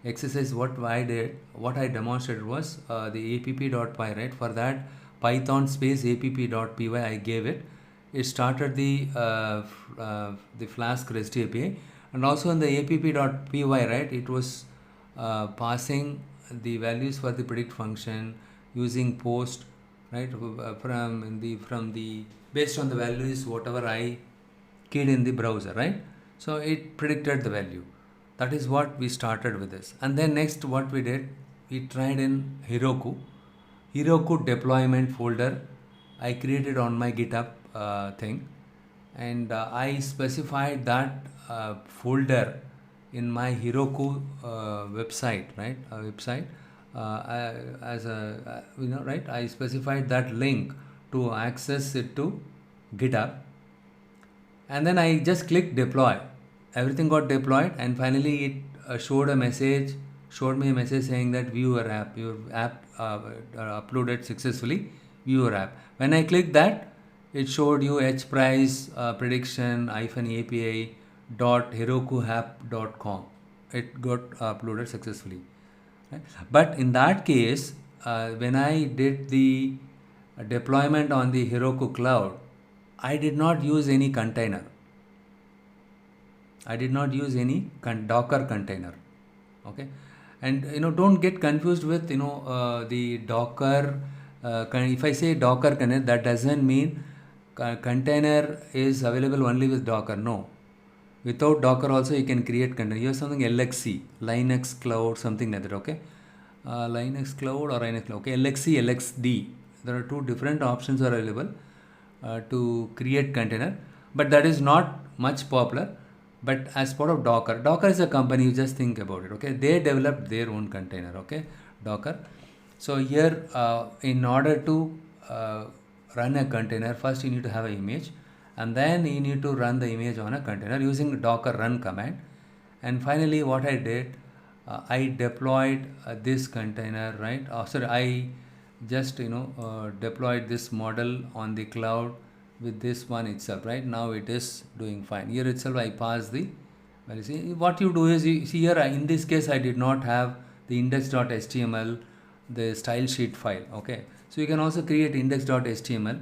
exercise what I did, what I demonstrated was the app.py, right? For that, Python space app.py I gave it. It started the Flask REST API, and also in the app.py, right? It was passing the values for the predict function using post, right? From the based on the values whatever I keyed in the browser, right? So it predicted the value. That is what we started with this. And then next what we did, we tried in Heroku deployment folder I created on my GitHub thing, and I specified that folder in my Heroku website, right? Website as a right? I specified that link to access it to GitHub, and then I just clicked deploy. Everything got deployed, and finally it showed me a message saying that view your app uploaded successfully, view your app. When I clicked that, it showed you h price prediction -api .herokuapp.com. It got uploaded successfully, right? But in that case, when I did the deployment on the Heroku cloud, I did not use any container. I did not use any Docker container. Okay, and don't get confused with the Docker. If I say Docker container, that doesn't mean container is available only with Docker. No, without Docker also you can create container. You have something LXC, Linux Cloud, something like that. Okay, Linux Cloud or Linux Cloud. Okay, LXC, LXD. There are two different options are available to create container, but that is not much popular. But as part of Docker is a company, you just think about it, okay? They developed their own container, okay? Docker. So here, in order to run a container, first you need to have an image, and then you need to run the image on a container using Docker run command. And finally, what I did, I deployed this container, right? Sorry, I just deployed this model on the cloud with this one itself, right? Now it is doing fine. Here itself I pass the well, see what you do is you see here in this case I did not have the index.html, the style sheet file, okay? So you can also create index.html,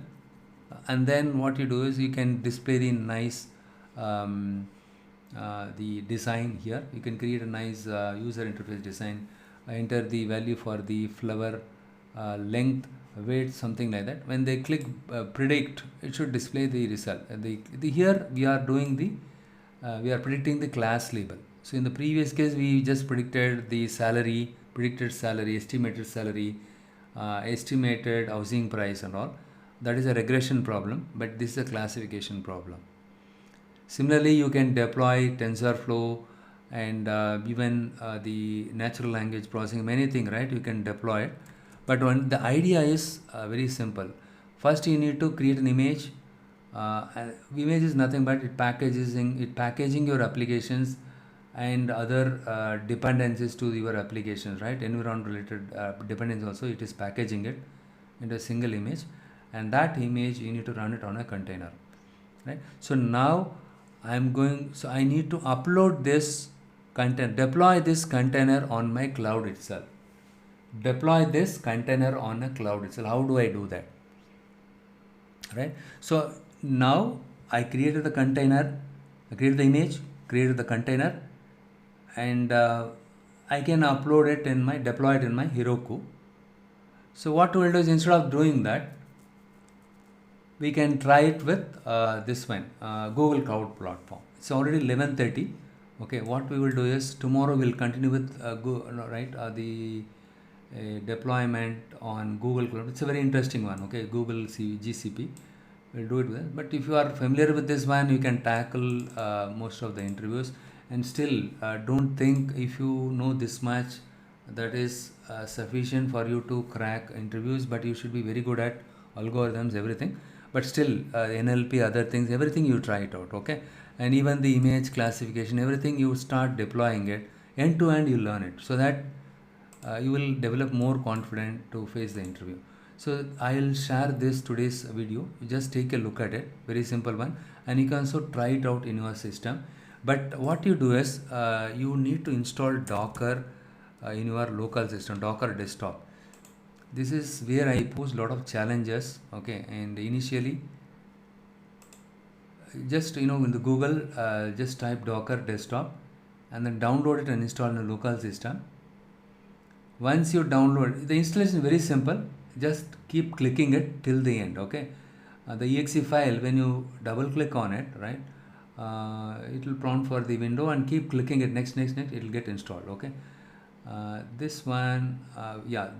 and then what you do is you can display the nice the design here. You can create a nice user interface design enter the value for the flower length, weight, something like that. When they click predict, it should display the result. Here we are doing we are predicting the class label. So in the previous case, we just predicted the salary, predicted salary, estimated housing price and all. That is a regression problem, but this is a classification problem. Similarly, you can deploy TensorFlow and even the natural language processing, many things, right? You can deploy it. But the idea is very simple. First, you need to create an image. Image is nothing but packaging your applications and other dependencies to your applications, right? Environment related dependencies also, it is packaging it into a single image, and that image you need to run it on a container, right? So now I need to upload this content, deploy this container on my cloud itself. Deploy this container on a cloud itself. How do I do that? Right? So now I created the container, I created the image, created the container, and I can upload it deploy it in my Heroku. So what we'll do is, instead of doing that, we can try it with this one, Google Cloud Platform. It's already 11:30. Okay, what we will do is, tomorrow we'll continue with the deployment on Google Cloud. It's a very interesting one. Okay, GCP. We'll do it with it. But if you are familiar with this one, you can tackle most of the interviews. And still, don't think if you know this much, that is sufficient for you to crack interviews. But you should be very good at algorithms, everything. But still, NLP, other things, everything you try it out. Okay, and even the image classification, everything you start deploying it end to end. You learn it, so that you will develop more confident to face the interview. So I'll share today's video. You just take a look at it, very simple one, and you can also try it out in your system. But what you do is, you need to install Docker in your local system, Docker desktop. This is where I pose a lot of challenges. Okay, and initially, just in the Google, just type Docker desktop and then download it and install in a local system. Once you download, the installation is very simple. Just keep clicking it till the end. Okay, the exe file, when you double click on it, right, it will prompt for the window, and keep clicking it, next, it will get installed. Okay, this one,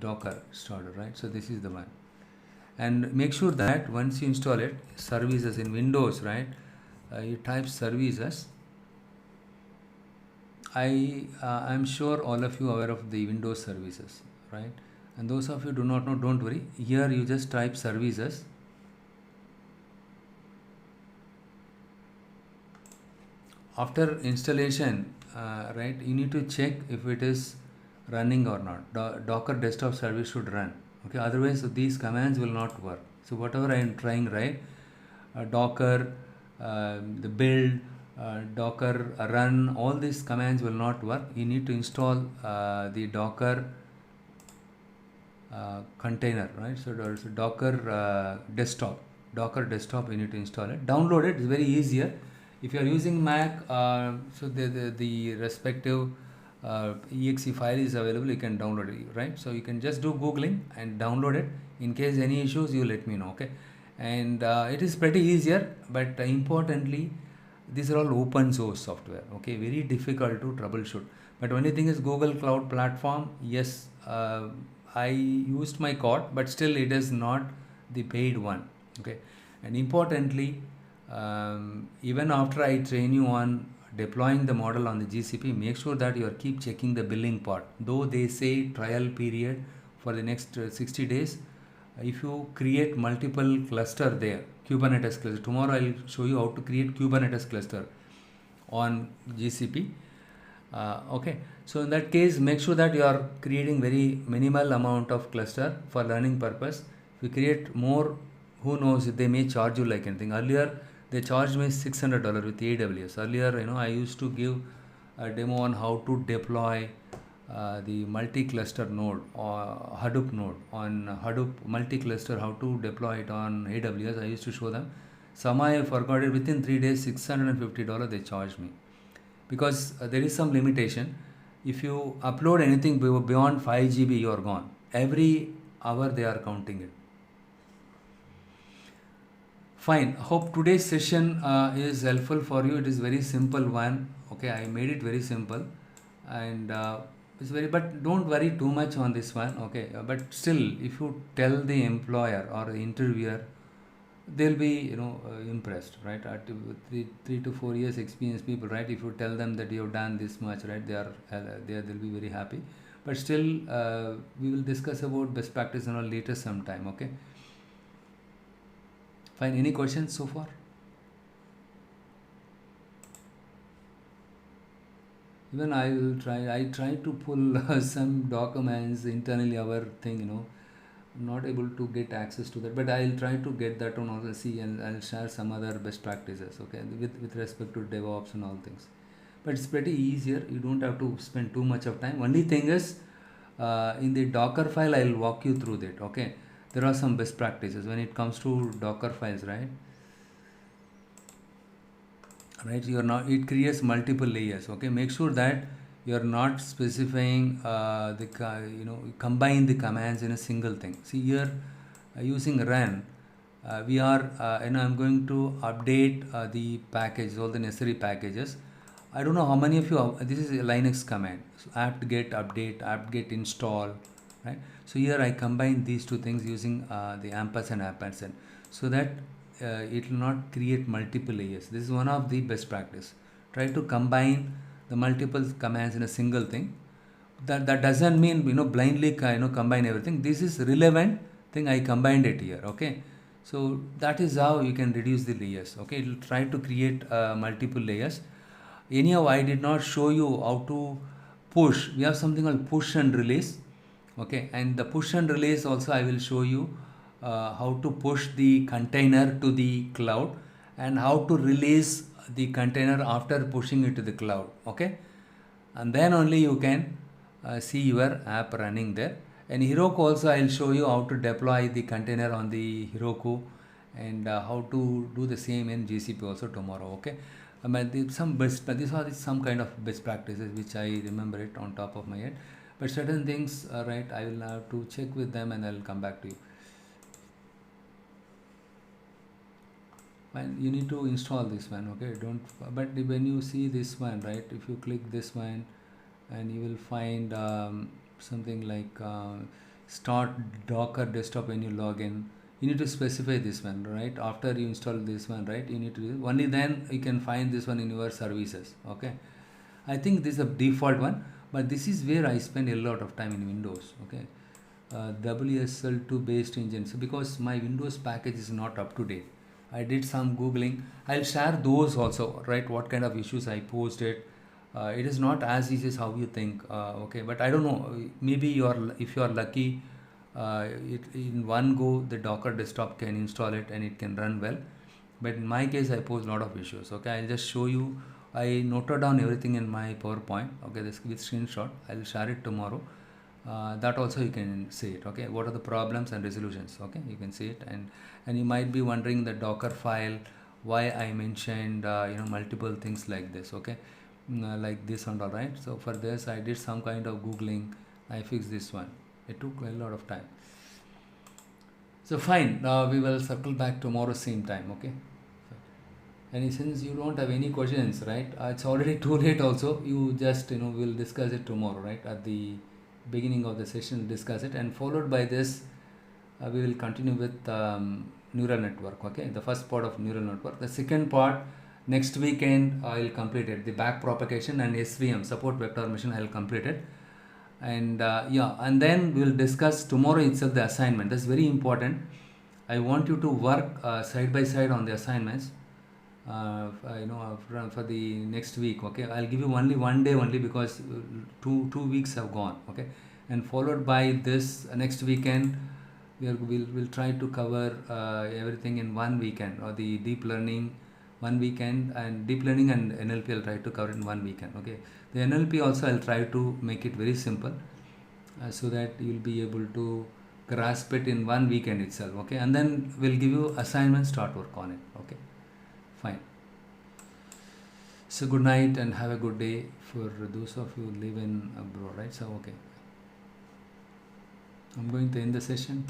Docker starter, right? So this is the one, and make sure that once you install it, services in Windows, right, you type services. I'm sure all of you are aware of the Windows services, right? And those of you do not know, don't worry. Here you just type services. After installation, right, you need to check if it is running or not. Docker desktop service should run. Okay, otherwise these commands will not work. So whatever I am trying, right, Docker, the build, Docker run, all these commands will not work. You need to install the Docker container, right? So there's Docker desktop. Docker desktop, you need to install it. Download it. It's very easier. If you are using Mac, so the respective exe file is available. You can download it, right? So you can just do Googling and download it. In case any issues, you let me know. Okay, and it is pretty easier, but importantly, these are all open source software. Okay, very difficult to troubleshoot. But only thing is, Google Cloud Platform, yes, I used my code, but still it is not the paid one. Okay, and importantly, even after I train you on deploying the model on the GCP, make sure that you keep checking the billing part. Though they say trial period for the next 60 days, if you create multiple cluster there, Kubernetes cluster, tomorrow I'll show you how to create Kubernetes cluster on GCP. Okay, so in that case, make sure that you are creating very minimal amount of cluster for learning purpose. If you create more, who knows, they may charge you like anything. Earlier they charged me $600 with AWS. Earlier, I used to give a demo on how to deploy the multi-cluster node or Hadoop node on Hadoop multi-cluster, how to deploy it on AWS. I used to show them. Some I forgot it. Within 3 days, $650 they charged me, because there is some limitation. If you upload anything beyond 5 GB, you are gone. Every hour they are counting it. Fine. Hope today's session is helpful for you. It is very simple one. Okay, I made it very simple, and it's very. But don't worry too much on this one. Okay, but still, if you tell the employer or the interviewer, they'll be impressed, right? At 3 to 4 years experience people, right? If you tell them that you have done this much, right, they'll be very happy. But still, we will discuss about best practice and all later sometime. Okay. Fine. Any questions so far? Even I will try. I try to pull some documents internally. Our thing, I'm not able to get access to that, but I'll try to get that on also. See, and I'll share some other best practices. Okay, with respect to DevOps and all things. But it's pretty easier. You don't have to spend too much of time. Only thing is, in the Docker file, I'll walk you through that. Okay, there are some best practices when it comes to Docker files, right? Right, you're not, it creates multiple layers. Okay, make sure that you're not specifying combine the commands in a single thing. See here, using run, we are I'm going to update the package, all the necessary packages. I don't know how many of you this is a Linux command, so apt-get update, apt-get install, right? So here I combine these two things using the ampersand, so that it will not create multiple layers. This is one of the best practice. Try to combine the multiple commands in a single thing. That doesn't mean blindly combine everything. This is relevant thing, I combined it here. Okay, so that is how you can reduce the layers. Okay, it will try to create multiple layers. Anyhow, I did not show you how to push. We have something called push and release. Okay, and the push and release also I will show you how to push the container to the cloud and how to release the container after pushing it to the cloud. Okay, and then only you can see your app running there. And Heroku also I will show you how to deploy the container on the Heroku, and how to do the same in GCP also tomorrow. Okay, these are some kind of best practices which I remember it on top of my head, but certain things, right, I will have to check with them and I will come back to you. And you need to install this one. Okay, don't, but when you see this one, right, if you click this one, and you will find something like start Docker desktop. When you log in, you need to specify this one, right? After you install this one, right, you need to do, only then you can find this one in your services. Okay, I think this is a default one, but this is where I spend a lot of time in Windows. Okay, WSL2 based engines, because my Windows package is not up to date. I did some googling. I'll share those also, right? What kind of issues I posted. It is not as easy as how you think. Okay, but I don't know. Maybe if you are lucky, in one go the Docker desktop can install it and it can run well. But in my case, I pose a lot of issues. Okay, I'll just show you. I noted down everything in my PowerPoint. Okay, this with screenshot. I'll share it tomorrow. That also you can see it. Okay, what are the problems and resolutions? Okay, you can see it, and you might be wondering the Docker file, why I mentioned multiple things like this. Okay, like this and all, right. So for this I did some kind of googling. I fixed this one. It took a lot of time. So fine, we will circle back tomorrow same time. Okay, and since you don't have any questions, right, it's already too late also. You just we'll discuss it tomorrow, right, at the beginning of the session. We'll discuss it, and followed by this we will continue with neural network. Okay, the first part of neural network. The second part, next weekend I will complete it. The back propagation and SVM, support vector machine, I will complete it. And yeah, and then we will discuss tomorrow itself the assignment. That's very important. I want you to work side by side on the assignments for the next week. Okay, I'll give you only one day only, because two weeks have gone. Okay, and followed by this next weekend we'll try to cover everything in one weekend, or the deep learning one weekend, and deep learning and NLP I'll try to cover in one weekend. Okay, the NLP also I'll try to make it very simple, so that you'll be able to grasp it in one weekend itself. Okay, and then we'll give you assignments, start work on it. Okay, fine. So good night and have a good day for those of you who live in abroad, right? So okay, I'm going to end the session.